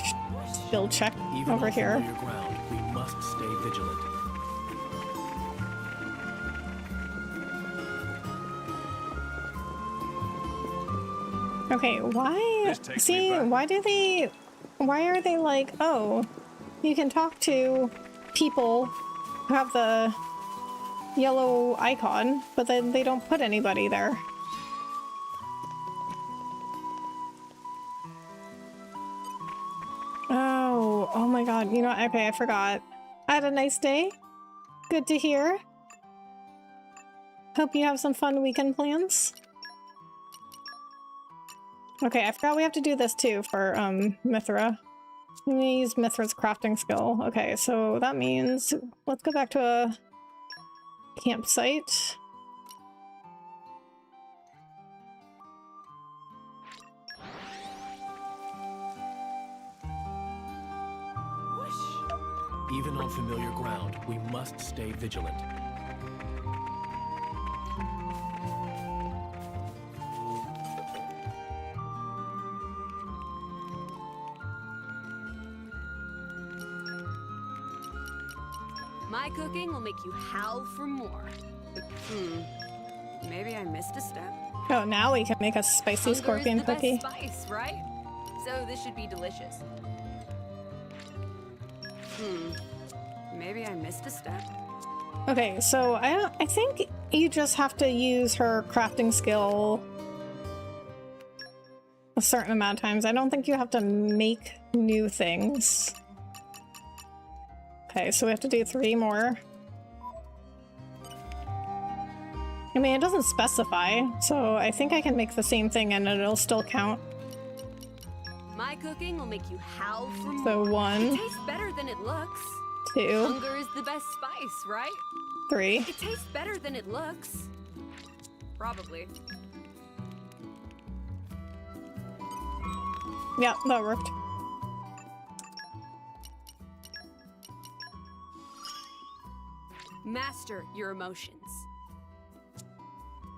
check Even over on here. familiar ground, we must stay vigilant. Okay, why? This takes See, me back. why are they like, oh, you can talk to people who have the yellow icon, but then they don't put anybody there. Oh my god, you know, okay, I forgot. I had a nice day. Good to hear. Hope you have some fun weekend plans. Okay, I forgot we have to do this too for Mithra. Let me use Mithra's crafting skill. Okay, so that means let's go back to a campsite. Even on familiar ground, we must stay vigilant. My cooking will make you howl for more. Maybe I missed a step. Oh, now we can make a spicy Hunger scorpion is the cookie. best spice, right? So this should be delicious. Maybe I missed a step. Okay, so I think you just have to use her crafting skill a certain amount of times. I don't think you have to make new things. Okay, so we have to do 3 more. I mean, it doesn't specify, so I think I can make the same thing and it'll still count. My cooking will make you howl for more. So 1, It tastes better than it looks. 2, Hunger is the best spice, right? 3. It tastes better than it looks. Probably. Yeah, that worked. Master your emotions.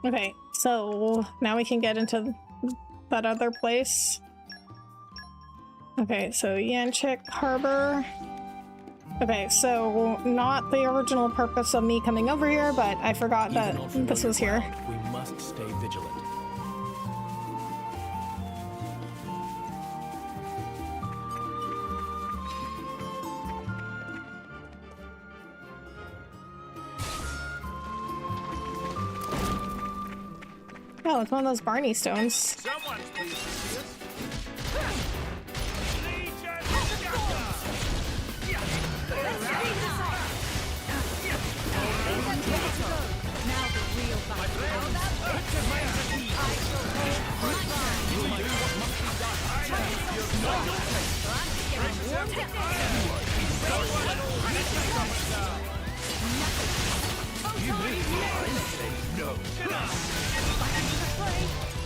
Okay, so now we can get into that other place. Okay, so Yanchik Harbor. Okay, so not the original purpose of me coming over here, but I forgot that Even on this was familiar here. ground, we must stay vigilant. Oh, it's one of those Barney stones. Someone's pleased to see us. Legion Scatter! Now the real battle.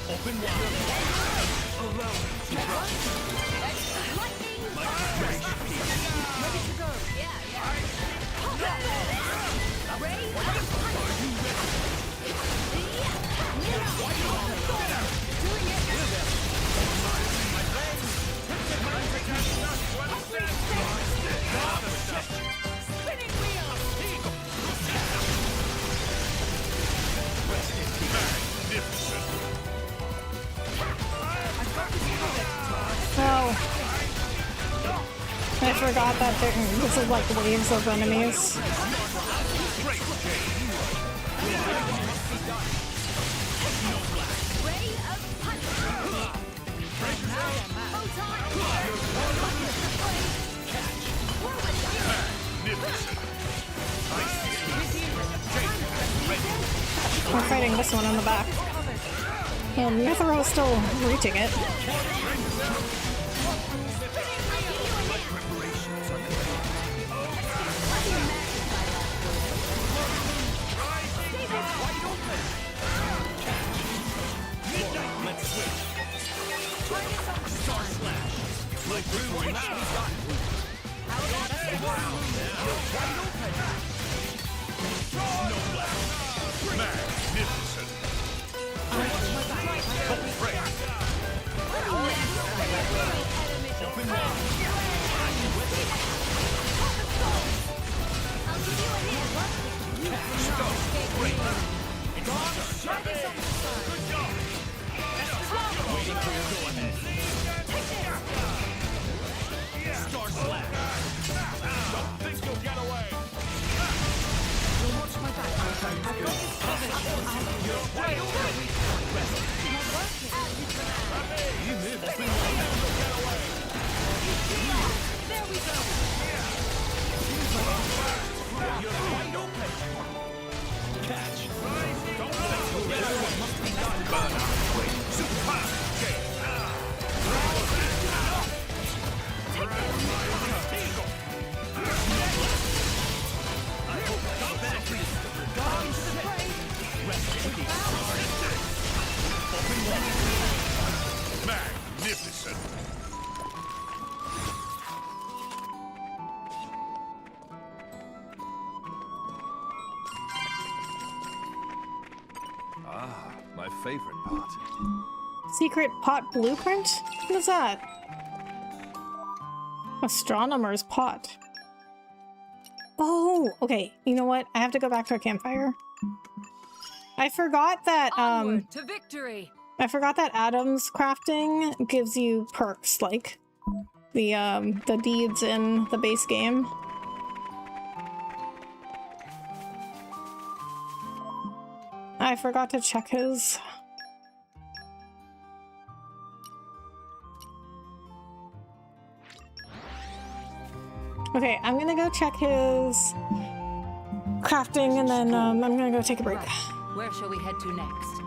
Open wide. Oh. I forgot that this is like waves of enemies. We're fighting this one on the back. Well, Mithril is still reaching it. Magnificent. Ah, my favorite part. Secret pot blueprint? What is that? Astronomer's pot. Oh, okay. You know what? I have to go back to a campfire. I forgot that Onward to victory. Adam's crafting gives you perks like the deeds in the base game. I forgot to check his. Okay, I'm gonna go check his crafting and then I'm gonna go take a break. Where shall we head to next?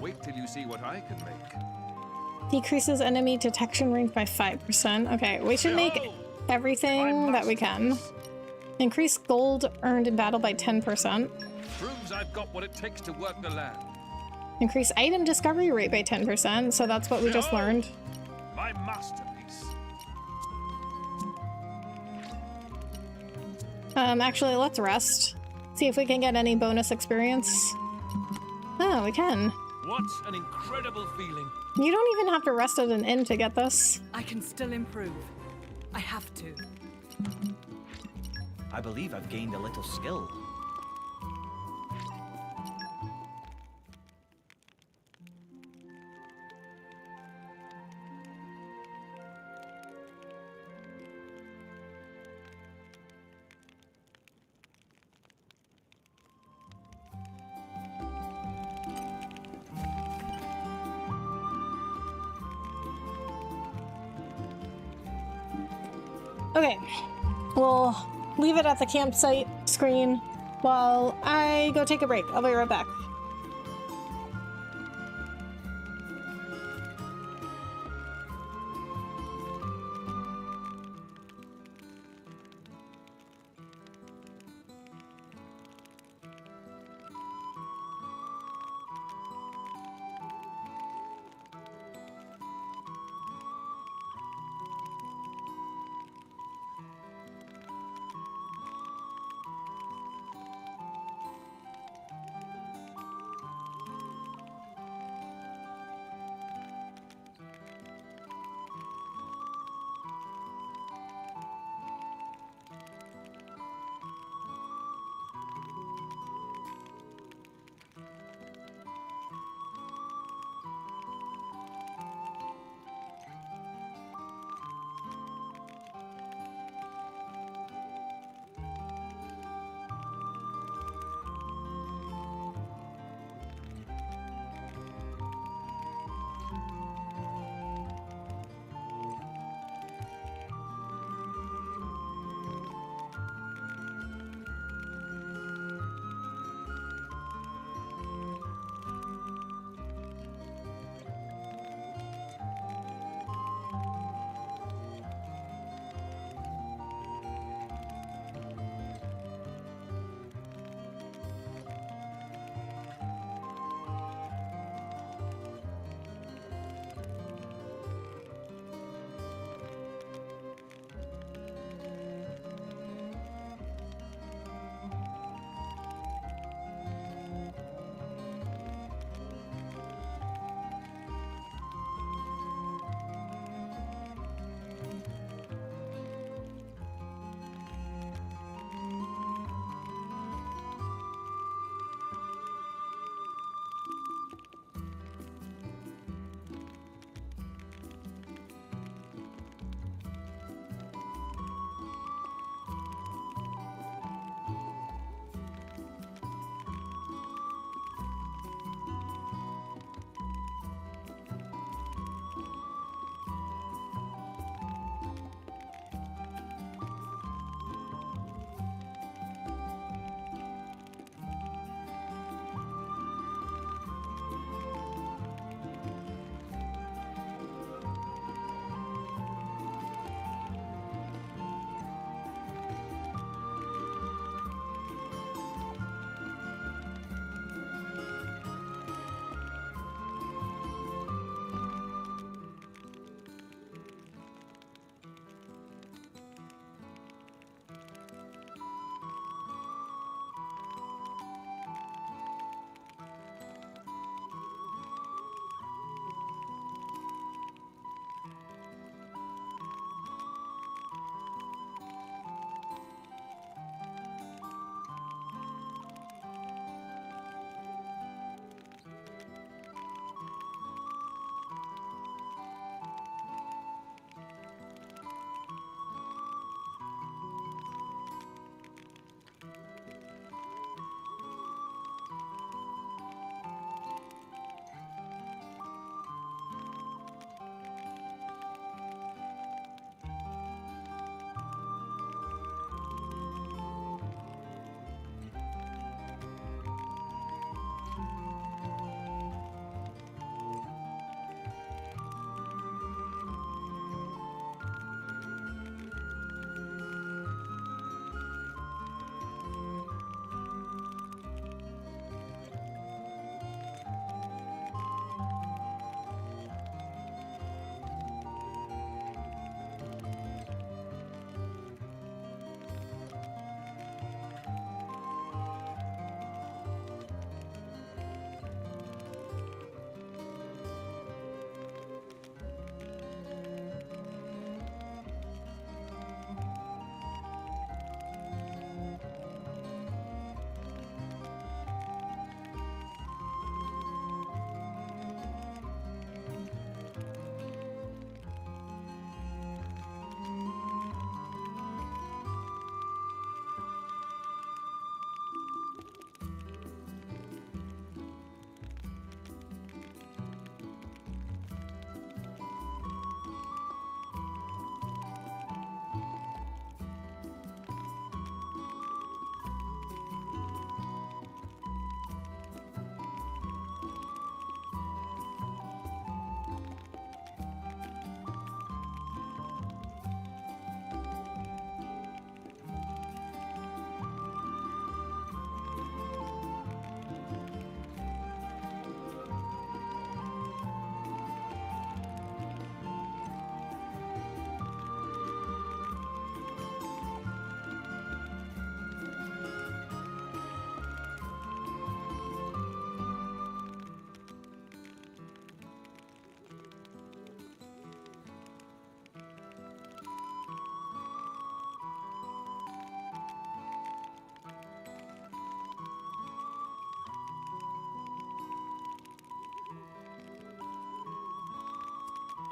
Wait till you see what I can make. Decreases enemy detection range by 5%. Okay, we should make everything that we can. Increase gold earned in battle by 10%. Proves I've got what it takes to work the land. Increase item discovery rate by 10%, so that's what we just learned. My masterpiece. Actually, let's rest. See if we can get any bonus experience. Oh, we can. What an incredible feeling. You don't even have to rest at an inn to get this. I can still improve. I have to. I believe I've gained a little skill. Okay, we'll leave it at the campsite screen while I go take a break. I'll be right back.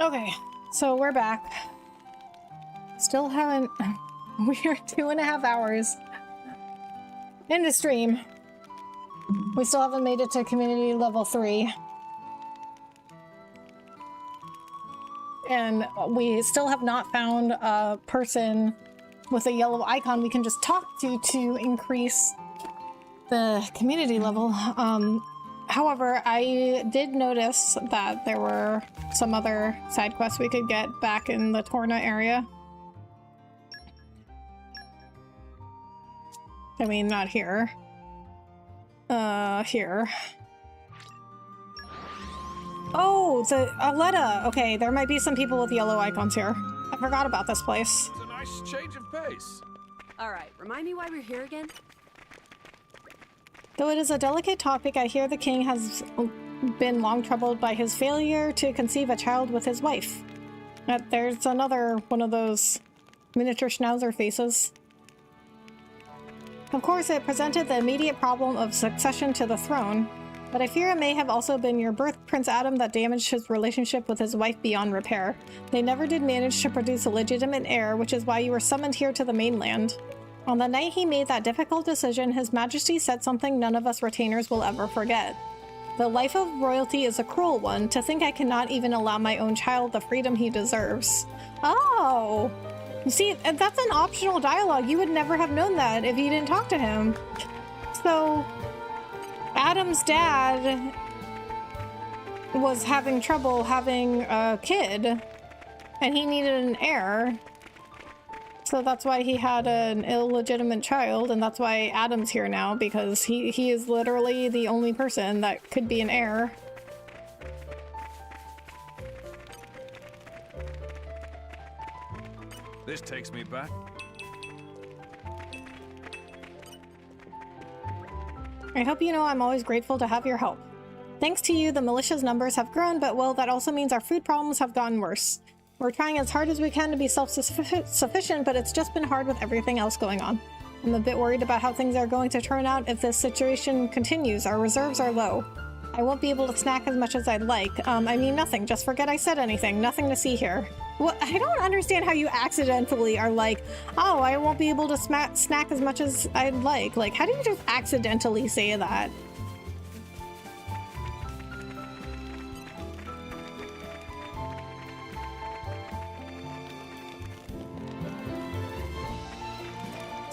Okay, so we're back. Still haven't... We are 2.5 hours into stream. We still haven't made it to community level 3. And we still have not found a person with a yellow icon we can just talk to increase the community level. However, I did notice that there were some other side quests we could get back in the Torna area. I mean, not here. Here. Oh, the Aletta! Okay, there might be some people with yellow icons here. I forgot about this place. It's a nice change of pace. Alright, remind me why we're here again? Though it is a delicate topic, I hear the king has been long troubled by his failure to conceive a child with his wife. There's another one of those miniature schnauzer faces. Of course, it presented the immediate problem of succession to the throne, but I fear it may have also been your birth, Prince Adam, that damaged his relationship with his wife beyond repair. They never did manage to produce a legitimate heir, which is why you were summoned here to the mainland. On the night he made that difficult decision, His Majesty said something none of us retainers will ever forget. The life of royalty is a cruel one. To think I cannot even allow my own child the freedom he deserves. Oh! You see, that's an optional dialogue. You would never have known that if you didn't talk to him. So, Adam's dad was having trouble having a kid, and he needed an heir. So that's why he had an illegitimate child, and that's why Adam's here now, because he is literally the only person that could be an heir. This takes me back. I hope you know I'm always grateful to have your help. Thanks to you, the militia's numbers have grown, but well, that also means our food problems have gotten worse. We're trying as hard as we can to be self-sufficient, but it's just been hard with everything else going on. I'm a bit worried about how things are going to turn out if this situation continues. Our reserves are low. I won't be able to snack as much as I'd like. I mean nothing. Just forget I said anything. Nothing to see here. Well, I don't understand how you accidentally are like, oh, I won't be able to snack as much as I'd like. Like, how do you just accidentally say that?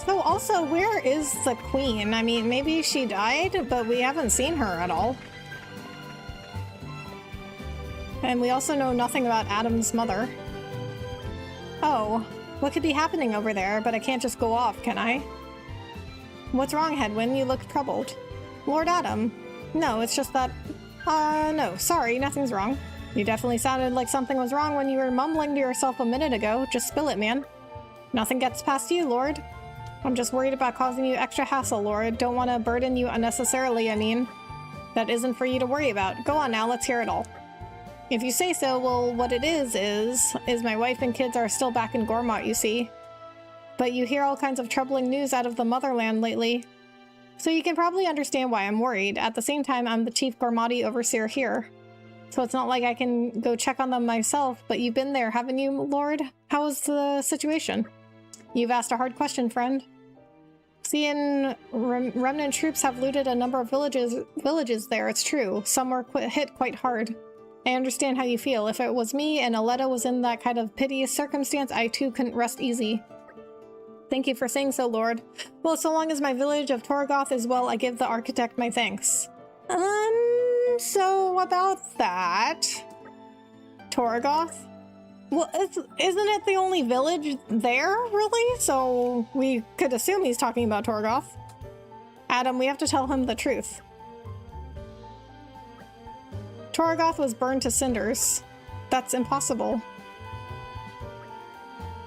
So also, where is the queen? I mean, maybe she died, but we haven't seen her at all. And we also know nothing about Adam's mother. Oh, what could be happening over there? But I can't just go off, can I? What's wrong, Hedwyn? You look troubled. Lord Adam. No, it's just that... no, sorry, nothing's wrong. You definitely sounded like something was wrong when you were mumbling to yourself a minute ago. Just spill it, man. Nothing gets past you, Lord. I'm just worried about causing you extra hassle, Lord. Don't want to burden you unnecessarily, I mean. That isn't for you to worry about. Go on now, let's hear it all. If you say so, well, what it is my wife and kids are still back in Gormott, you see. But you hear all kinds of troubling news out of the motherland lately. So you can probably understand why I'm worried. At the same time, I'm the chief Gormotti overseer here. So it's not like I can go check on them myself, but you've been there, haven't you, Lord? How is the situation? You've asked a hard question, friend. Seeing remnant troops have looted a number of villages there, it's true. Some were hit quite hard. I understand how you feel. If it was me and Aletta was in that kind of piteous circumstance, I too couldn't rest easy. Thank you for saying so, Lord. Well, so long as my village of Torgoth is well, I give the architect my thanks. So about that... Torgoth? Well, isn't it the only village there, really? So we could assume he's talking about Torgoth. Adam, we have to tell him the truth. Torgoth was burned to cinders. That's impossible.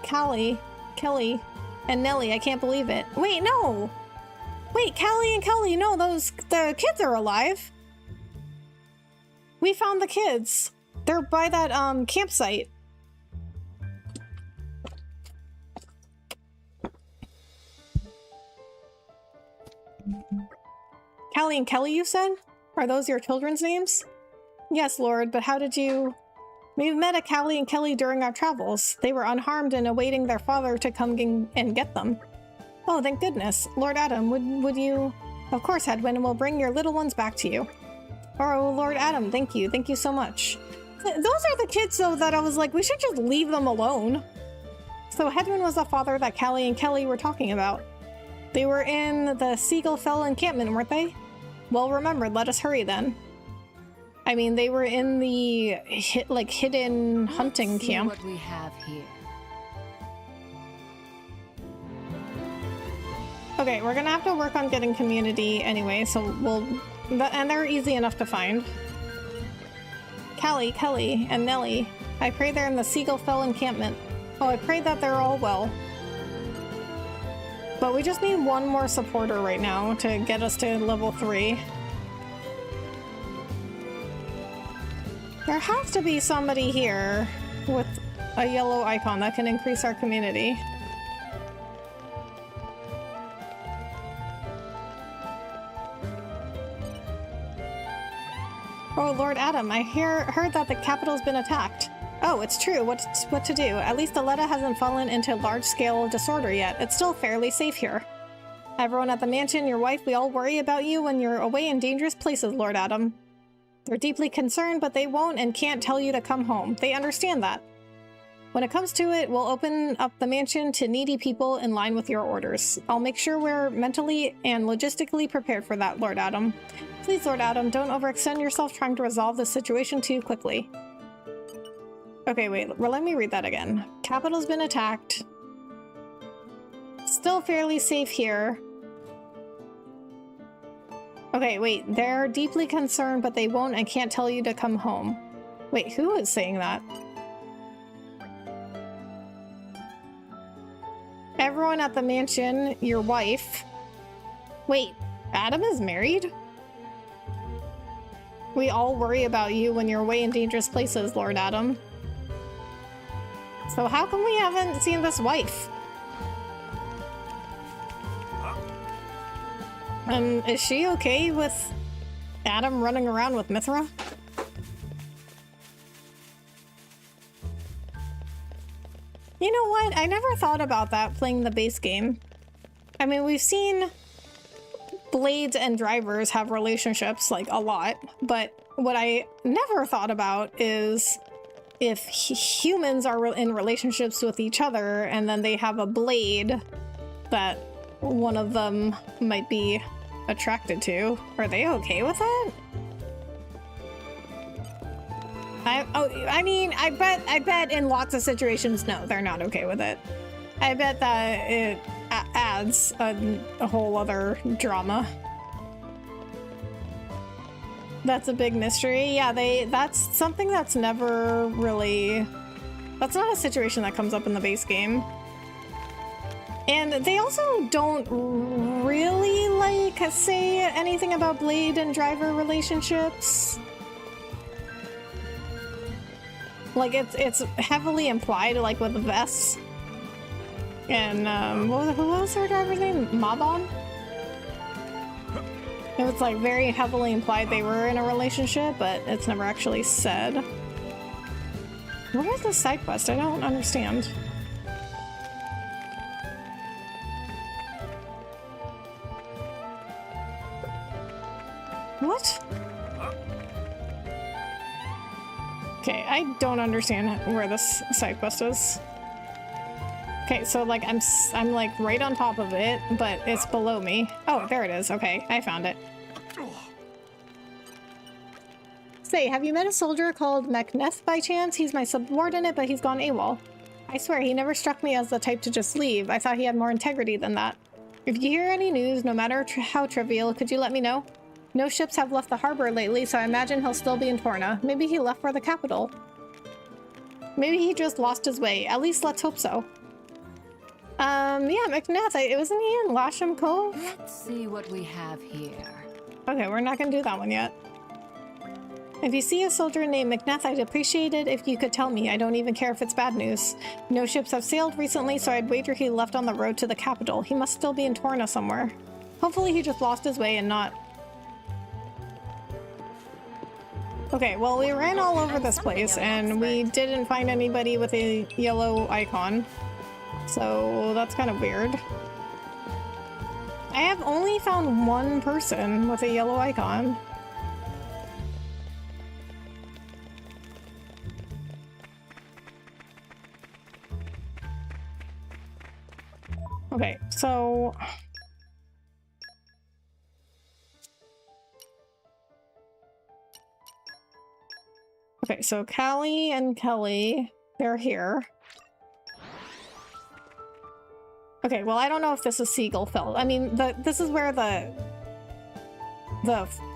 Callie, Kelly, and Nellie, I can't believe it. Wait, no! Wait, Callie and Kelly, no, the kids are alive. We found the kids. They're by that, campsite. Callie and Kelly, you said? Are those your children's names? Yes, Lord, but how did you... We've met Callie and Kelly during our travels. They were unharmed and awaiting their father to come and get them. Oh, thank goodness. Lord Adam, would you... Of course, Hedwyn, we'll bring your little ones back to you. Oh, Lord Adam, thank you. Thank you so much. Those are the kids, though, that I was like, we should just leave them alone. So Hedwyn was the father that Callie and Kelly were talking about. They were in the Seagull Fell encampment, weren't they? Well remembered, let us hurry then. I mean, they were in the hidden hunting Let's see camp. what we have here. Okay, we're gonna have to work on getting community anyway, so and they're easy enough to find. Callie, Kelly, and Nellie. I pray they're in the Seagull Fell encampment. Oh, I pray that they're all well. But we just need one more supporter right now to get us to level 3. There has to be somebody here with a yellow icon that can increase our community. Oh, Lord Adam, I heard that the capital's been attacked. Oh, it's true. What to do? At least Aletta hasn't fallen into large-scale disorder yet. It's still fairly safe here. Everyone at the mansion, your wife, we all worry about you when you're away in dangerous places, Lord Adam. They're deeply concerned, but they won't and can't tell you to come home. They understand that. When it comes to it, we'll open up the mansion to needy people in line with your orders. I'll make sure we're mentally and logistically prepared for that, Lord Adam. Please, Lord Adam, don't overextend yourself trying to resolve the situation too quickly. Okay, wait, well, let me read that again. Capital's been attacked. Still fairly safe here. Okay, wait, they're deeply concerned, but they won't and can't tell you to come home. Wait, who is saying that? Everyone at the mansion, your wife. Wait, Adam is married? We all worry about you when you're away in dangerous places, Lord Adam. So how come we haven't seen this wife? And is she okay with Adam running around with Mithra? You know what? I never thought about that playing the base game. I mean, we've seen blades and drivers have relationships, like, a lot, but what I never thought about is if humans are in relationships with each other and then they have a blade that one of them might be attracted to. Are they okay with that? I mean, I bet in lots of situations, no, they're not okay with it. I bet that it adds a whole other drama. That's a big mystery. Yeah, that's something that's never really... That's not a situation that comes up in the base game. And they also don't really, like, say anything about blade and driver relationships. Like, it's heavily implied, like, with Vess. And, who was her driver's name? Mabon? It was, like, very heavily implied they were in a relationship, but it's never actually said. Where is the side quest? I don't understand. What? Okay, I don't understand where this side quest is. Okay, so like I'm like right on top of it, but it's below me. Oh, there it is. Okay, I found it. Say, have you met a soldier called Macneth by chance? He's my subordinate, but he's gone AWOL. I swear, he never struck me as the type to just leave. I thought he had more integrity than that. If you hear any news, no matter how trivial, could you let me know? No ships have left the harbor lately, so I imagine he'll still be in Torna. Maybe he left for the capital. Maybe he just lost his way. At least let's hope so. Yeah, Macneth, wasn't he in Lasham Cove? Let's see what we have here. Okay, we're not gonna do that one yet. If you see a soldier named Macneth, I'd appreciate it if you could tell me. I don't even care if it's bad news. No ships have sailed recently, so I'd wager he left on the road to the capital. He must still be in Torna somewhere. Hopefully he just lost his way and not... Okay, well, we ran all over this place and we didn't find anybody with a yellow icon. So that's kind of weird. I have only found one person with a yellow icon. Okay, so... Okay, so Callie and Kelly, they're here. Okay, well, I don't know if this is Seagull Fell. I mean, this is where the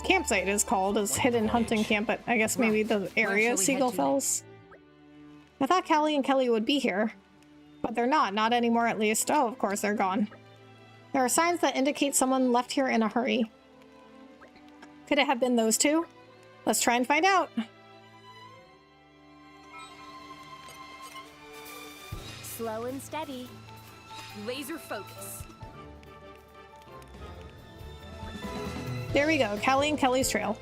campsite is called, is Hidden Hunting Camp, but I guess maybe the area is Seagull Fells. I thought Callie and Kelly would be here, but they're not anymore at least. Oh, of course, they're gone. There are signs that indicate someone left here in a hurry. Could it have been those two? Let's try and find out. Slow and steady. Laser focus. There we go, Callie and Kelly's trail.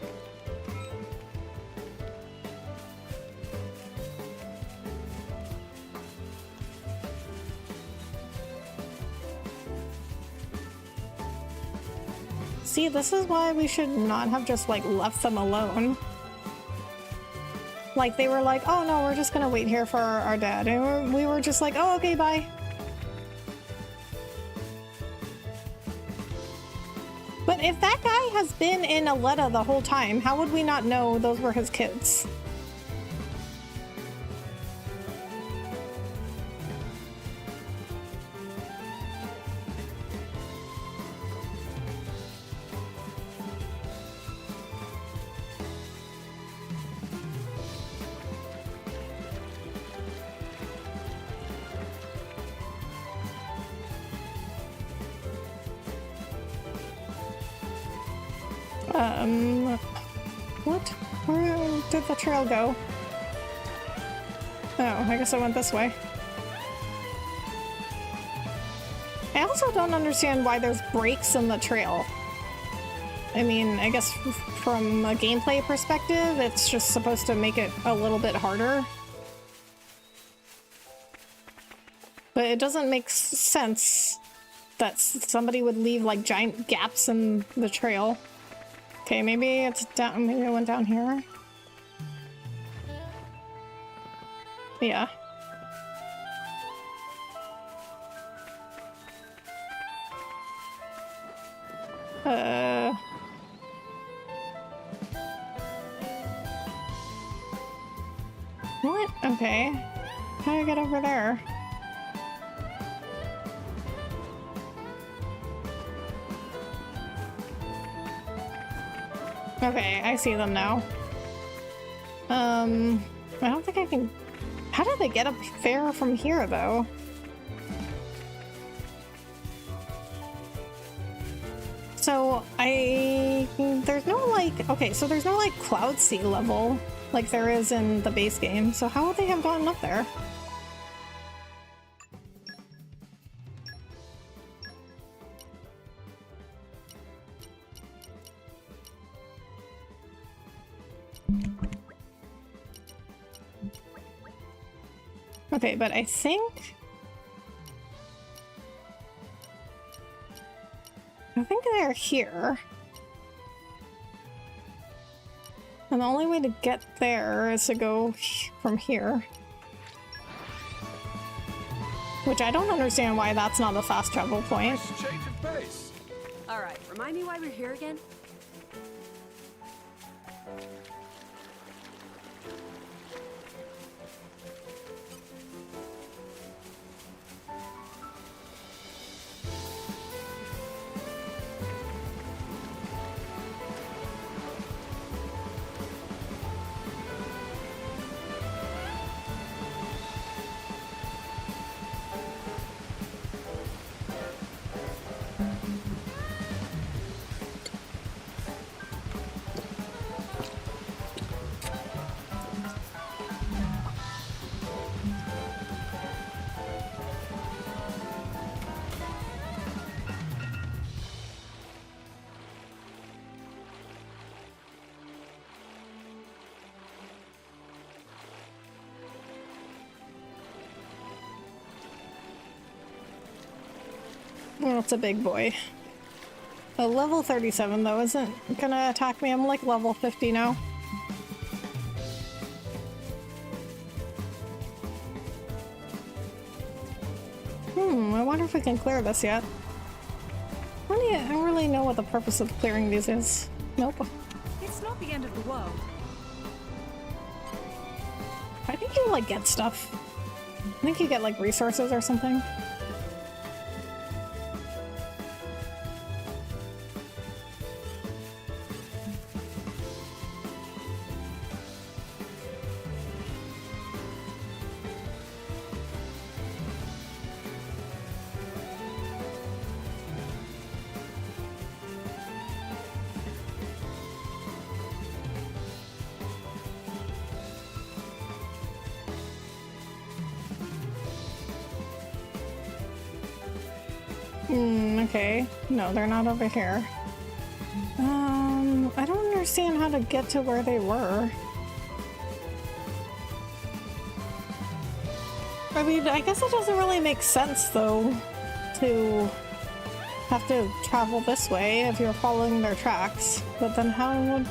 See, this is why we should not have just, like, left them alone. Like, they were like, oh no, we're just gonna wait here for our dad. And we were just like, oh, okay, bye. But if that guy has been in Aletta the whole time, how would we not know those were his kids? What? Where did the trail go? Oh, I guess I went this way. I also don't understand why there's breaks in the trail. I mean, I guess from a gameplay perspective, it's just supposed to make it a little bit harder. But it doesn't make sense that somebody would leave like giant gaps in the trail. Okay, maybe it's down, maybe I went down here. Yeah. What? Okay. How do I get over there? Okay, I see them now. I don't think I can... How did they get up there from here, though? So, there's no, like... Okay, so there's no, like, cloud sea level like there is in the base game. So how would they have gotten up there? Okay, but I think they're here. And the only way to get there is to go from here. Which I don't understand why that's not a fast travel point. Nice change of pace. All right, remind me why we're here again? Well, it's a big boy. A level 37 though isn't gonna attack me. I'm like level 50 now. I wonder if we can clear this yet. I don't really know what the purpose of clearing these is. Nope. It's not the end of the world. I think you like get stuff. I think you get like resources or something. Okay. No, they're not over here. I don't understand how to get to where they were. I mean, I guess it doesn't really make sense, though, to have to travel this way if you're following their tracks. But then how would...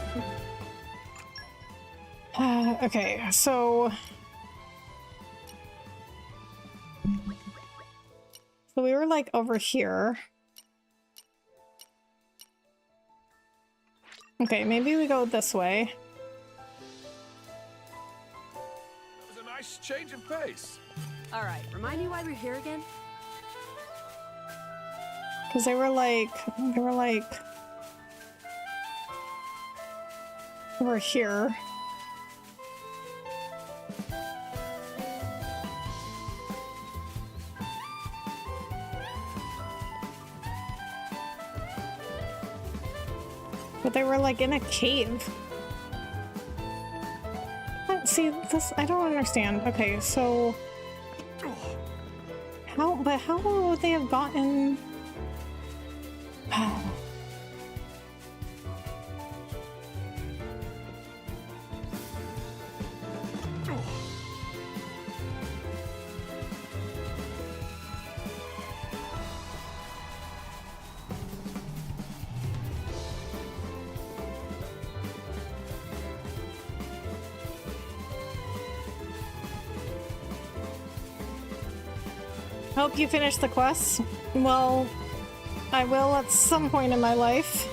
okay, so... So we were, like, over here. Okay, maybe we go this way. That was a nice change of pace. All right, remind me why we're here again? Because they were like over here. But they were like in a cave. See, this, I don't understand. Okay, so how would they have gotten? Hope you finish the quests. Well, I will at some point in my life.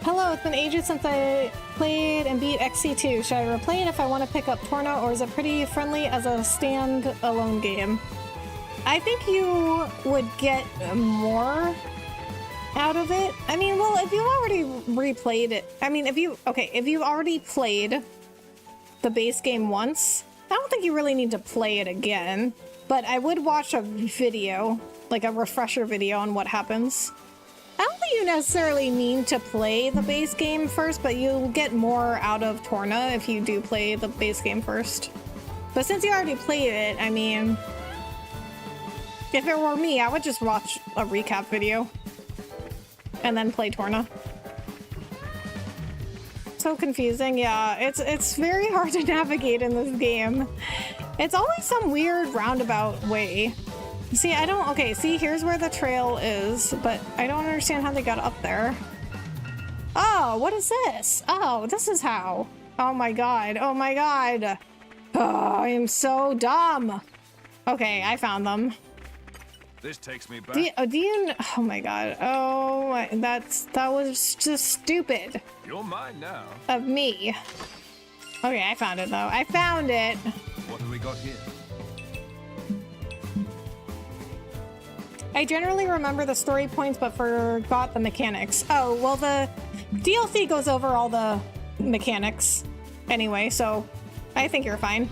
Hello, it's been ages since I played and beat XC2. Should I replay it if I want to pick up Torna, or is it pretty friendly as a stand-alone game? I think you would get more out of it. I mean, well, if you've already replayed it, I mean, if you've already played the base game once, I don't think you really need to play it again. But I would watch a video, like a refresher video on what happens. I don't think you necessarily need to play the base game first, but you'll get more out of Torna if you do play the base game first. But since you already played it, I mean, if it were me, I would just watch a recap video and then play Torna. So confusing, yeah. It's very hard to navigate in this game. It's always some weird roundabout way. See, I don't... Okay, see, here's where the trail is, but I don't understand how they got up there. Oh, what is this? Oh, this is how. Oh my god. Oh my god. Oh, I am so dumb. Okay, I found them. This takes me back. Do you... Oh my god. Oh, that was just stupid. You're mine now. Of me. Okay, I found it though. I found it. What have we got here? I generally remember the story points but forgot the mechanics. Oh, well, the DLC goes over all the mechanics anyway, so I think you're fine.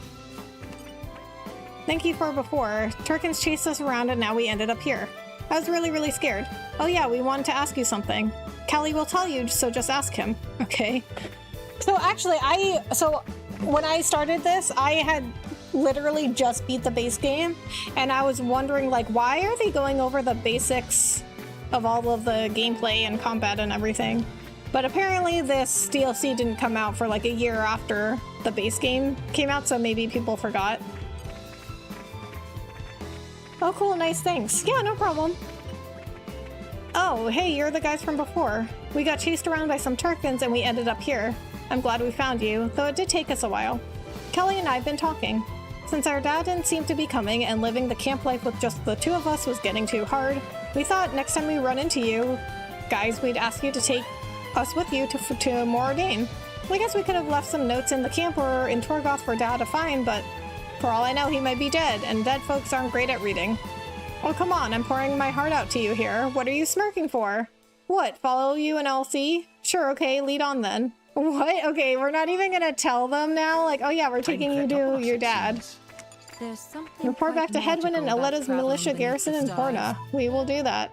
Thank you for before. Turkins chased us around and now we ended up here. I was really, really scared. Oh yeah, we wanted to ask you something. Callie will tell you, so just ask him. Okay. So actually, when I started this, I had literally just beat the base game, and I was wondering, like, why are they going over the basics of all of the gameplay and combat and everything? But apparently this DLC didn't come out for like a year after the base game came out, so maybe people forgot. Oh, cool, nice, thanks. Yeah, no problem. Oh, hey, you're the guys from before. We got chased around by some Turkins and we ended up here. I'm glad we found you, though it did take us a while. Kelly and I have been talking. Since our dad didn't seem to be coming and living the camp life with just the two of us was getting too hard, we thought next time we run into you guys, we'd ask you to take us with you to Moradane. I guess we could have left some notes in the camp or in Torgoth for Dad to find, but for all I know, he might be dead, and dead folks aren't great at reading. Oh, come on, I'm pouring my heart out to you here. What are you smirking for? What, follow you and I'll see? Sure, okay, lead on then. What? Okay, we're not even gonna tell them now? Like, oh yeah, we're taking you to your dad. There's something Report back to Hedwyn and Aletta's militia garrison in Torna. We will do that.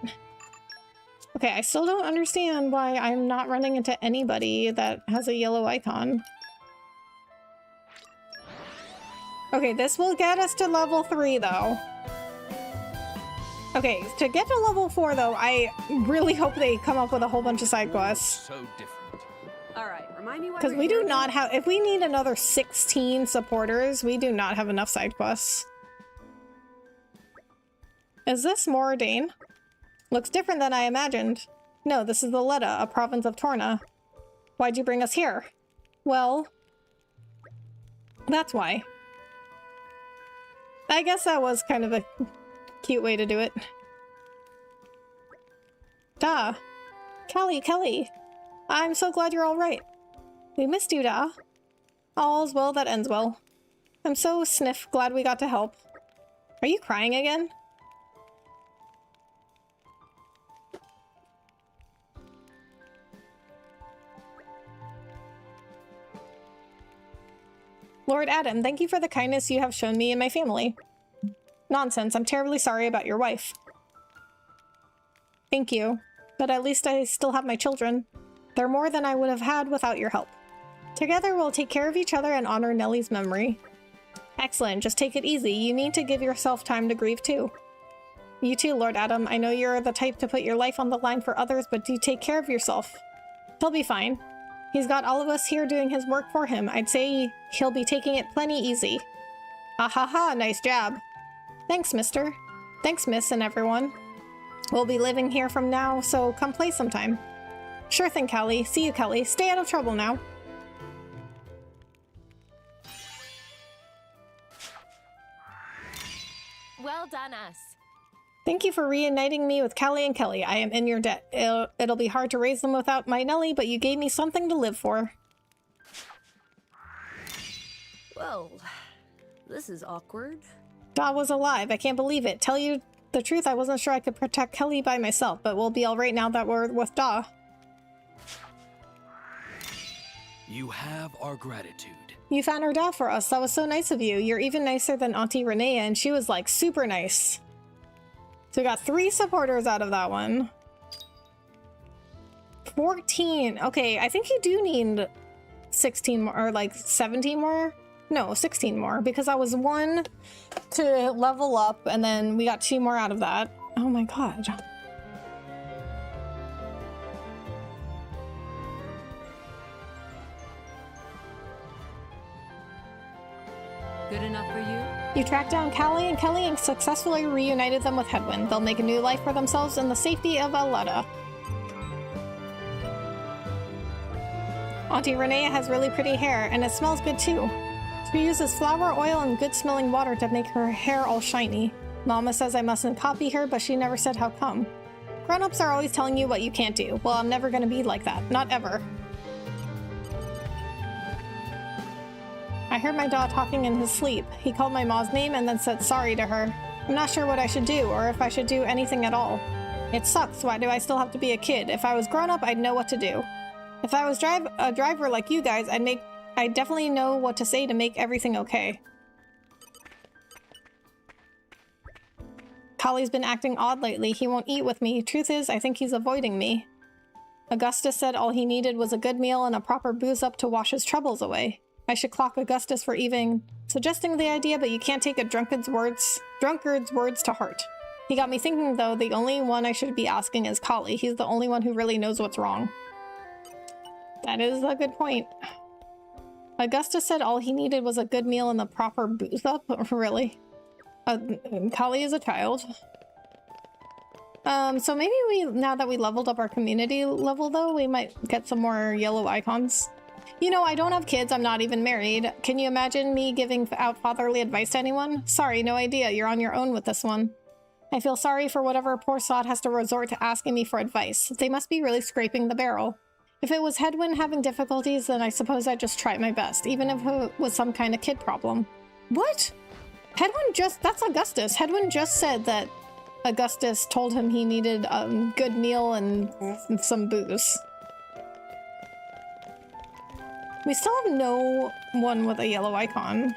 Okay, I still don't understand why I'm not running into anybody that has a yellow icon. Okay, this will get us to level 3 though. Okay, to get to level 4 though, I really hope they come up with a whole bunch of side quests. So different. All right, remind me why. Because we're we do here not again? have, if we need another 16 supporters, we do not have enough side quests. Is this Moradane? Looks different than I imagined. No, this is Aletta, a province of Torna. Why'd you bring us here? Well, that's why. I guess that was kind of a cute way to do it. Da. Kelly. I'm so glad you're all right. We missed you, Da. All's well that ends well. I'm so glad we got to help. Are you crying again? Lord Adam, thank you for the kindness you have shown me and my family. Nonsense, I'm terribly sorry about your wife. Thank you, but at least I still have my children. They're more than I would have had without your help. Together we'll take care of each other and honor Nellie's memory. Excellent, just take it easy. You need to give yourself time to grieve too. You too, Lord Adam. I know you're the type to put your life on the line for others, but do take care of yourself. He'll be fine. He's got all of us here doing his work for him. I'd say he'll be taking it plenty easy. Ahaha, nice jab. Thanks, mister. Thanks, miss, and everyone. We'll be living here from now, so come play sometime. Sure thing, Kelly. See you, Kelly. Stay out of trouble now. Well done, us. Thank you for reuniting me with Callie and Kelly. I am in your debt. It'll be hard to raise them without my Nellie, but you gave me something to live for. Well, this is awkward. Da was alive. I can't believe it. Tell you the truth, I wasn't sure I could protect Kelly by myself, but we'll be all right now that we're with Da. You have our gratitude. You found her Da for us. That was so nice of you. You're even nicer than Auntie Renee, and she was like super nice. So we got 3 supporters out of that one. 14. Okay, I think you do need 16 more, or like 17 more? No, 16 more, because I was 1 to level up, and then we got 2 more out of that. Oh my god. Good enough for you? You tracked down Callie and Kelly and successfully reunited them with Hedwyn. They'll make a new life for themselves in the safety of Aletta. Auntie Renee has really pretty hair, and it smells good too. She uses flower oil and good-smelling water to make her hair all shiny. Mama says I mustn't copy her, but she never said how come. Grown-ups are always telling you what you can't do. Well, I'm never gonna be like that. Not ever. I heard my dog talking in his sleep. He called my mom's name and then said sorry to her. I'm not sure what I should do, or if I should do anything at all. It sucks. Why do I still have to be a kid? If I was grown up, I'd know what to do. If I was a driver like you guys, I'd definitely know what to say to make everything okay. Collie's been acting odd lately. He won't eat with me. Truth is, I think he's avoiding me. Augustus said all he needed was a good meal and a proper booze up to wash his troubles away. I should clock Augustus for even suggesting the idea, but you can't take a drunkard's words to heart. He got me thinking, though, the only one I should be asking is Collie. He's the only one who really knows what's wrong. That is a good point. Augustus said all he needed was a good meal and the proper booze up? Really? Kali is a child. So maybe now that we leveled up our community level though, we might get some more yellow icons. You know, I don't have kids, I'm not even married. Can you imagine me giving out fatherly advice to anyone? Sorry, no idea, you're on your own with this one. I feel sorry for whatever poor sod has to resort to asking me for advice. They must be really scraping the barrel. If it was Headwind having difficulties, then I suppose I'd just try my best, even if it was some kind of kid problem. What? Headwind just— that's Augustus. Headwind just said that Augustus told him he needed a good meal and some booze. We still have no one with a yellow icon.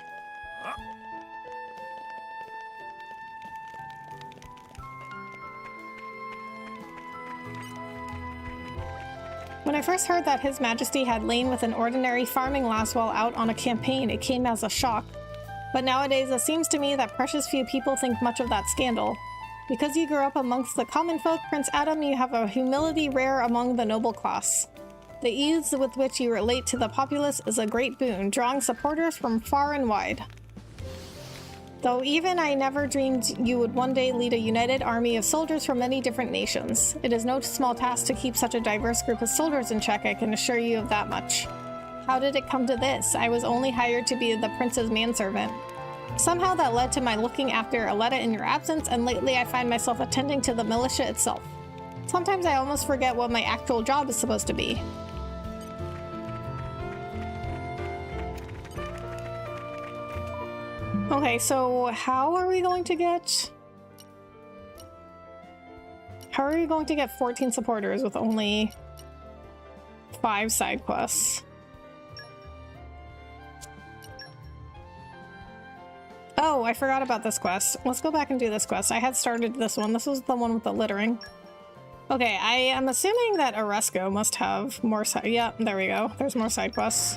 When I first heard that His Majesty had lain with an ordinary farming lass while out on a campaign, it came as a shock. But nowadays it seems to me that precious few people think much of that scandal. Because you grew up amongst the common folk, Prince Adam, you have a humility rare among the noble class. The ease with which you relate to the populace is a great boon, drawing supporters from far and wide. Though even I never dreamed you would one day lead a united army of soldiers from many different nations. It is no small task to keep such a diverse group of soldiers in check, I can assure you of that much. How did it come to this? I was only hired to be the prince's manservant. Somehow that led to my looking after Aletta in your absence, and lately I find myself attending to the militia itself. Sometimes I almost forget what my actual job is supposed to be. Okay, so how are we going to get 14 supporters with only 5 side quests? Oh, I forgot about this quest. Let's go back and do this quest. I had started this one. This was the one with the littering. Okay, I am assuming that Oresco must have more side— yeah, there we go. There's more side quests.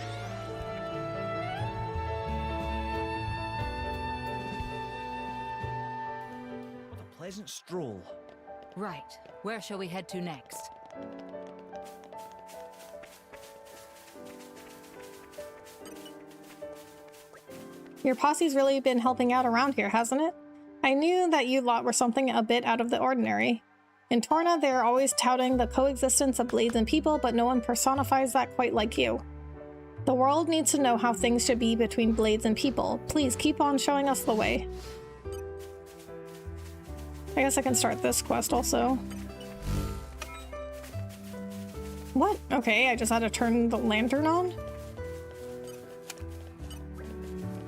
What a pleasant stroll. Right. Where shall we head to next? Your posse's really been helping out around here, hasn't it? I knew that you lot were something a bit out of the ordinary. In Torna, they're always touting the coexistence of blades and people, but no one personifies that quite like you. The world needs to know how things should be between blades and people. Please keep on showing us the way. I guess I can start this quest also. What? Okay, I just had to turn the lantern on?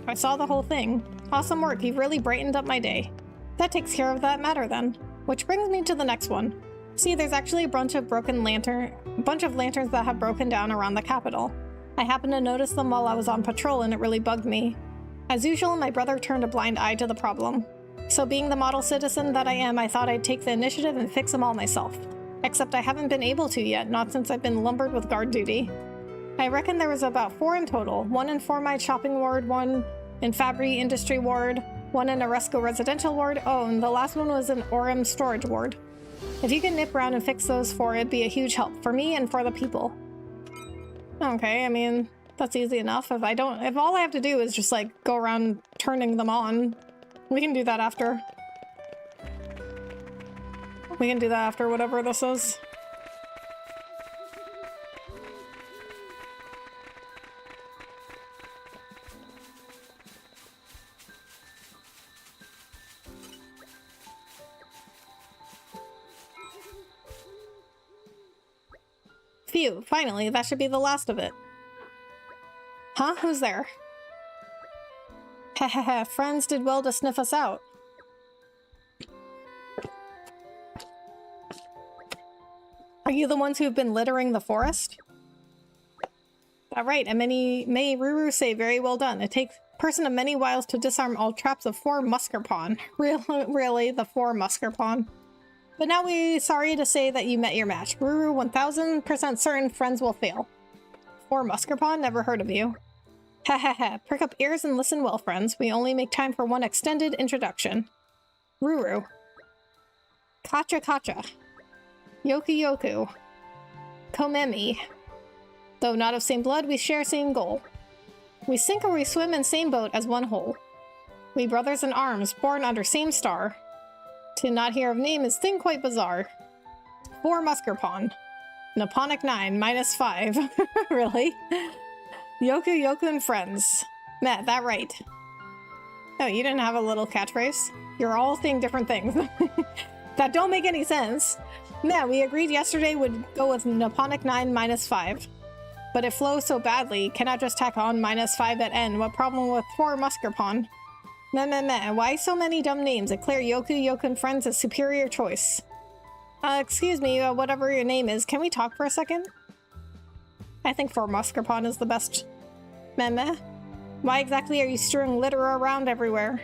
I saw the whole thing. Awesome work, you've really brightened up my day. That takes care of that matter then. Which brings me to the next one. See, there's actually a bunch of lanterns that have broken down around the capital. I happened to notice them while I was on patrol and it really bugged me. As usual, my brother turned a blind eye to the problem. So being the model citizen that I am, I thought I'd take the initiative and fix them all myself. Except I haven't been able to yet, not since I've been lumbered with guard duty. I reckon there was about 4 in total. 1 in Formite Shopping Ward, 1 in Fabry Industry Ward, 1 in Oresco Residential Ward, oh, and the last one was in Orem Storage Ward. If you can nip around and fix those 4, it'd be a huge help for me and for the people. Okay, I mean, that's easy enough. If all I have to do is just like go around turning them on, we can do that after. We can do that after whatever this is. Phew, finally, that should be the last of it. Huh? Who's there? Hehehe, friends did well to sniff us out. Are you the ones who've been littering the forest? Right, and many Ruru say very well done. It takes a person of many wiles to disarm all traps of 4 muskerpawn. Really, the 4 muskerpawn. But now we're sorry to say that you met your match. Ruru 1000% certain friends will fail. 4 muskerpawn? Never heard of you. Ha ha ha. Prick up ears and listen well, friends. We only make time for one extended introduction. Ruru. Kacha Kacha. Yoku Yoku. Komemi. Though not of same blood, we share same goal. We sink or we swim in same boat as one whole. We brothers in arms, born under same star. To not hear of name is thing quite bizarre. 4 Muskerpawn. Nipponic 9, -5. Really? Yoku and friends. Meh, that right. Oh, you didn't have a little catchphrase? You're all saying different things. That don't make any sense. Meh, we agreed yesterday would go with Nipponic 9, -5. But it flows so badly, cannot just tack on -5 at end. What problem with 4 Muskerpawn? Meh. Why so many dumb names? A clear Yoku and friends is superior choice. Excuse me, whatever your name is, can we talk for a second? I think 4 Muskerpawn is the best. Meh. Why exactly are you strewing litter around everywhere?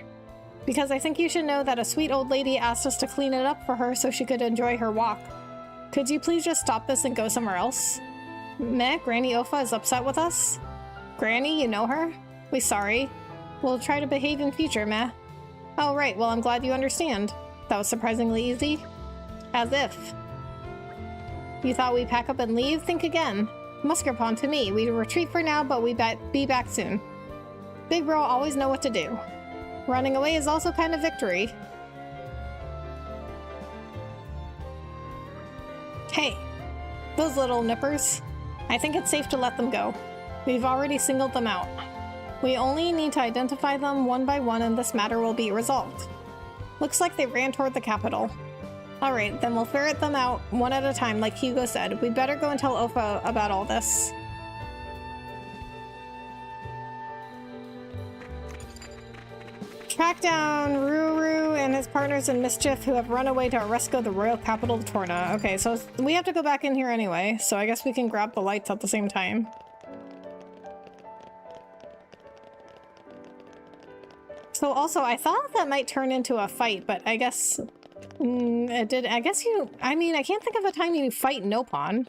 Because I think you should know that a sweet old lady asked us to clean it up for her so she could enjoy her walk. Could you please just stop this and go somewhere else? Meh, Granny Ofa is upset with us? Granny, you know her? We sorry. We'll try to behave in future, meh. Oh right, well I'm glad you understand. That was surprisingly easy. As if. You thought we'd pack up and leave? Think again. Muskerpawn to me. We retreat for now, but we be back soon. Big bro always know what to do. Running away is also kind of victory. Hey, those little nippers. I think it's safe to let them go. We've already singled them out. We only need to identify them one by one and this matter will be resolved. Looks like they ran toward the capital. Alright, then we'll ferret them out one at a time like Hugo said. We'd better go and tell Ofa about all this. Track down Ruru and his partners in mischief who have run away to Oresco, the royal capital of Torna. Okay, so we have to go back in here anyway, so I guess we can grab the lights at the same time. So also, I thought that might turn into a fight, but I guess it did. I guess I mean, I can't think of a time you fight Nopon.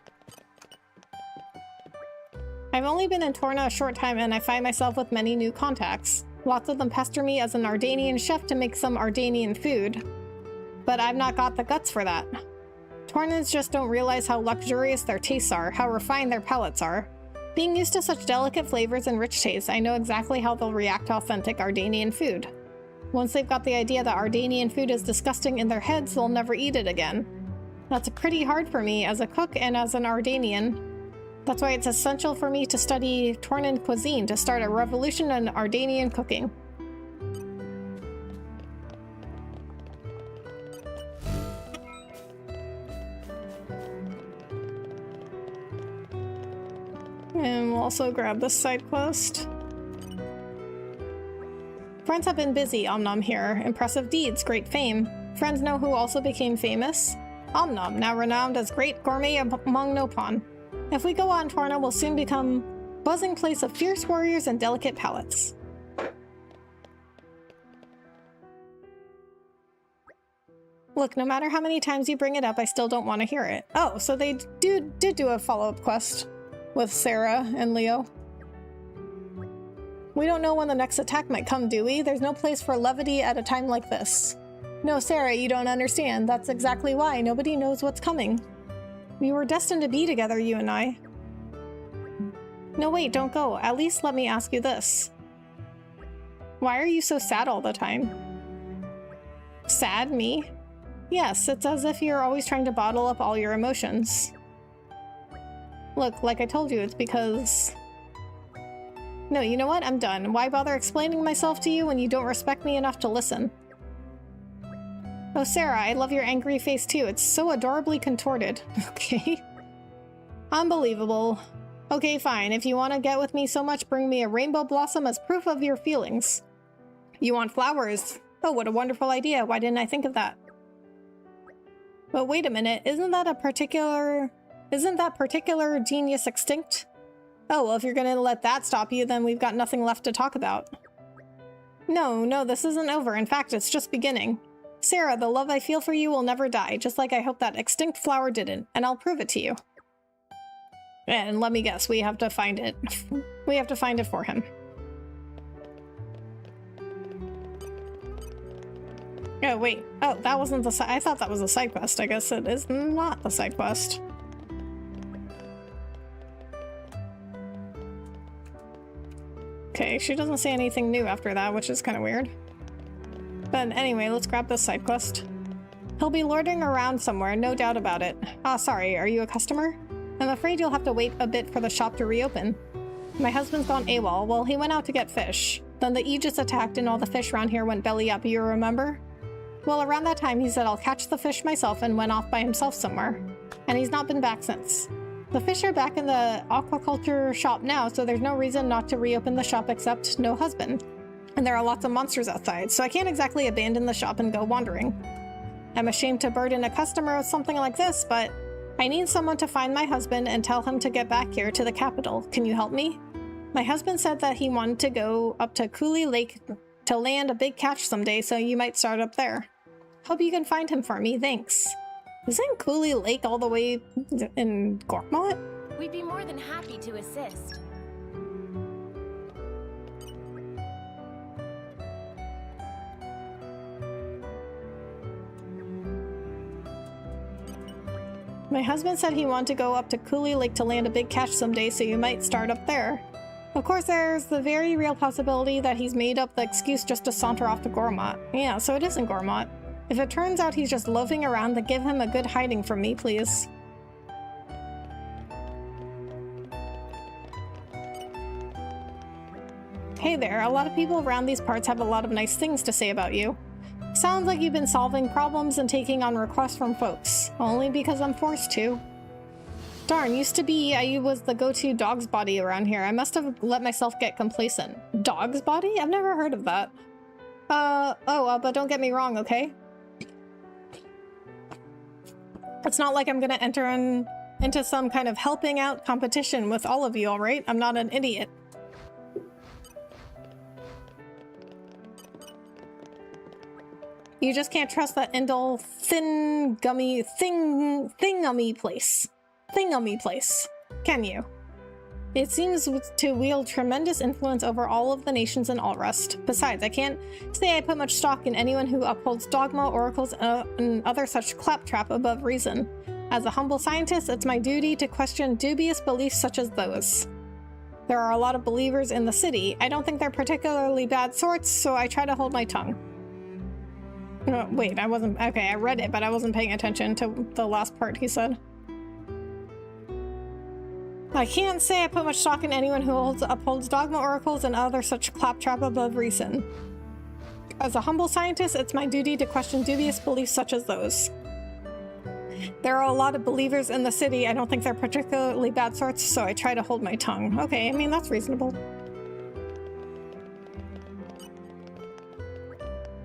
I've only been in Torna a short time and I find myself with many new contacts. Lots of them pester me as an Ardanian chef to make some Ardanian food. But I've not got the guts for that. Tornans just don't realize how luxurious their tastes are, how refined their palates are. Being used to such delicate flavors and rich tastes, I know exactly how they'll react to authentic Ardanian food. Once they've got the idea that Ardanian food is disgusting in their heads, they'll never eat it again. That's pretty hard for me as a cook and as an Ardanian. That's why it's essential for me to study Tornan cuisine to start a revolution in Ardanian cooking. And we'll also grab this side quest. Friends have been busy, Omnom here. Impressive deeds, great fame. Friends know who also became famous? Omnom, now renowned as great gourmet among Nopon. If we go on Torna, we'll soon become a buzzing place of fierce warriors and delicate palates. Look, no matter how many times you bring it up, I still don't want to hear it. Oh, so they did do a follow-up quest with Sarah and Leo. We don't know when the next attack might come, do we? There's no place for levity at a time like this. No, Sarah, you don't understand. That's exactly why. Nobody knows what's coming. We were destined to be together, you and I. No, wait, don't go. At least let me ask you this. Why are you so sad all the time? Sad, me? Yes, it's as if you're always trying to bottle up all your emotions. Look, like I told you, it's because... No, you know what? I'm done. Why bother explaining myself to you when you don't respect me enough to listen? Oh, Sarah, I love your angry face too. It's so adorably contorted. Okay. Unbelievable. Okay, fine. If you want to get with me so much, bring me a rainbow blossom as proof of your feelings. You want flowers? Oh, what a wonderful idea. Why didn't I think of that? But wait a minute. Isn't that particular genius extinct? Oh, well, if you're gonna let that stop you, then we've got nothing left to talk about. No, this isn't over. In fact, it's just beginning. Sarah, the love I feel for you will never die, just like I hope that extinct flower didn't, and I'll prove it to you. And let me guess, we have to find it. We have to find it for him. Oh, wait. Oh, that wasn't the I thought that was a side quest. I guess it is not the side quest. Okay, she doesn't say anything new after that, which is kind of weird. But anyway, let's grab this side quest. He'll be loitering around somewhere, no doubt about it. Ah, sorry, are you a customer? I'm afraid you'll have to wait a bit for the shop to reopen. My husband's gone AWOL. Well, he went out to get fish. Then the Aegis attacked and all the fish around here went belly up, you remember? Well, around that time he said I'll catch the fish myself and went off by himself somewhere. And he's not been back since. The fish are back in the aquaculture shop now, so there's no reason not to reopen the shop except no husband. And there are lots of monsters outside, so I can't exactly abandon the shop and go wandering. I'm ashamed to burden a customer with something like this, but I need someone to find my husband and tell him to get back here to the capital. Can you help me? My husband said that he wanted to go up to Cooley Lake to land a big catch someday, so you might start up there. Hope you can find him for me, thanks. Isn't Cooley Lake all the way in Gorkmont? We'd be more than happy to assist. My husband said he wanted to go up to Cooley Lake to land a big catch someday, so you might start up there. Of course, there's the very real possibility that he's made up the excuse just to saunter off to Gormott. Yeah, so it isn't Gormott. If it turns out he's just loafing around, then give him a good hiding from me, please. Hey there, a lot of people around these parts have a lot of nice things to say about you. Sounds like you've been solving problems and taking on requests from folks. Only because I'm forced to. Darn, used to be I was the go-to dog's body around here. I must have let myself get complacent. Dog's body? I've never heard of that. But don't get me wrong, okay? It's not like I'm gonna enter into some kind of helping out competition with all of you, alright? I'm not an idiot. You just can't trust that Indol thingummy place, can you? It seems to wield tremendous influence over all of the nations in Alrust. Besides, I can't say I put much stock in anyone who upholds dogma, oracles, and other such claptrap above reason. As a humble scientist, it's my duty to question dubious beliefs such as those. There are a lot of believers in the city. I don't think they're particularly bad sorts, so I try to hold my tongue. Wait, I wasn't... Okay, I read it, but I wasn't paying attention to the last part he said. I can't say I put much stock in anyone who upholds dogma, oracles, and other such claptrap above reason. As a humble scientist, it's my duty to question dubious beliefs such as those. There are a lot of believers in the city. I don't think they're particularly bad sorts, so I try to hold my tongue. Okay, I mean, that's reasonable.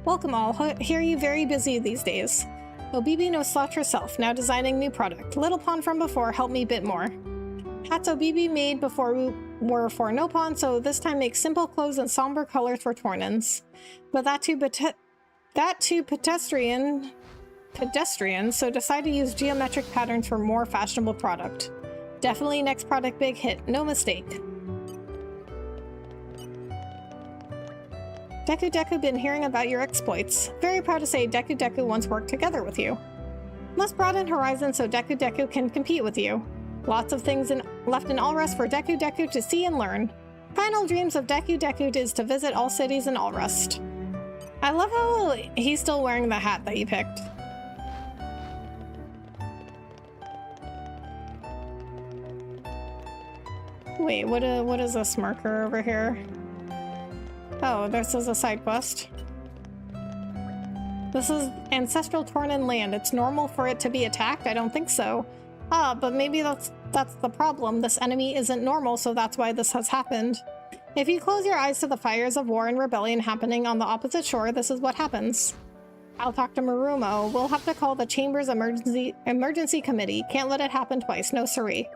Welcome all. Hear you very busy these days. Obibi no slouch herself, now designing new product. Little Pawn from before, help me bit more. Hats Obibi made before were for no pawn, so this time make simple clothes and somber colors for Tornans. But that too pedestrian, so decide to use geometric patterns for more fashionable product. Definitely next product big hit, no mistake. Deku Deku been hearing about your exploits. Very proud to say Deku Deku once worked together with you. Must broaden horizons so Deku Deku can compete with you. Lots of things left in Alrust for Deku Deku to see and learn. Final dreams of Deku Deku is to visit all cities in Alrust. I love how he's still wearing the hat that you picked. Wait, what is this marker over here? Oh, this is a side quest. This is ancestral Tornan land. It's normal for it to be attacked? I don't think so. Ah, but maybe that's the problem. This enemy isn't normal, so that's why this has happened. If you close your eyes to the fires of war and rebellion happening on the opposite shore, this is what happens. I'll talk to Marumo. We'll have to call the Chamber's emergency committee. Can't let it happen twice. No siree.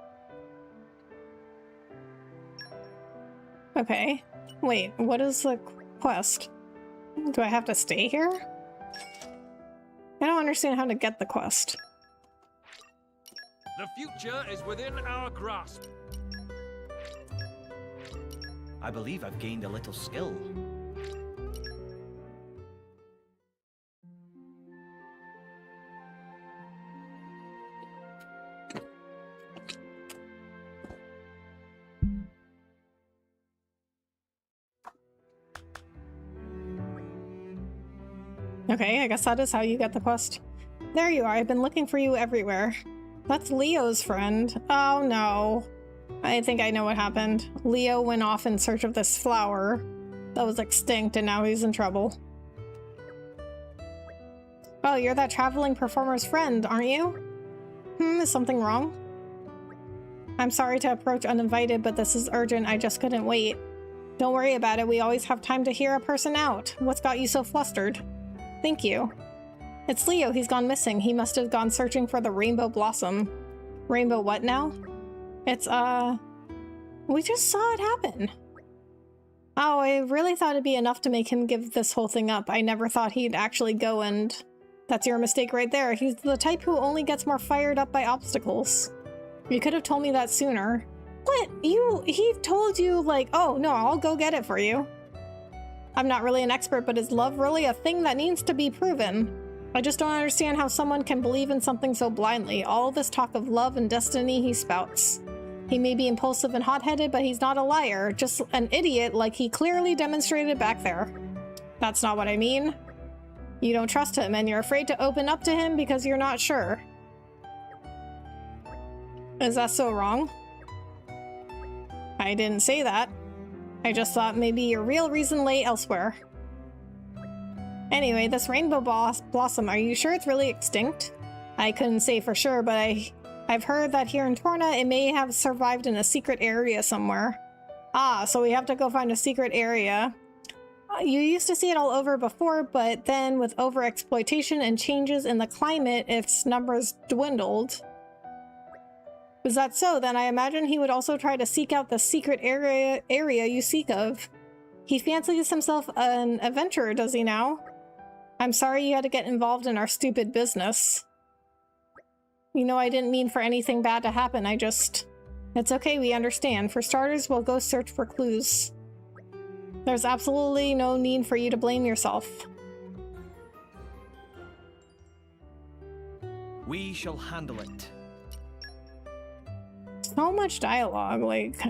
Okay. Wait, what is the quest? Do I have to stay here? I don't understand how to get the quest. The future is within our grasp. I believe I've gained a little skill. Okay, I guess that is how you get the quest. There you are. I've been looking for you everywhere. That's Leo's friend. Oh no. I think I know what happened. Leo went off in search of this flower that was extinct and now he's in trouble. Oh, you're that traveling performer's friend, aren't you? Is something wrong? I'm sorry to approach uninvited, but this is urgent. I just couldn't wait. Don't worry about it. We always have time to hear a person out. What's got you so flustered? Thank you. It's Leo. He's gone missing. He must have gone searching for the rainbow blossom. Rainbow what now? It's, we just saw it happen. Oh, I really thought it'd be enough to make him give this whole thing up. I never thought he'd actually go and... That's your mistake right there. He's the type who only gets more fired up by obstacles. You could have told me that sooner. What? He told you, like, oh, no, I'll go get it for you. I'm not really an expert, but is love really a thing that needs to be proven? I just don't understand how someone can believe in something so blindly. All this talk of love and destiny he spouts. He may be impulsive and hot-headed, but he's not a liar. Just an idiot like he clearly demonstrated back there. That's not what I mean. You don't trust him, and you're afraid to open up to him because you're not sure. Is that so wrong? I didn't say that. I just thought maybe your real reason lay elsewhere. Anyway, this rainbow blossom, are you sure it's really extinct? I couldn't say for sure, but I've heard that here in Torna it may have survived in a secret area somewhere. Ah, so we have to go find a secret area. You used to see it all over before, but then with overexploitation and changes in the climate, its numbers dwindled. Is that so? Then I imagine he would also try to seek out the secret area you speak of. He fancies himself an adventurer, does he now? I'm sorry you had to get involved in our stupid business. You know, I didn't mean for anything bad to happen, It's okay, we understand. For starters, we'll go search for clues. There's absolutely no need for you to blame yourself. We shall handle it. So much dialogue, like...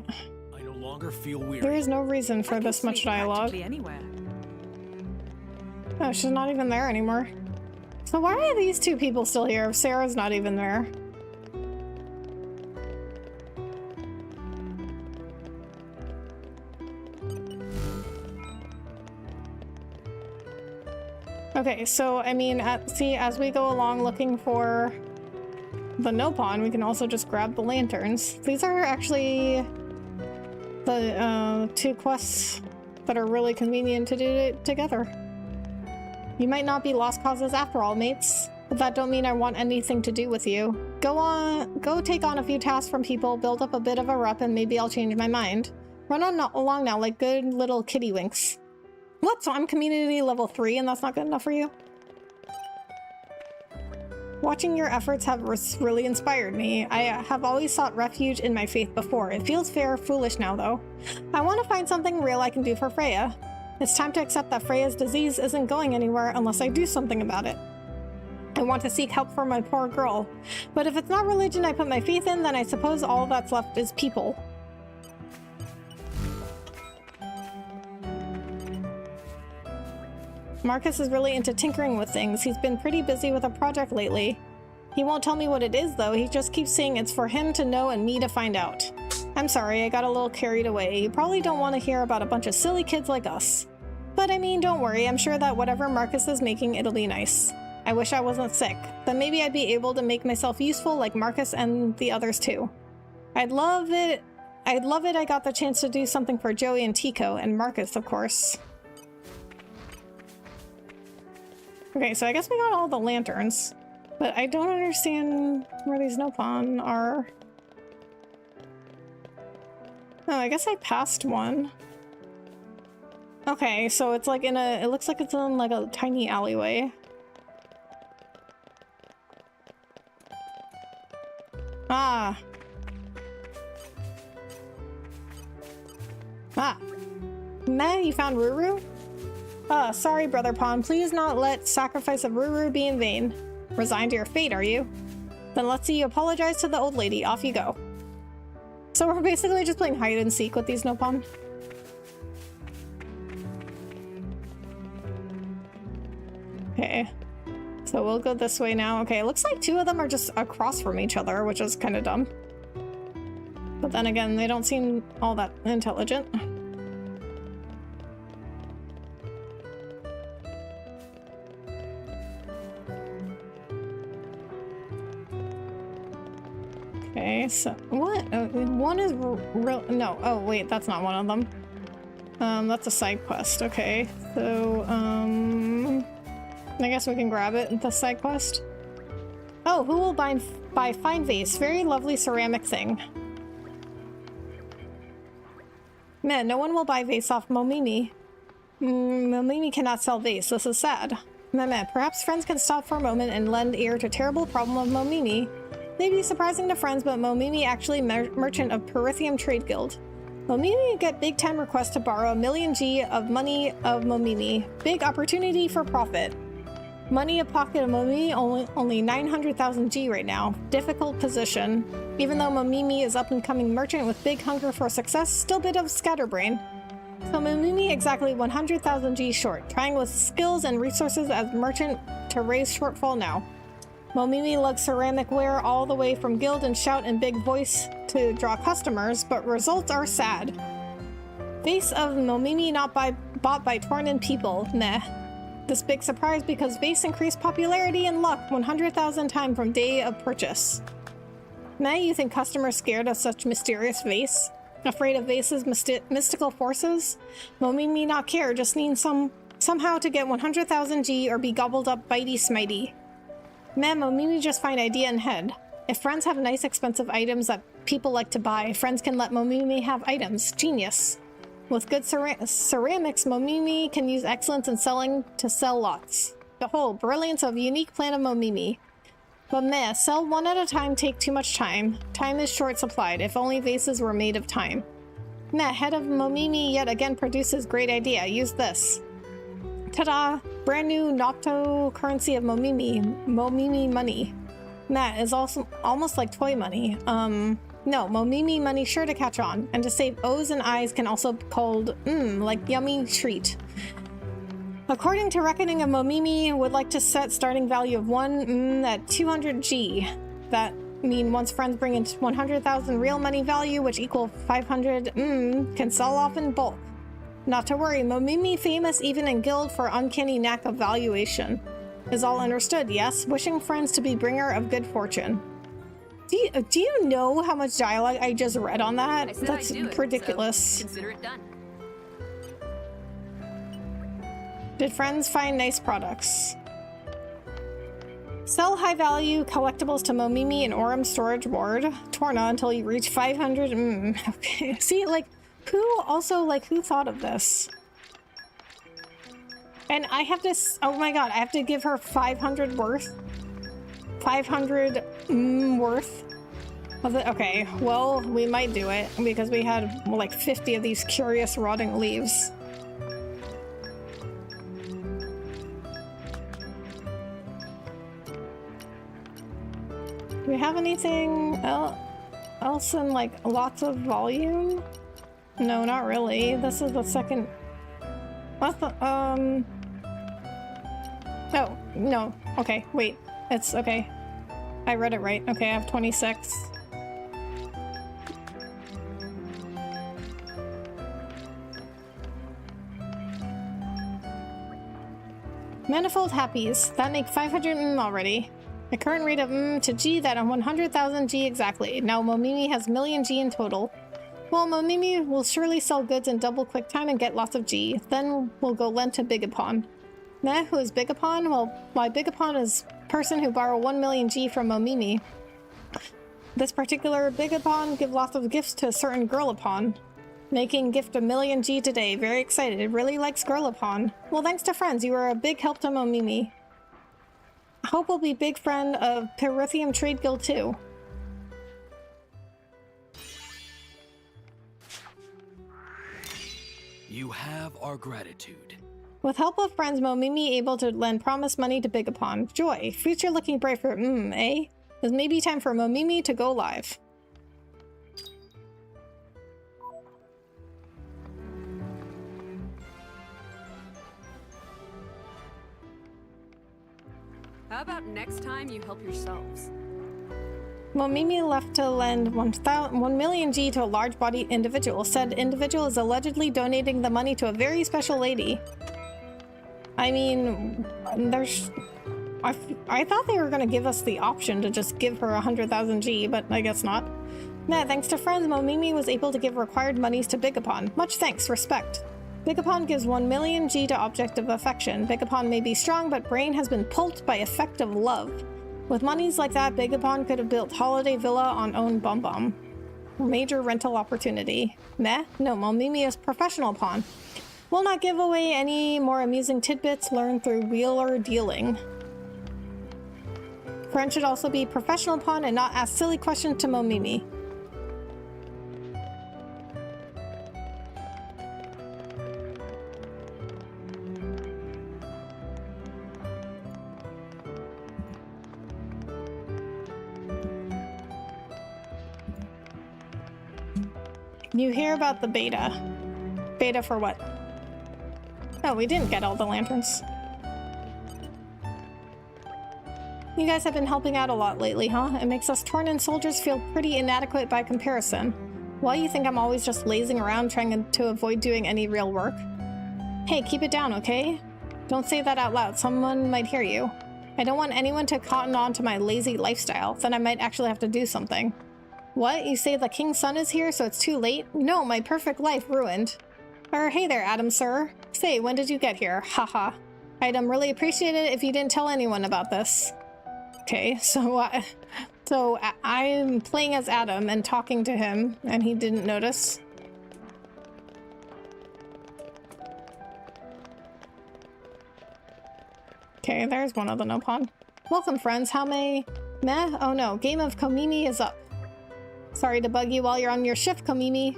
I no longer feel weary. There is no reason for this much dialogue. Anywhere. Oh, she's not even there anymore. So why are these two people still here if Sarah's not even there? Okay, so I mean, see, as we go along looking for the Nopon, we can also just grab the lanterns. These are actually the two quests that are really convenient to do it together. You might not be lost causes after all, mates, but that don't mean I want anything to do with you. Go take on a few tasks from people, build up a bit of a rep, and maybe I'll change my mind. Run on along now like good little kitty winks. What? So I'm community level 3 and that's not good enough for you? Watching your efforts have really inspired me. I have always sought refuge in my faith before. It feels foolish now, though. I want to find something real I can do for Freya. It's time to accept that Freya's disease isn't going anywhere unless I do something about it. I want to seek help for my poor girl. But if it's not religion I put my faith in, then I suppose all that's left is people. Marcus is really into tinkering with things. He's been pretty busy with a project lately. He won't tell me what it is, though. He just keeps saying it's for him to know and me to find out. I'm sorry, I got a little carried away. You probably don't want to hear about a bunch of silly kids like us. But I mean, don't worry. I'm sure that whatever Marcus is making, it'll be nice. I wish I wasn't sick. Then maybe I'd be able to make myself useful like Marcus and the others too. I'd love it I got the chance to do something for Joey and Tico, and Marcus, of course. Okay, so I guess we got all the lanterns, but I don't understand where these Nopon are. Oh, I guess I passed one. Okay, so it's like it looks like it's in like a tiny alleyway. Ah. Meh, you found Ruru? Sorry, Brother Pawn. Please not let sacrifice of Ruru be in vain. Resigned to your fate, are you? Then let's see you apologize to the old lady. Off you go. So we're basically just playing hide and seek with these Nopon. Okay. So we'll go this way now. Okay, it looks like two of them are just across from each other, which is kind of dumb. But then again, they don't seem all that intelligent. Okay, so what? One is real. No. Oh, wait, that's not one of them. That's a side quest. Okay, so I guess we can grab it. The side quest. Oh, who will buy fine vase? Very lovely ceramic thing. Man, no one will buy vase off Momimi. Momimi cannot sell vase. This is sad. Meh, perhaps friends can stop for a moment and lend ear to terrible problem of Momimi. Maybe surprising to friends, but Momimi actually merchant of Perithium Trade Guild. Momimi get big time request to borrow 1 million G of money of Momimi. Big opportunity for profit. Money a pocket of Momimi only 900,000 G right now. Difficult position. Even though Momimi is up and coming merchant with big hunger for success, still bit of scatterbrain. So Momimi exactly 100,000 G short, trying with skills and resources as merchant to raise shortfall now. Momimi lugs ceramic ware all the way from guild and shout in big voice to draw customers, but results are sad. Vase of Momimi not bought by Tornan people, meh. This big surprise because vase increased popularity and luck 100,000 times from day of purchase. Meh, you think customers scared of such mysterious vase? Afraid of vase's mystical forces? Momimi not care, just need somehow to get 100,000 G or be gobbled up bitey smitey. Meh, Momimi just find idea in head. If friends have nice expensive items that people like to buy, friends can let Momimi have items. Genius. With good ceramics, Momimi can use excellence in selling to sell lots. The whole brilliance of unique plan of Momimi. But meh, sell one at a time take too much time. Time is short supplied, if only vases were made of time. Meh, head of Momimi yet again produces great idea. Use this. Ta-da! Brand new Nocto currency of Momimi. Momimi money. Meh is also almost like toy money. No, Momimi money sure to catch on. And to save O's and I's can also be called, like yummy treat. According to reckoning of Momimi, would like to set starting value of 1 at 200 G. That mean once friends bring in 100,000 real money value, which equal 500, can sell off in bulk. Not to worry, Momimi famous even in guild for uncanny knack of valuation. Is all understood, yes? Wishing friends to be bringer of good fortune. Do you know how much dialogue I just read on that? I said That's I'd do it, ridiculous. so consider it done. Did friends find nice products? Sell high-value collectibles to Momimi and Aurum storage ward, Torna, until you reach 500. Okay. See, like, who thought of this? And I have to, oh my god, I have to give her 500 worth? 500 worth of it? Okay, well, we might do it because we had like 50 of these curious rotting leaves. Do we have anything else in like lots of volume? No, not really. This is the second. What's the oh no. Okay, wait. It's okay. I read it right. Okay, I have 26. Manifold happies. That make 500 already. The current rate of to G that on 100,000 G exactly. Now Momimi has million G in total. Well, Momimi will surely sell goods in double quick time and get lots of G. Then we'll go lend to Bigapon. Meh, who is Bigapon? Well, why Bigapon is person who borrow 1 million G from Momimi. This particular Bigapon give lots of gifts to a certain Girlapon. Making gift 1 million G today. Very excited. Really likes Girlapon. Well, thanks to friends. You are a big help to Momimi. Hope will be big friend of Perithium Trade Guild too. You have our gratitude. With help of friends, Momimi able to lend promised money to Bigapon. Joy. Future looking bright for eh? It may be time for Momimi to go live. How about next time you help yourselves? Well, Mimi left to lend 1 million G to a large-bodied individual. Said individual is allegedly donating the money to a very special lady. I mean, there's... I thought they were going to give us the option to just give her 100,000 G, but I guess not. Nah, thanks to friends, Momimi was able to give required monies to Bigapon. Much thanks, respect. Bigapon gives 1 million G to object of affection. Bigapon may be strong, but brain has been pulped by effective love. With monies like that, Bigapon could have built Holiday Villa on own Bum Bum. Major rental opportunity. Meh? No, Momimi is professional pawn. Will not give away any more amusing tidbits learned through wheeler dealing. Friend should also be professional pawn and not ask silly questions to Momimi. You hear about the beta. Beta for what? Oh, we didn't get all the lanterns. You guys have been helping out a lot lately, huh? It makes us Torna soldiers feel pretty inadequate by comparison. Why you think I'm always just lazing around trying to avoid doing any real work? Hey, keep it down, okay? Don't say that out loud. Someone might hear you. I don't want anyone to cotton on to my lazy lifestyle. Then I might actually have to do something. What? You say the king's son is here, so it's too late? No, my perfect life ruined. Hey there, Adam, sir. Say, when did you get here? Haha. I'd really appreciate it if you didn't tell anyone about this. Okay, so I'm playing as Adam and talking to him, and he didn't notice. Okay, there's one of the Nopon. Welcome, friends. How may... Meh? Oh no, game of Komimi is up. Sorry to bug you while you're on your shift, Komimi.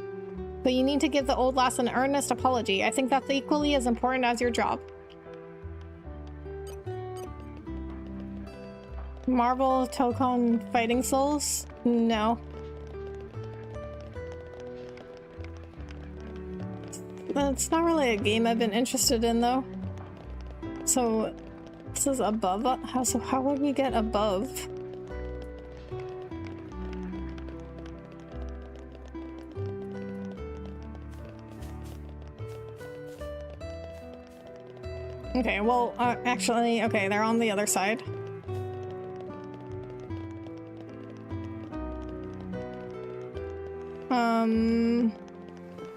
But you need to give the old lass an earnest apology. I think that's equally as important as your job. Marvel Tokon Fighting Souls? No. It's not really a game I've been interested in, though. So, this is above. So how would we get above? Okay, well, actually, okay, they're on the other side.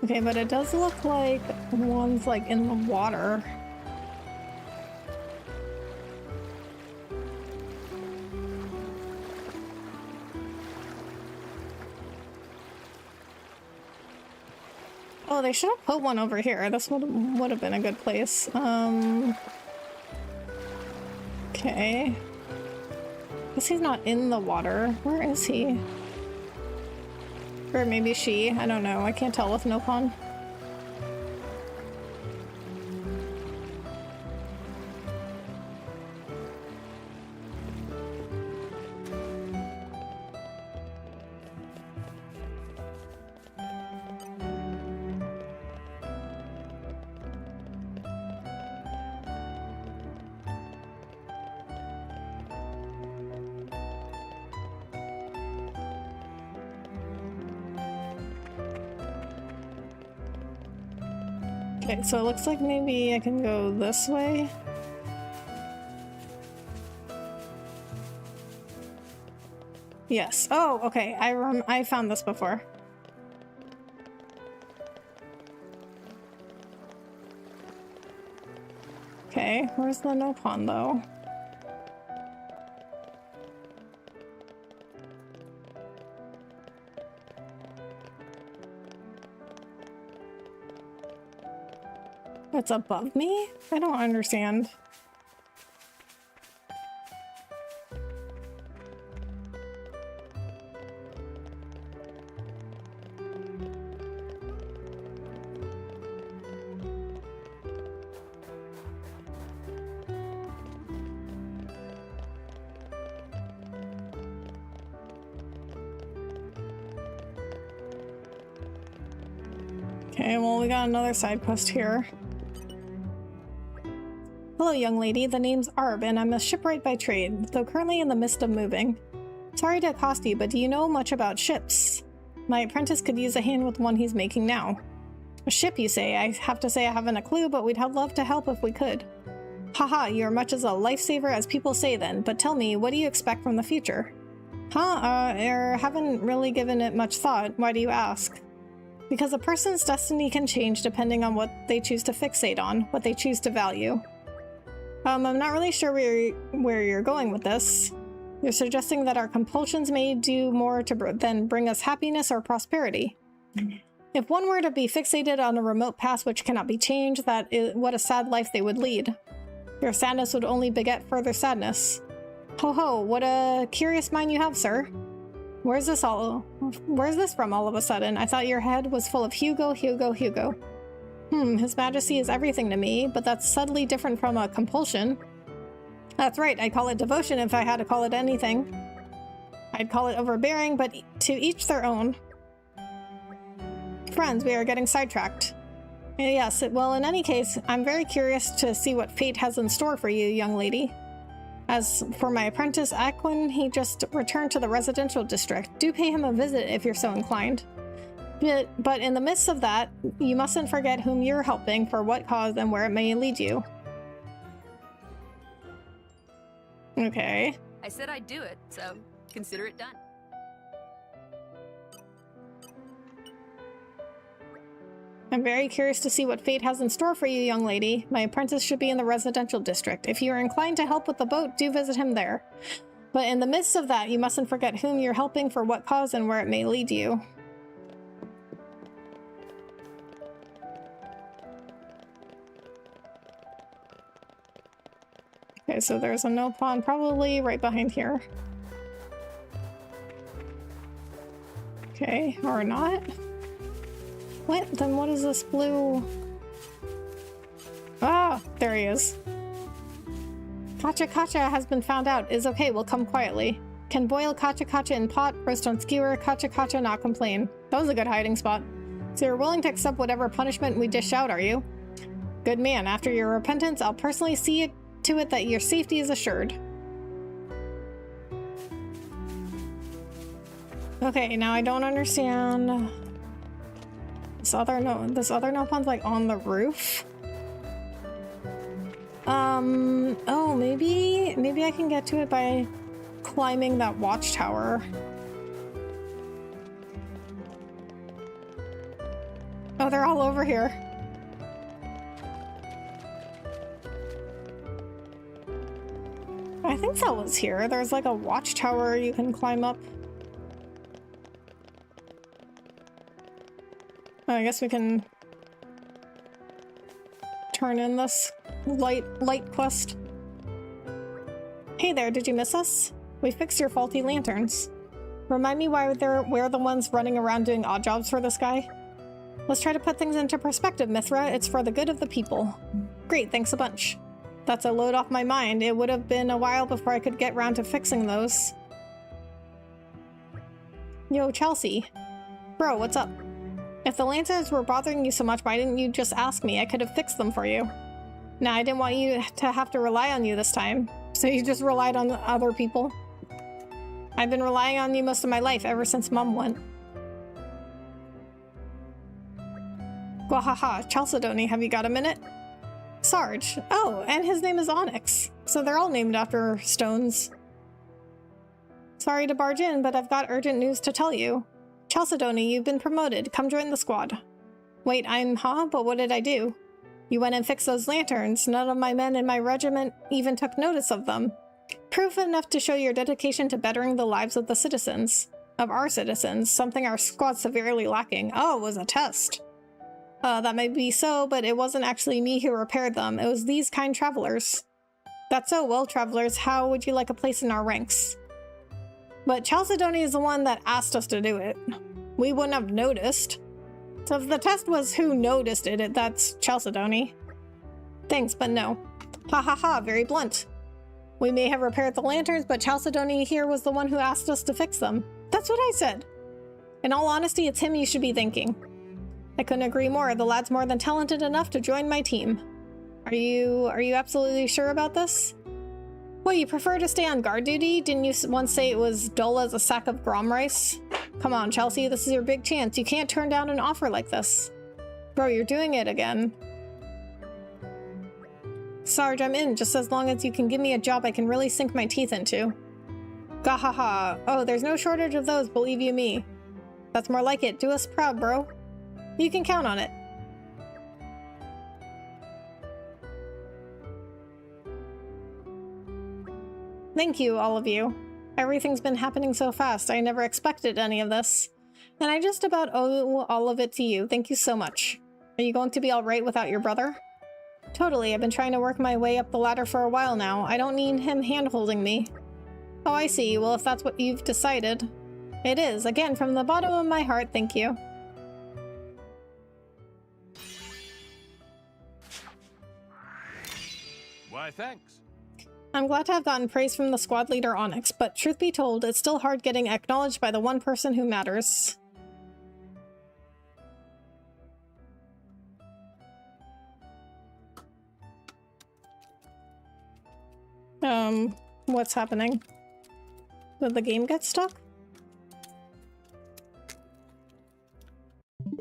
Okay, but it does look like one's like in the water. Oh, they should have put one over here. This would have been a good place. Okay. Guess he's not in the water. Where is he? Or maybe she. I don't know. I can't tell with Nopon. Okay, so it looks like maybe I can go this way. Yes. Oh, okay. I found this before. Okay, where's the Nopon though? It's above me? I don't understand. Okay, well, we got another side quest here. Hello, young lady. The name's Arb, and I'm a shipwright by trade, though currently in the midst of moving. Sorry to accost you, but do you know much about ships? My apprentice could use a hand with one he's making now. A ship, you say? I have to say I haven't a clue, but we'd love to help if we could. Haha, you're much as a lifesaver as people say then, but tell me, what do you expect from the future? Haven't really given it much thought. Why do you ask? Because a person's destiny can change depending on what they choose to fixate on, what they choose to value. I'm not really sure where you're going with this. You're suggesting that our compulsions may do more than bring us happiness or prosperity. If one were to be fixated on a remote past which cannot be changed, that is what a sad life they would lead. Your sadness would only beget further sadness. Ho ho, what a curious mind you have, sir. Where's this from all of a sudden? I thought your head was full of Hugo. His Majesty is everything to me, but that's subtly different from a compulsion. That's right, I'd call it devotion if I had to call it anything. I'd call it overbearing, but to each their own. Friends, we are getting sidetracked. Yes, well, in any case, I'm very curious to see what fate has in store for you, young lady. As for my apprentice, Aquin, he just returned to the residential district. Do pay him a visit if you're so inclined. But in the midst of that, you mustn't forget whom you're helping, for what cause, and where it may lead you. Okay. I said I'd do it, so consider it done. I'm very curious to see what fate has in store for you, young lady. My apprentice should be in the residential district. If you are inclined to help with the boat, do visit him there. But in the midst of that, you mustn't forget whom you're helping, for what cause, and where it may lead you. Okay, so there's a no pawn probably right behind here. Okay, or not. What? Then what is this blue? Ah, there he is. Kacha has been found out. Is okay, we'll come quietly. Can boil kacha in pot, roast on skewer, kacha not complain. That was a good hiding spot. So you're willing to accept whatever punishment we dish out, are you? Good man, after your repentance, I'll personally see to it that your safety is assured. Okay, now I don't understand. This other no pawn's like on the roof. Oh, maybe I can get to it by climbing that watchtower. Oh, they're all over here. I think that was here. There's like a watchtower you can climb up. Oh, I guess we can turn in this light quest. Hey there, did you miss us? We fixed your faulty lanterns. Remind me why we're the ones running around doing odd jobs for this guy? Let's try to put things into perspective, Mithra. It's for the good of the people. Great, thanks a bunch. That's a load off my mind. It would have been a while before I could get round to fixing those. Yo, Chelsea. Bro, what's up? If the lanterns were bothering you so much, why didn't you just ask me? I could have fixed them for you. Nah, I didn't want you to have to rely on you this time. So you just relied on other people? I've been relying on you most of my life, ever since Mom went. Gwahaha, Chalcedony, have you got a minute? Sarge. Oh, and his name is Onyx. So they're all named after stones. Sorry to barge in, but I've got urgent news to tell you. Chalcedony, you've been promoted. Come join the squad. Wait, but what did I do? You went and fixed those lanterns. None of my men in my regiment even took notice of them. Proof enough to show your dedication to bettering the lives of the citizens. Of our citizens, something our squad's severely lacking. Oh, it was a test. That may be so, but it wasn't actually me who repaired them. It was these kind travelers. That's so. Well, travelers, how would you like a place in our ranks? But Chalcedony is the one that asked us to do it. We wouldn't have noticed. So if the test was who noticed it, that's Chalcedony. Thanks, but no. Ha ha ha, very blunt. We may have repaired the lanterns, but Chalcedony here was the one who asked us to fix them. That's what I said. In all honesty, it's him you should be thanking. I couldn't agree more. The lad's more than talented enough to join my team. Are you absolutely sure about this? What, you prefer to stay on guard duty? Didn't you once say it was dull as a sack of grom rice? Come on, Chelsea, this is your big chance. You can't turn down an offer like this. Bro, you're doing it again. Sarge, I'm in, just as long as you can give me a job I can really sink my teeth into. Gahaha. Oh, there's no shortage of those, believe you me. That's more like it. Do us proud, bro. You can count on it. Thank you, all of you. Everything's been happening so fast. I never expected any of this. And I just about owe all of it to you. Thank you so much. Are you going to be alright without your brother? Totally. I've been trying to work my way up the ladder for a while now. I don't need him hand-holding me. Oh, I see. Well, if that's what you've decided. It is. Again, from the bottom of my heart, thank you. Why, thanks. I'm glad to have gotten praise from the squad leader Onyx, but truth be told, it's still hard getting acknowledged by the one person who matters. What's happening? Did the game get stuck?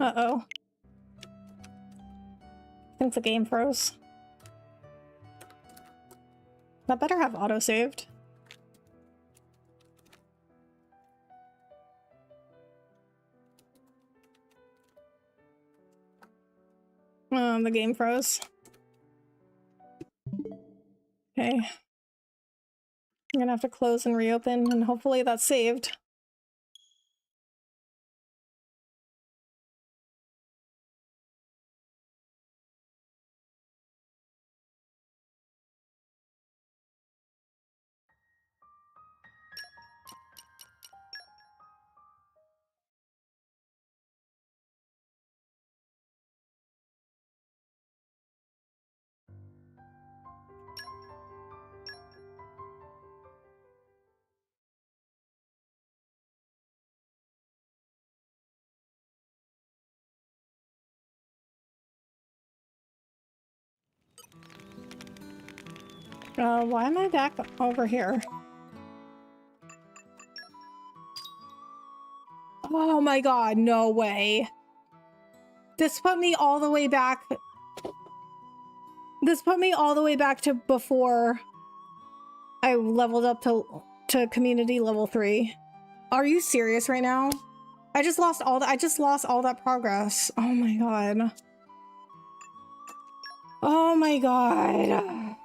Uh-oh. I think the game froze. That better have auto-saved. The game froze. Okay. I'm gonna have to close and reopen, and hopefully that's saved. Why am I back over here? Oh my god, no way. This put me all the way back. This put me all the way back to before I leveled up to community level 3. Are you serious right now? I just lost all that progress. Oh my god. Oh my god.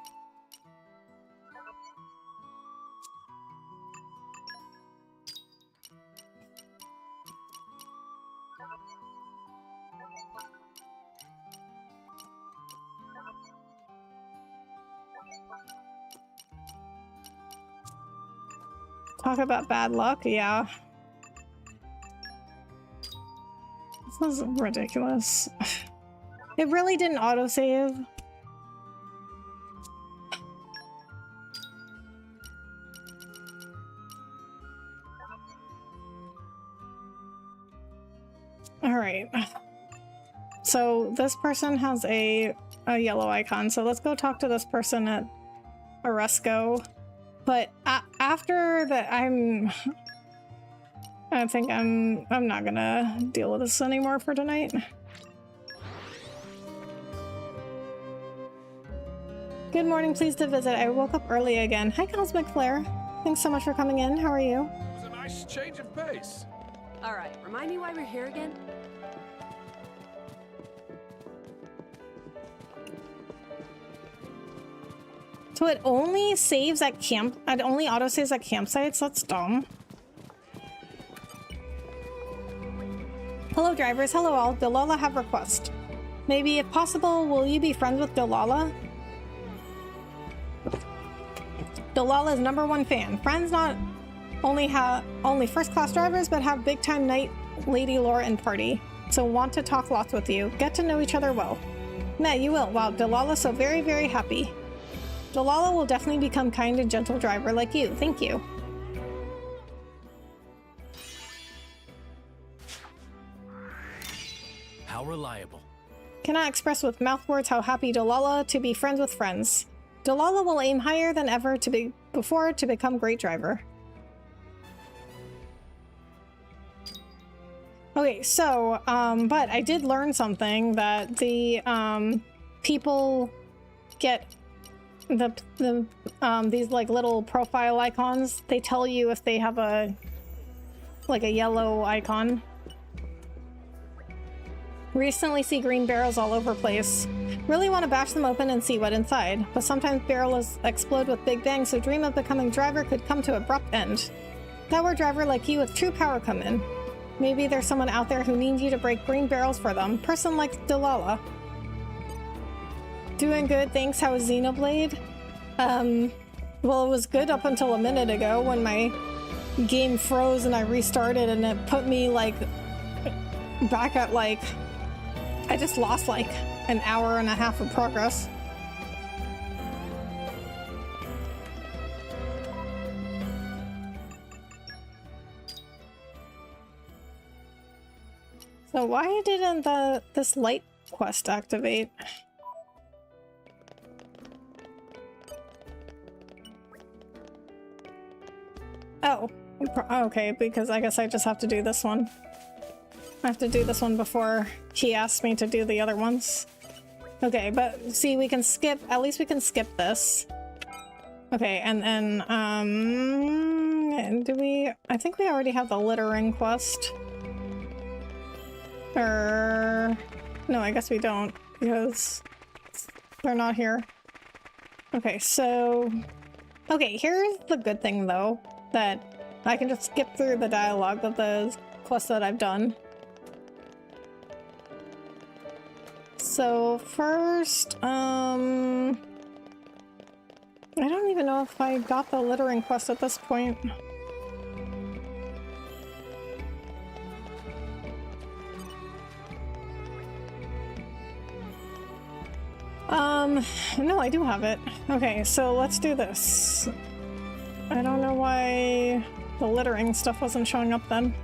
Talk about bad luck, yeah. This is ridiculous. It really didn't autosave. Alright. So this person has a yellow icon, so let's go talk to this person at Oresco. But after that, I think I'm not gonna deal with this anymore for tonight. Good morning, pleased to visit. I woke up early again. Hi, Cosmic Flare. Thanks so much for coming in. How are you? It was a nice change of pace. All right, remind me why we're here again? So it only saves at camp. It only autosaves at campsites. That's dumb. Hello, drivers. Hello, all. Delilah have request. Maybe, if possible, will you be friends with Delilah? Delilah's #1 fan. Friends not only have first-class drivers, but have big-time night lady lore and party. So want to talk lots with you. Get to know each other well. Nah, you will. Wow, Delilah's so very, very happy. Delilah will definitely become kind and gentle driver like you. Thank you. How reliable. Cannot express with mouth words how happy Delilah to be friends with friends. Delilah will aim higher than ever to become great driver. Okay, so, but I did learn something that the, people get these like little profile icons. They tell you if they have a, like a yellow icon. Recently see green barrels all over place. Really want to bash them open and see what inside, but sometimes barrels explode with big bangs, so dream of becoming driver could come to abrupt end. That where driver like you with true power come in. Maybe there's someone out there who needs you to break green barrels for them. Person like Delilah. Doing good, thanks. How was Xenoblade? Well, it was good up until a minute ago when my game froze and I restarted and it put me like back at like, I just lost like an hour and a half of progress. So why didn't this light quest activate? Oh, okay, because I guess I just have to do this one. I have to do this one before he asks me to do the other ones. Okay, but see, we can skip, at least we can skip this. Okay, and then, do we, I think we already have the littering quest. No, I guess we don't, because they're not here. Okay, so, okay, here's the good thing though, that I can just skip through the dialogue of the quests that I've done. So first, I don't even know if I got the littering quest at this point. No, I do have it. Okay, so let's do this. I don't know why the littering stuff wasn't showing up then.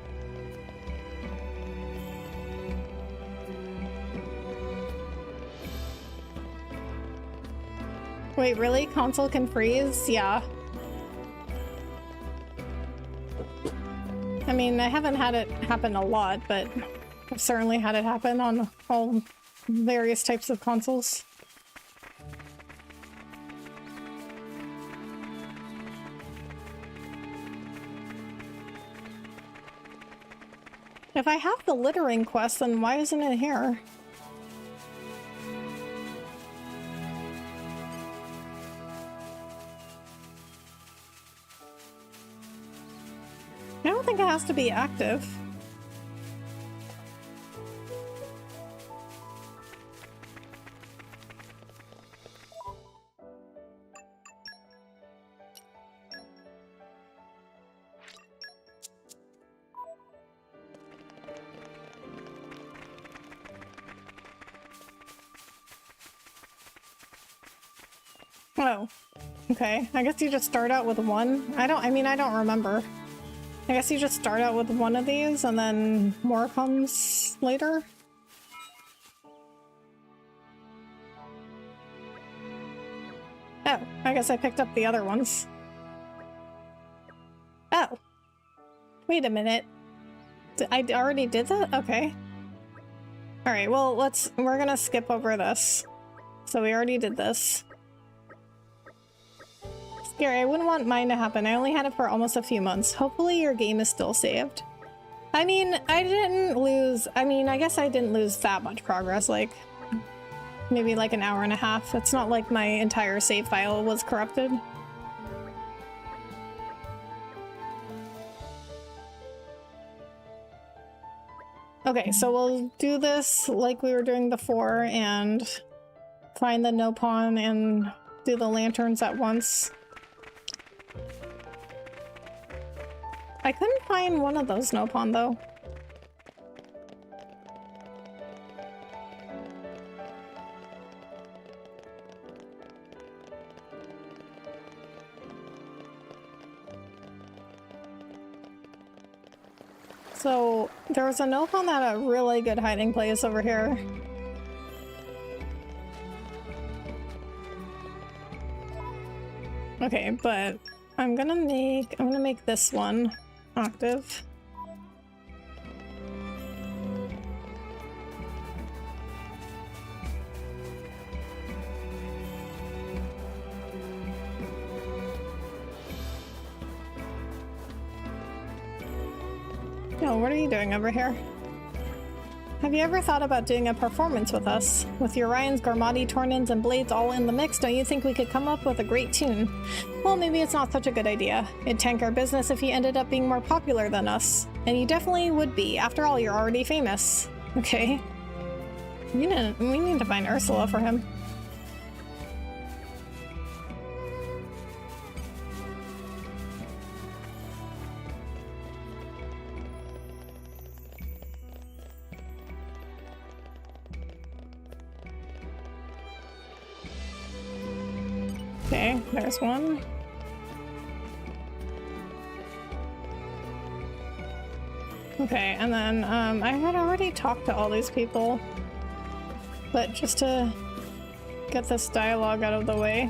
Wait, really? Console can freeze? Yeah. I mean, I haven't had it happen a lot, but I've certainly had it happen on all various types of consoles. If I have the littering quest, then why isn't it here? I don't think it has to be active. Oh, okay. I guess you just start out with one. I don't remember. I guess you just start out with one of these and then more comes later. Oh, I guess I picked up the other ones. Oh. Wait a minute. I already did that? Okay. Alright, well, we're gonna skip over this. So we already did this. Scary, I wouldn't want mine to happen. I only had it for almost a few months. Hopefully your game is still saved. I mean, I guess I didn't lose that much progress, like maybe like an hour and a half. It's not like my entire save file was corrupted. Okay, so we'll do this like we were doing before and find the no pawn and do the lanterns at once. I couldn't find one of those no pawn though. So there was a no pawn that had a really good hiding place over here. Okay, but I'm gonna make this one active. Oh, what are you doing over here? Have you ever thought about doing a performance with us? With your Ryans, Garmati, Tornans, and Blades all in the mix, don't you think we could come up with a great tune? Well, maybe it's not such a good idea. It'd tank our business if you ended up being more popular than us. And you definitely would be. After all, you're already famous. Okay. We need to find Ursula for him. Okay, there's one. Okay, and then I had already talked to all these people, but just to get this dialogue out of the way.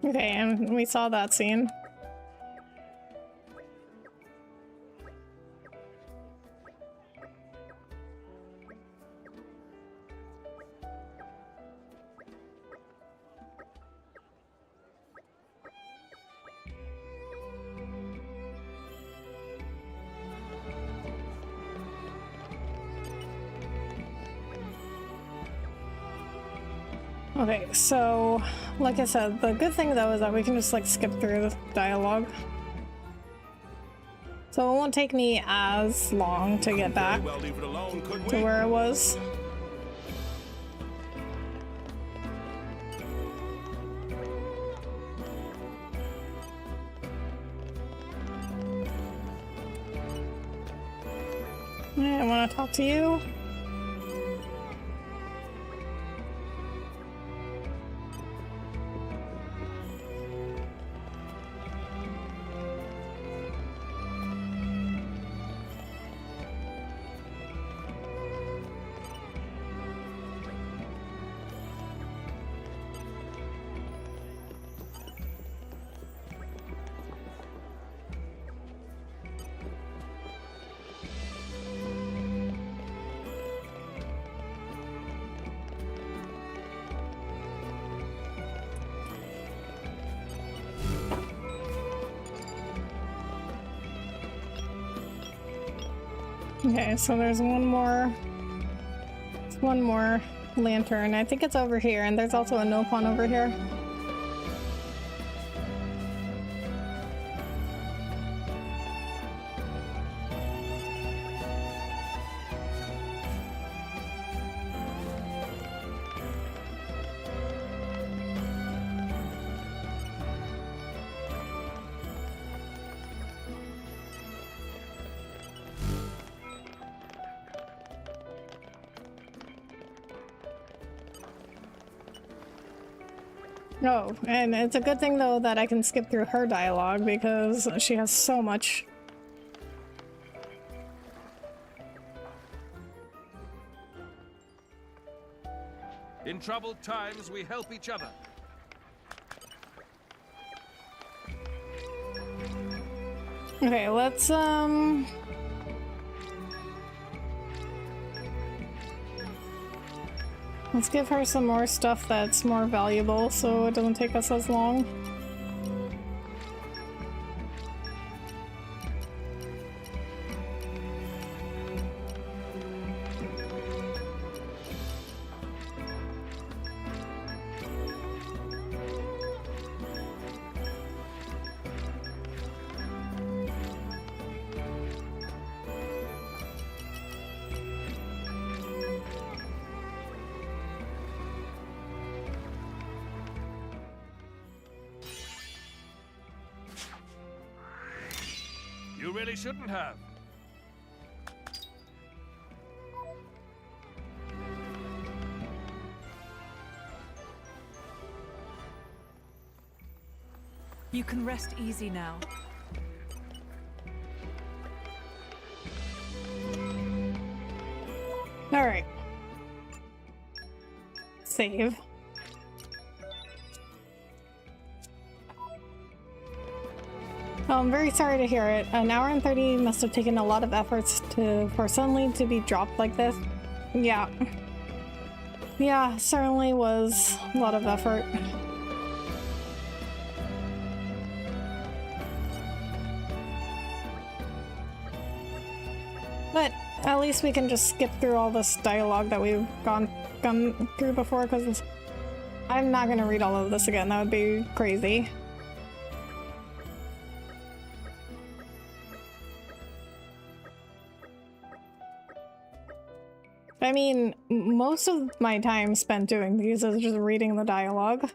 Okay, and we saw that scene. Okay, so like I said, the good thing though is that we can just like skip through the dialogue. So it won't take me as long to get back to where I was. I want to talk to you. Okay, so there's one more lantern. I think it's over here, and there's also a Nopon over here. Oh, and it's a good thing though that I can skip through her dialogue because she has so much. In troubled times, we help each other. Okay, let's give her some more stuff that's more valuable so it doesn't take us as long. You really shouldn't have. You can rest easy now. All right. Save. Oh, I'm very sorry to hear it. An hour and 30 must have taken a lot of efforts for suddenly to be dropped like this. Yeah. Yeah, certainly was a lot of effort. But at least we can just skip through all this dialogue that we've gone through before, because I'm not going to read all of this again. That would be crazy. I mean, most of my time spent doing these is just reading the dialogue.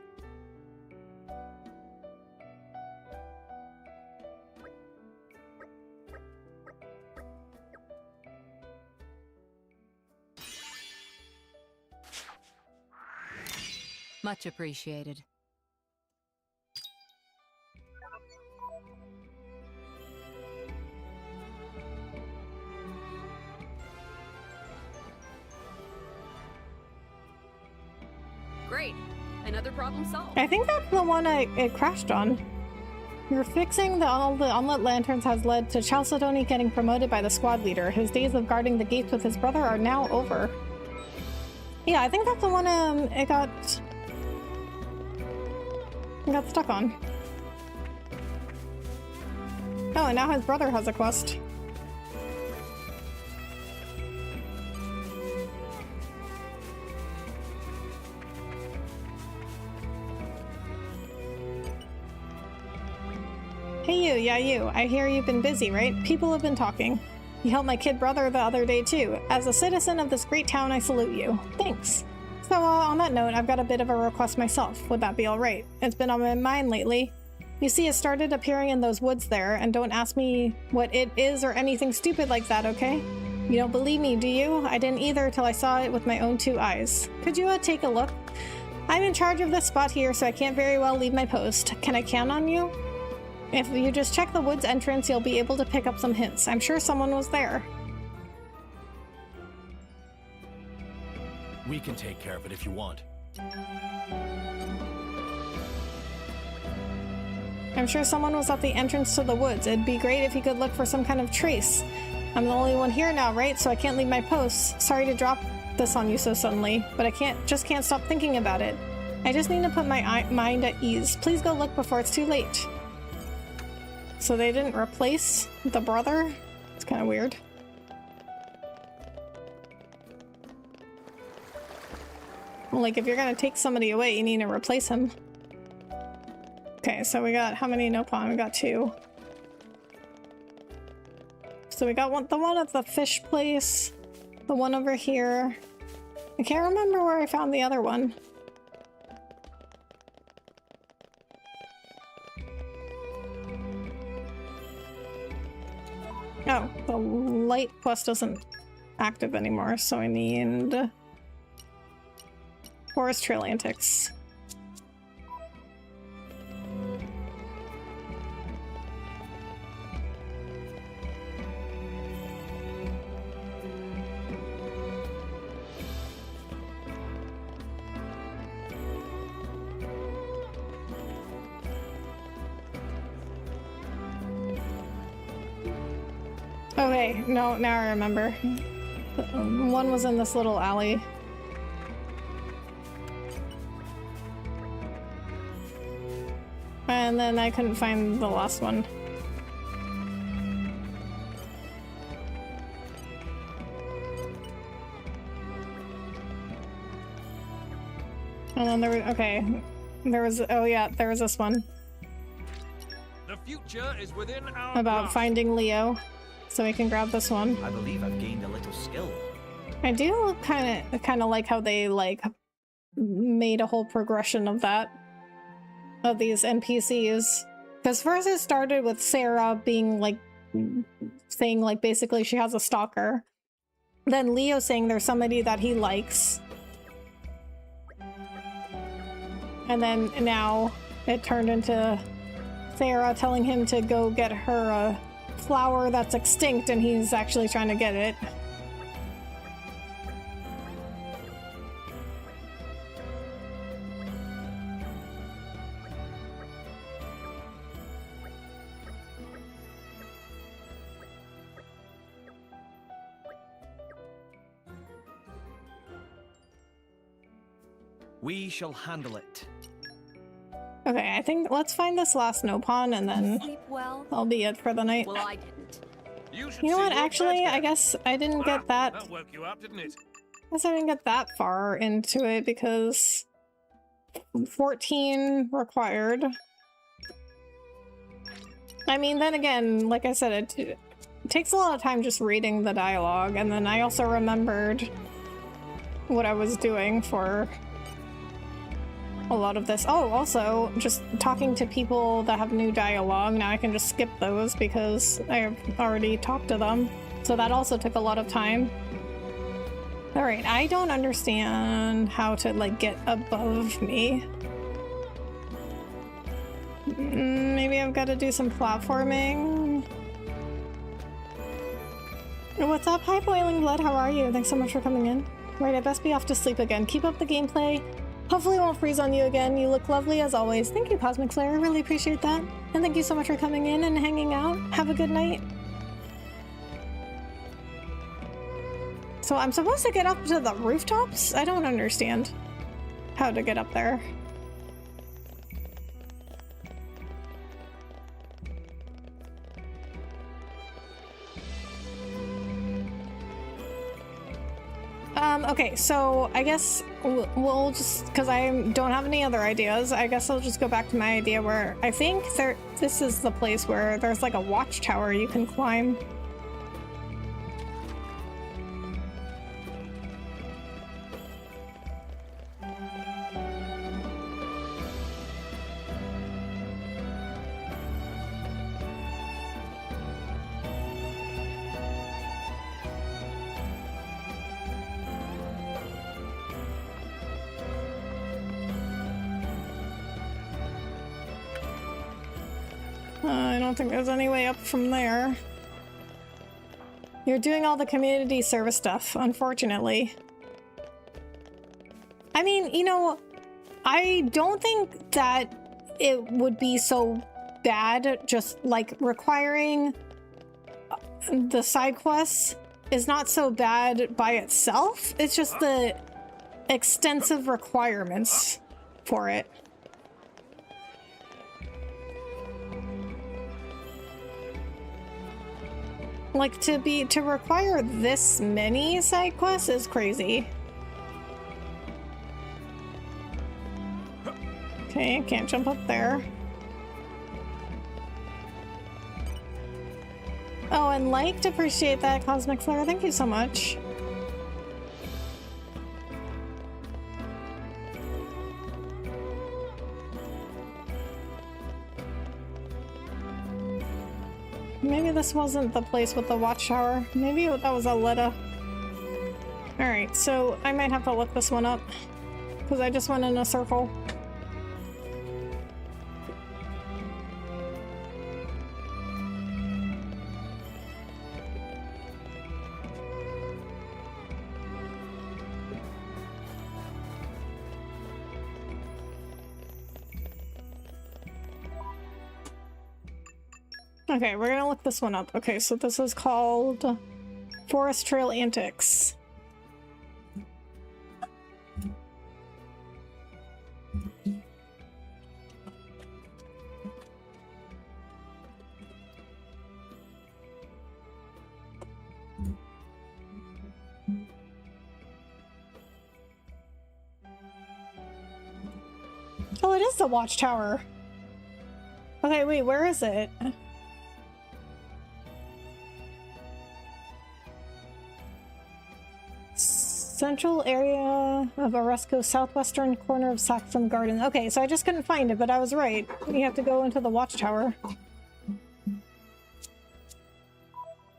Much appreciated. Great. Another problem solved. I think that's the one it crashed on. Your fixing all the omelet lanterns has led to Chalcedony getting promoted by the squad leader. His days of guarding the gates with his brother are now over. Yeah, I think that's the one it got stuck on. Oh, and now his brother has a quest. Hey you, yeah you. I hear you've been busy, right? People have been talking. You helped my kid brother the other day too. As a citizen of this great town, I salute you. Thanks. So on that note, I've got a bit of a request myself. Would that be alright? It's been on my mind lately. You see, it started appearing in those woods there, and don't ask me what it is or anything stupid like that, okay? You don't believe me, do you? I didn't either till I saw it with my own two eyes. Could you take a look? I'm in charge of this spot here, so I can't very well leave my post. Can I count on you? If you just check the woods entrance, you'll be able to pick up some hints. I'm sure someone was there. We can take care of it if you want. I'm sure someone was at the entrance to the woods. It'd be great if you could look for some kind of trace. I'm the only one here now, right? So I can't leave my post. Sorry to drop this on you so suddenly, but I can't stop thinking about it. I just need to put my mind at ease. Please go look before it's too late. So they didn't replace the brother? It's kind of weird. Like, if you're gonna take somebody away, you need to replace him. Okay, so we got how many Nopon? We got 2. So we got the one at the fish place, the one over here. I can't remember where I found the other one. Oh, the light quest isn't active anymore, so I need Forest Trail Antics. Okay, no, now I remember. One was in this little alley. And then I couldn't find the last one. And then there was, okay. There was, oh yeah, there was this one. The future is within our About grasp. finding Leo. So we can grab this one. I believe I've gained a little skill. I do kind of like how they like made a whole progression of that, of these NPCs. Because first it started with Sarah being like saying like basically she has a stalker. Then Leo saying there's somebody that he likes. And then now it turned into Sarah telling him to go get her a flower that's extinct, and he's actually trying to get it. We shall handle it. Okay, I think let's find this last Nopon and then Sleep well? that'll be it for the night. Well, I didn't. should You know see what, your actually, bed, I Cat. guess I didn't get that. That woke you up, didn't it? I guess I didn't get that far into it because 14 required. I mean, then again, like I said, it takes a lot of time just reading the dialogue, and then I also remembered what I was doing for a lot of this. Oh, also, just talking to people that have new dialogue, now I can just skip those because I have already talked to them. So that also took a lot of time. Alright, I don't understand how to, like, get above me. Maybe I've got to do some platforming. What's up? Hi, Boiling Blood. How are you? Thanks so much for coming in. Right, I best be off to sleep again. Keep up the gameplay. Hopefully it won't freeze on you again. You look lovely as always. Thank you, Cosmic Slayer. I really appreciate that. And thank you so much for coming in and hanging out. Have a good night. So I'm supposed to get up to the rooftops? I don't understand how to get up there. Okay, so I guess we'll just, because I don't have any other ideas, I guess I'll just go back to my idea where I think this is the place where there's like a watchtower you can climb. I don't think there's any way up from there. You're doing all the community service stuff, unfortunately. I mean, you know, I don't think that it would be so bad just like requiring the side quests is not so bad by itself. It's just the extensive requirements for it. Like, to require this many side quests is crazy. Okay, can't jump up there. Oh, and liked, appreciate that, Cosmic Flare. Thank you so much. Maybe this wasn't the place with the watchtower. Maybe that was a letter. Alright, so I might have to look this one up. Because I just went in a circle. Okay, we're gonna look this one up. Okay, so this is called Forest Trail Antics. Oh, it is the watchtower. Okay, wait, where is it? Central area of Oresco, southwestern corner of Saxon Garden. Okay, so I just couldn't find it, but I was right. You have to go into the watchtower.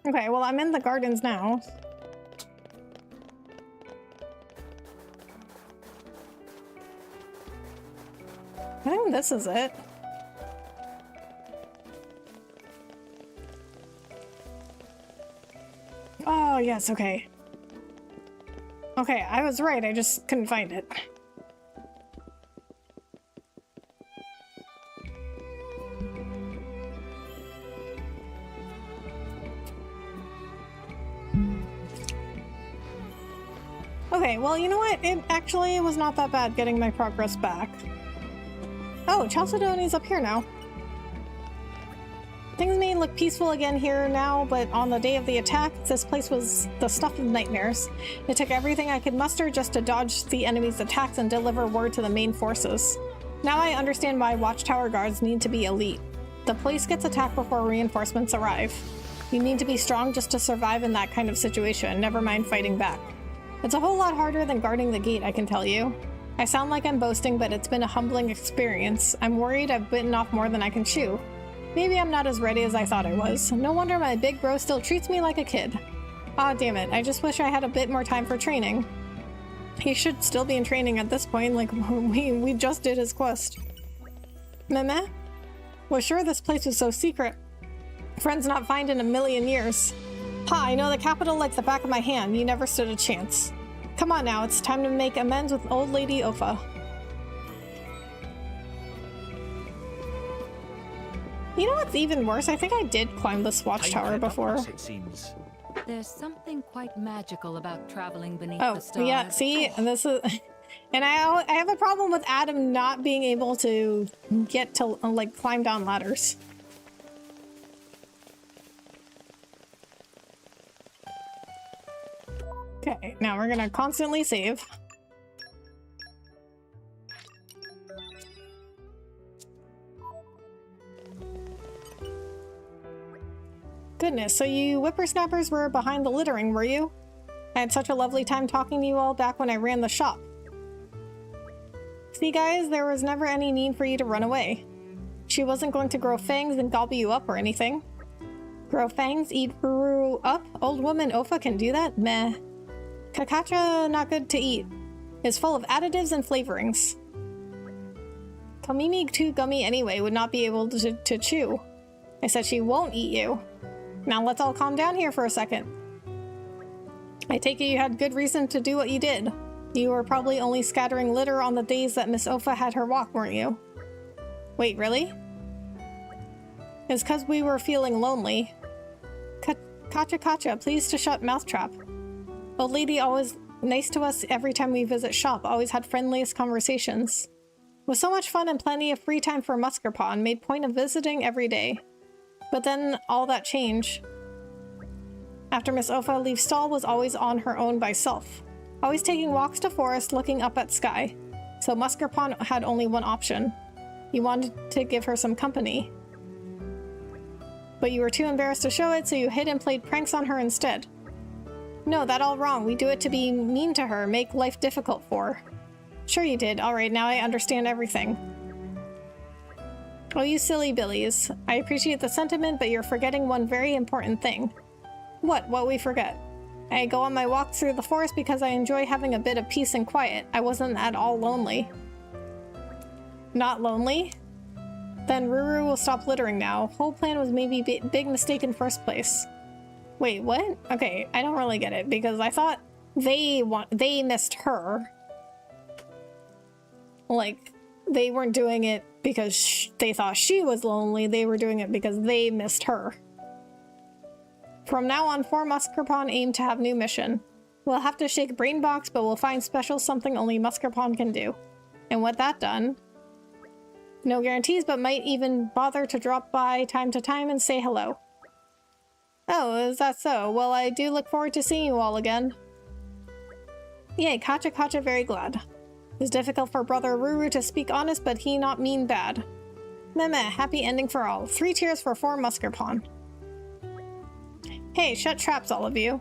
Okay, well, I'm in the gardens now. I think this is it. Oh, yes, okay. Okay, I was right, I just couldn't find it. Okay, well, you know what? It actually was not that bad getting my progress back. Oh, Chalcedonia's up here now. Things may look peaceful again here now, but on the day of the attack, this place was the stuff of nightmares. It took everything I could muster just to dodge the enemy's attacks and deliver word to the main forces. Now I understand why watchtower guards need to be elite. The place gets attacked before reinforcements arrive. You need to be strong just to survive in that kind of situation, never mind fighting back. It's a whole lot harder than guarding the gate, I can tell you. I sound like I'm boasting, but it's been a humbling experience. I'm worried I've bitten off more than I can chew. Maybe I'm not as ready as I thought I was. No wonder my big bro still treats me like a kid. Aw, damn it. I just wish I had a bit more time for training. He should still be in training at this point, like we just did his quest. Meh? Was sure this place was so secret. Friends not find in a million years. Ha, I know the capital like the back of my hand. You never stood a chance. Come on now, it's time to make amends with old lady Ofa. You know what's even worse? I think I did climb this watchtower before. It seems. There's something quite magical about traveling beneath Oh, the stars. yeah, see? And this is... And I have a problem with Adam not being able to get to, like, climb down ladders. Okay, now we're gonna constantly save. Goodness, so you whippersnappers were behind the littering, were you? I had such a lovely time talking to you all back when I ran the shop. See guys, there was never any need for you to run away. She wasn't going to grow fangs and gobble you up or anything. Grow fangs, eat Uru up? Old woman Ofa can do that? Meh. Kakacha, not good to eat. It's full of additives and flavorings. Kamimi too gummy anyway, would not be able to chew. I said she won't eat you. Now let's all calm down here for a second. I take it you had good reason to do what you did. You were probably only scattering litter on the days that Miss Ofa had her walk, weren't you? Wait, really? It's because we were feeling lonely. Kacha, please to shut Mouthtrap. Old lady always nice to us every time we visit shop, always had friendliest conversations. With so much fun and plenty of free time for Muskerpaw, made point of visiting every day. But then all that changed. After Miss Ofa leaves stall was always on her own by self. Always taking walks to forest, looking up at sky. So Muskerpaw had only one option. You wanted to give her some company. But you were too embarrassed to show it, so you hid and played pranks on her instead. No, that all wrong. We do it to be mean to her, make life difficult for her. Sure you did. Alright, now I understand everything. Oh, you silly billies. I appreciate the sentiment, but you're forgetting one very important thing. What we forget? I go on my walk through the forest because I enjoy having a bit of peace and quiet. I wasn't at all lonely. Not lonely? Then Ruru will stop littering now. Whole plan was maybe big mistake in first place. Wait, what? Okay, I don't really get it because I thought they missed her. Like, they weren't doing it because they thought she was lonely. They were doing it because they missed her. From now on, 4 Muskerpaw aim to have new mission. We'll have to shake Brain Box, but we'll find special something only Muskerpaw can do. And with that done, no guarantees, but might even bother to drop by time to time and say hello. Oh, is that so? Well, I do look forward to seeing you all again. Yay, Kacha, very glad. It's difficult for Brother Ruru to speak honest, but he not mean bad. Meh, happy ending for all. 3 tears for 4 Muskerpaw. Hey, shut traps, all of you.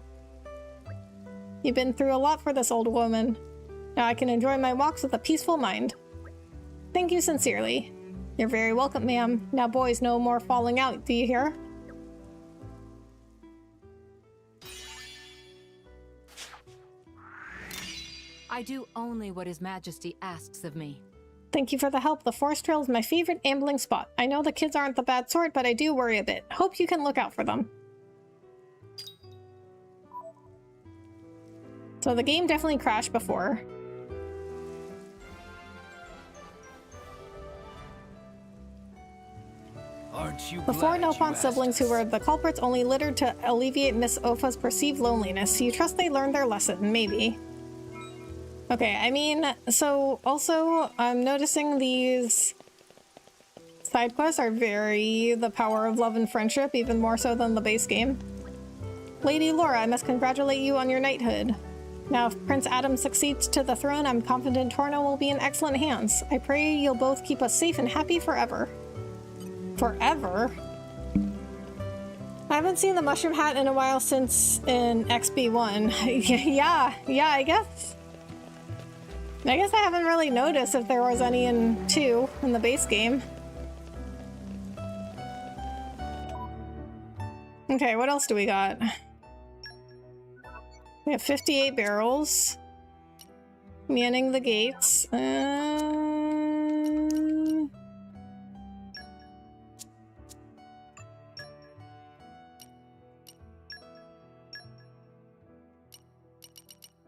You've been through a lot for this old woman. Now I can enjoy my walks with a peaceful mind. Thank you sincerely. You're very welcome, ma'am. Now boys, no more falling out, do you hear? I do only what His Majesty asks of me. Thank you for the help. The forest trail is my favorite ambling spot. I know the kids aren't the bad sort, but I do worry a bit. Hope you can look out for them. So the game definitely crashed before. Aren't you The four glad you Nopon asked siblings who us? were the culprits only littered to alleviate Miss Ofa's perceived loneliness. You trust they learned their lesson, maybe. Okay, I mean, so also I'm noticing these side quests are very the power of love and friendship, even more so than the base game. Lady Laura, I must congratulate you on your knighthood. Now, if Prince Adam succeeds to the throne, I'm confident Torna will be in excellent hands. I pray you'll both keep us safe and happy forever. Forever? I haven't seen the mushroom hat in a while since in XB1. yeah, I guess. I haven't really noticed if there was any in 2 in the base game. Okay, what else do we got? We have 58 barrels. Manning the gates.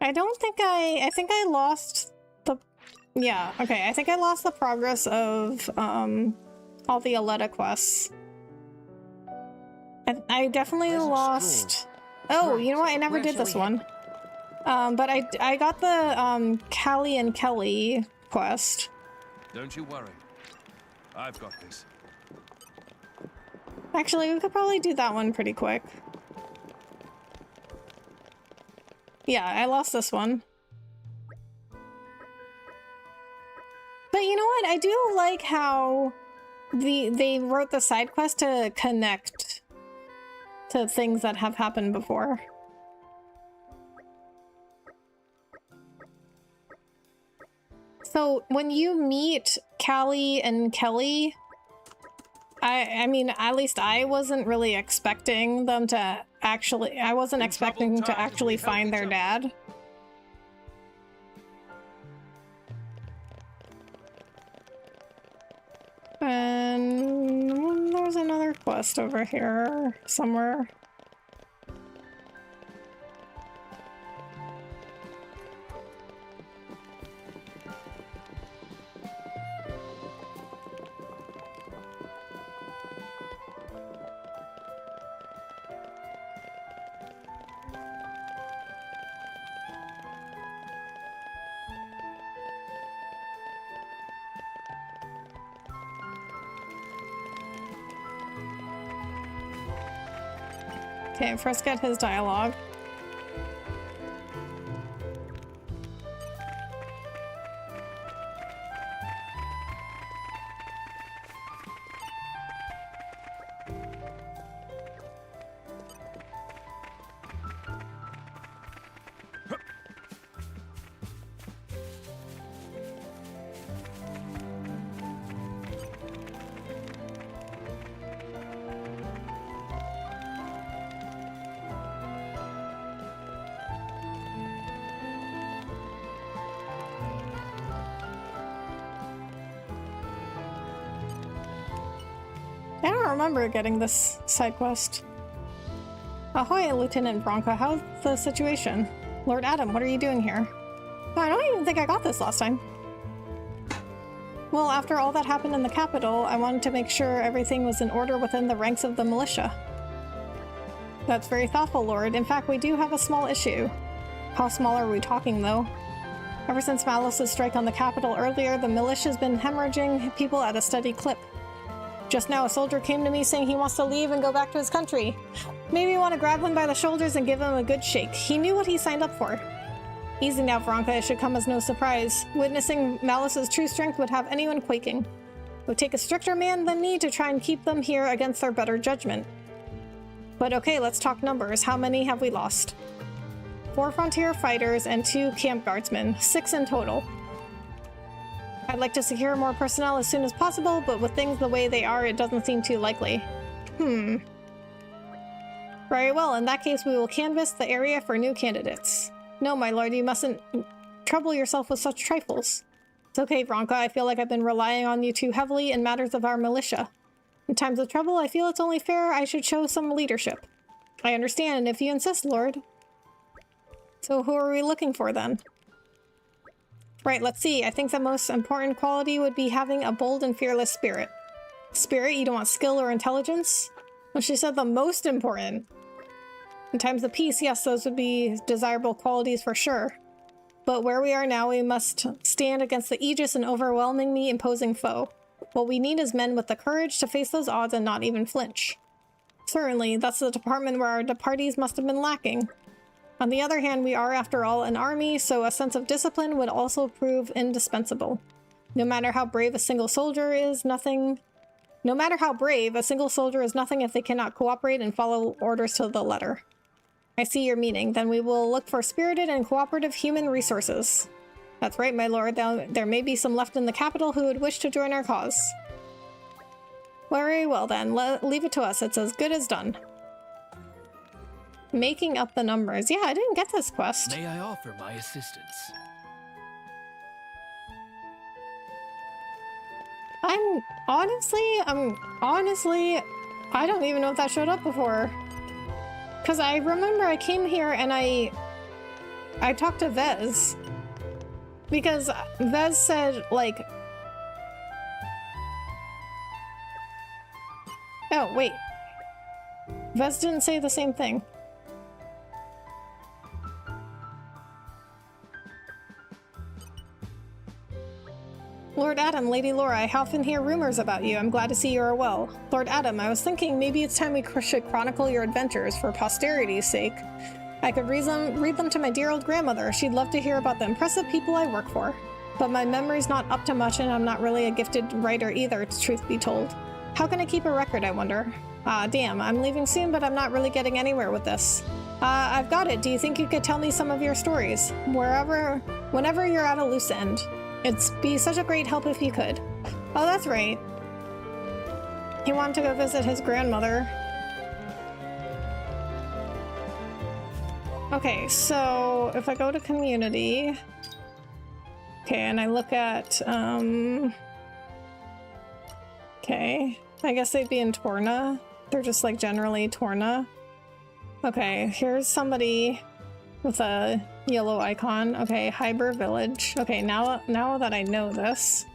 I don't think I think I lost the... Yeah, okay, I think I lost the progress of all the Aletta quests. I definitely lost... Oh, you know what? I never did this one. But I got the Callie and Kelly quest. Don't you worry. I've got this. Actually, we could probably do that one pretty quick. Yeah, I lost this one. But you know what? I do like how they wrote the side quest to connect to things that have happened before. So when you meet Callie and Kelly, I mean, at least I wasn't really expecting them to actually... I wasn't expecting to actually find their dad. And there's another quest over here somewhere. Okay, first get his dialogue. I don't remember getting this side quest. Ahoy, Lieutenant Bronca. How's the situation? Lord Adam, what are you doing here? Oh, I don't even think I got this last time. Well, after all that happened in the capital, I wanted to make sure everything was in order within the ranks of the militia. That's very thoughtful, Lord. In fact, we do have a small issue. How small are we talking, though? Ever since Malice's strike on the capital earlier, the militia's been hemorrhaging people at a steady clip. Just now, a soldier came to me saying he wants to leave and go back to his country. Maybe you want to grab him by the shoulders and give him a good shake. He knew what he signed up for. Easy now, Veronica. It should come as no surprise. Witnessing Malice's true strength would have anyone quaking. It would take a stricter man than me to try and keep them here against their better judgment. But okay, let's talk numbers. How many have we lost? 4 frontier fighters and 2 camp guardsmen. 6 in total. I'd like to secure more personnel as soon as possible, but with things the way they are, it doesn't seem too likely. Very well, in that case we will canvass the area for new candidates. No, my lord, you mustn't trouble yourself with such trifles. It's okay, Bronca. I feel like I've been relying on you too heavily in matters of our militia. In times of trouble, I feel it's only fair I should show some leadership. I understand, if you insist, Lord. So who are we looking for, then? Right, let's see. I think the most important quality would be having a bold and fearless spirit. Spirit? You don't want skill or intelligence? Well, she said the most important. In times of peace, yes, those would be desirable qualities for sure. But where we are now, we must stand against the aegis and overwhelmingly imposing foe. What we need is men with the courage to face those odds and not even flinch. Certainly, that's the department where our parties must have been lacking. On the other hand, we are, after all, an army, so a sense of discipline would also prove indispensable. No matter how brave a single soldier is, No matter how brave, a single soldier is nothing if they cannot cooperate and follow orders to the letter. I see your meaning. Then we will look for spirited and cooperative human resources. That's right, my lord. There may be some left in the capital who would wish to join our cause. Very well then, leave it to us. It's as good as done. Making up the numbers. Yeah, I didn't get this quest. May I offer my assistance? Honestly, I don't even know if that showed up before. Because I remember I came here and I talked to Vez. Because Vez said, like... Oh, wait. Vez didn't say the same thing. Lord Adam, Lady Laura, I often hear rumors about you. I'm glad to see you are well. Lord Adam, I was thinking maybe it's time we should chronicle your adventures for posterity's sake. I could read them to my dear old grandmother. She'd love to hear about the impressive people I work for. But my memory's not up to much, and I'm not really a gifted writer either, truth be told. How can I keep a record, I wonder? Ah, damn, I'm leaving soon, but I'm not really getting anywhere with this. I've got it. Do you think you could tell me some of your stories? Whenever you're at a loose end. It'd be such a great help if you could. Oh, that's right. He wanted to go visit his grandmother. Okay, so if I go to community... Okay, and I look at, okay, I guess they'd be in Torna. They're just like generally Torna. Okay, here's somebody with a yellow icon. Okay, Hyber Village. Okay, now that I know this,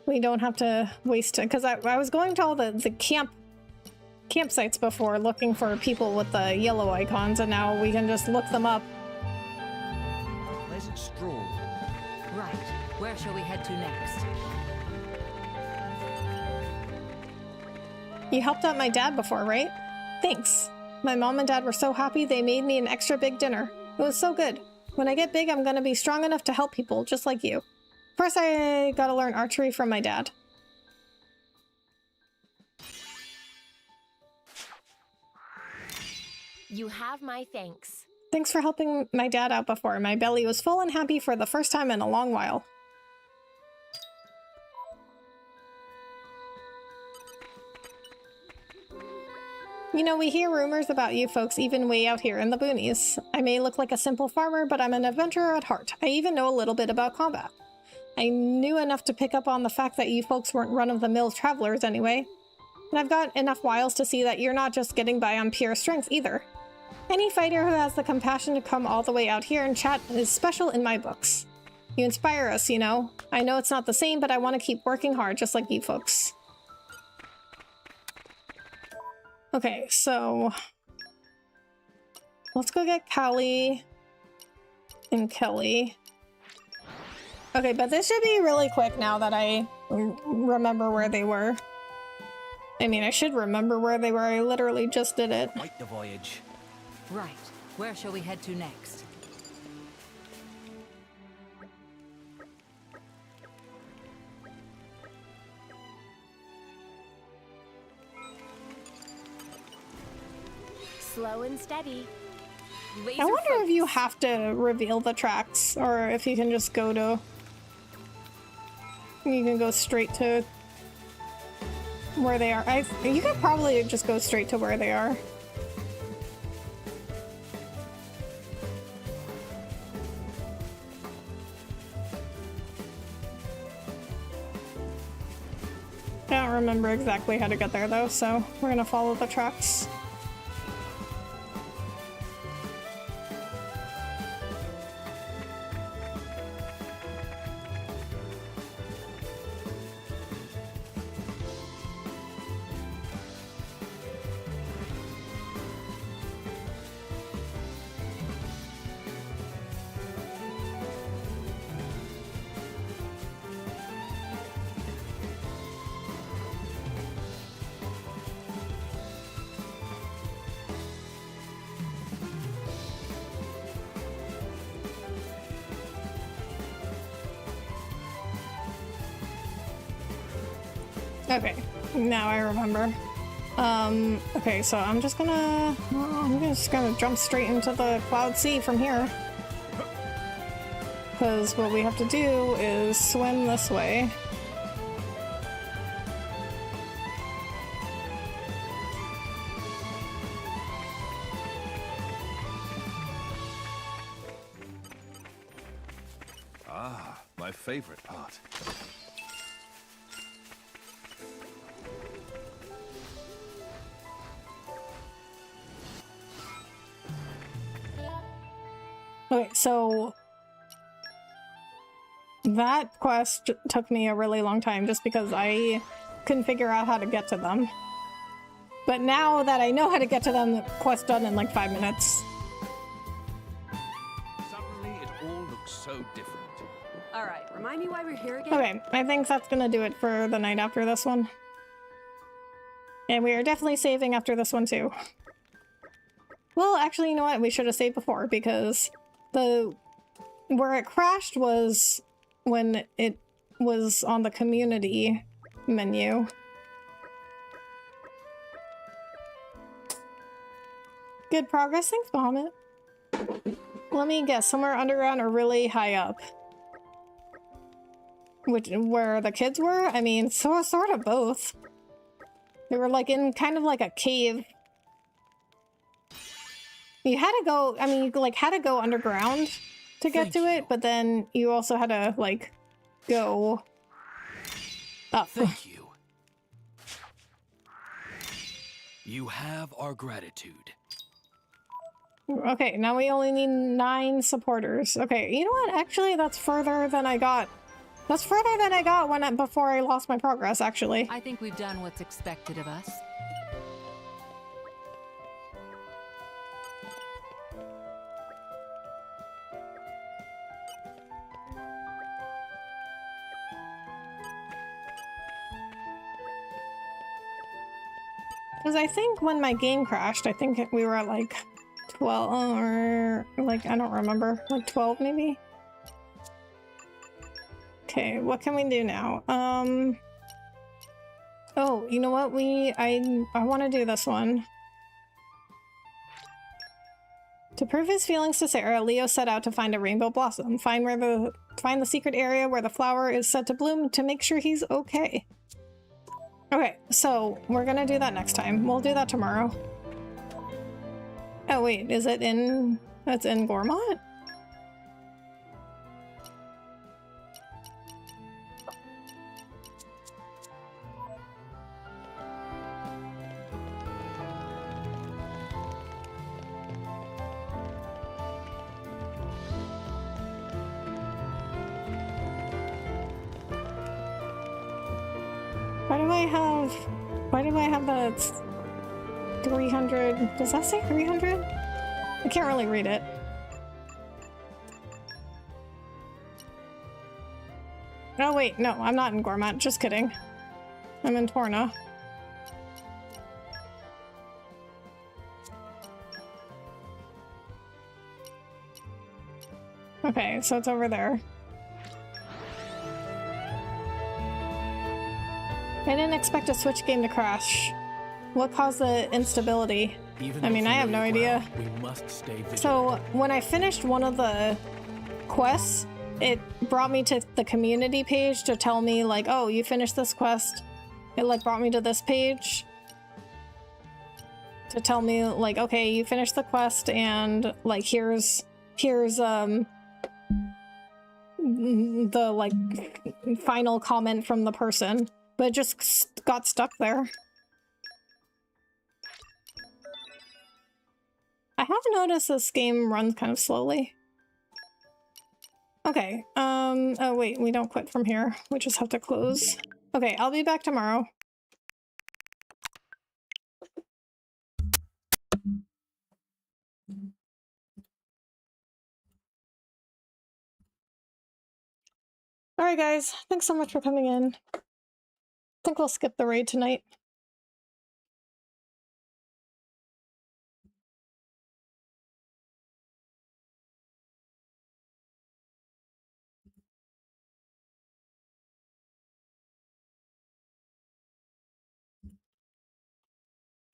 we don't have to waste it, because I was going to all the campsites before looking for people with the yellow icons, and now we can just look them up. Pleasant stroll. Right. Where shall we head to next? You helped out my dad before, right? Thanks. My mom and dad were so happy they made me an extra big dinner. It was so good. When I get big, I'm gonna be strong enough to help people, just like you. First, I gotta learn archery from my dad. You have my thanks. Thanks for helping my dad out before. My belly was full and happy for the first time in a long while. You know, we hear rumors about you folks even way out here in the boonies. I may look like a simple farmer, but I'm an adventurer at heart. I even know a little bit about combat. I knew enough to pick up on the fact that you folks weren't run-of-the-mill travelers anyway. And I've got enough wiles to see that you're not just getting by on pure strength either. Any fighter who has the compassion to come all the way out here and chat is special in my books. You inspire us, you know. I know it's not the same, but I want to keep working hard just like you folks. Okay, so let's go get Callie and Kelly. Okay, but this should be really quick now that I remember where they were. I mean, I should remember where they were. I literally just did it. Quite the voyage. Right. Where shall we head to next? Slow and steady. I wonder if you have to reveal the tracks, or if you can just go to... You can go straight to where they are. You could probably just go straight to where they are. remember exactly how to get there though, so we're gonna follow the tracks. Okay, now I remember. Okay, so I'm just gonna jump straight into the Cloud Sea from here. Because what we have to do is swim this way. Ah, my favorite part. Okay, so that quest took me a really long time just because I couldn't figure out how to get to them. But now that I know how to get to them, the quest done in like 5 minutes. Suddenly, it all looks so different. All right, remind me why we're here again. Okay, I think that's gonna do it for the night after this one. And we are definitely saving after this one too. Well, actually, you know what? We should have saved before because where it crashed was when it was on the community menu. Good progress. Thanks, Bahamut. Let me guess, somewhere underground or really high up? Where the kids were? I mean, sort of both. They were like in kind of like a cave. You had to go, I mean, you like had to go underground to get to it, but then you also had to like go up. Thank you. You have our gratitude. Okay, now we only need 9 supporters. Okay, you know what? Actually, that's further than I got. That's further than I got before I lost my progress, actually. I think we've done what's expected of us. Because I think when my game crashed, I think we were at like 12 or like, I don't remember, like 12 maybe? Okay, what can we do now? Oh, you know what? I want to do this one. To prove his feelings to Sarah, Leo set out to find a rainbow blossom. Find the secret area where the flower is said to bloom to make sure he's okay. Okay, so we're gonna do that next time. We'll do that tomorrow. Oh wait, is it in... That's in Gormott? Why do I have that 300? Does that say 300? I can't really read it. Oh wait, no, I'm not in Gormott, just kidding. I'm in Torna. Okay, so it's over there. I didn't expect a Switch game to crash. What caused the instability? I mean, I have no idea. We must stay vigilant. So, when I finished one of the quests, it brought me to the community page to tell me, like, oh, you finished this quest. It, like, brought me to this page to tell me, like, okay, you finished the quest, and, like, here's the, like, final comment from the person. but it just got stuck there. I have noticed this game runs kind of slowly. Okay, oh wait, we don't quit from here. We just have to close. Okay, I'll be back tomorrow. Alright guys, thanks so much for coming in. I think we'll skip the raid tonight.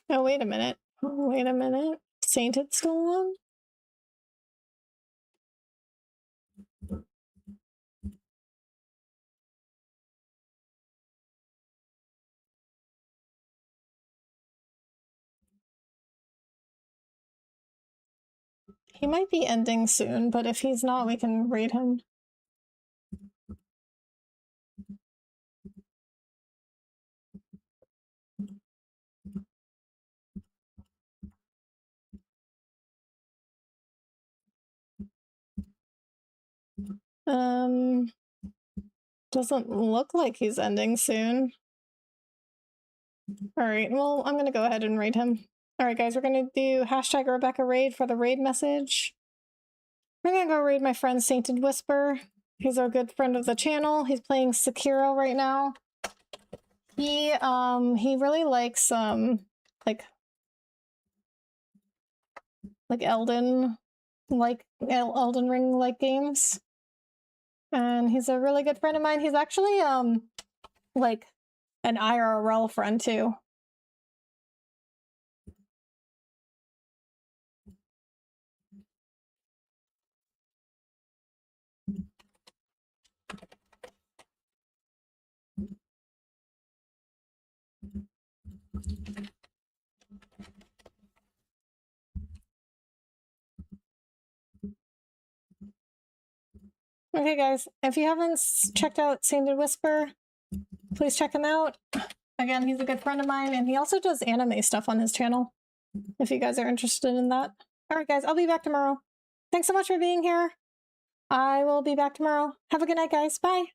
Oh, wait a minute. Oh, wait a minute. Sainted's still on? He might be ending soon, but if he's not, we can raid him. Doesn't look like he's ending soon. Alright, well, I'm gonna go ahead and raid him. Alright guys, we're gonna do hashtag Rebecca raid for the raid message. We're gonna go raid my friend Sainted Whisper. He's a good friend of the channel. He's playing Sekiro right now. He really likes, like Elden Ring-like games. And he's a really good friend of mine. He's actually, like, an IRL friend, too. Okay, guys, if you haven't checked out Sainted Whisper, please check him out. Again, he's a good friend of mine, and he also does anime stuff on his channel, if you guys are interested in that. Alright, guys, I'll be back tomorrow. Thanks so much for being here. I will be back tomorrow. Have a good night, guys. Bye!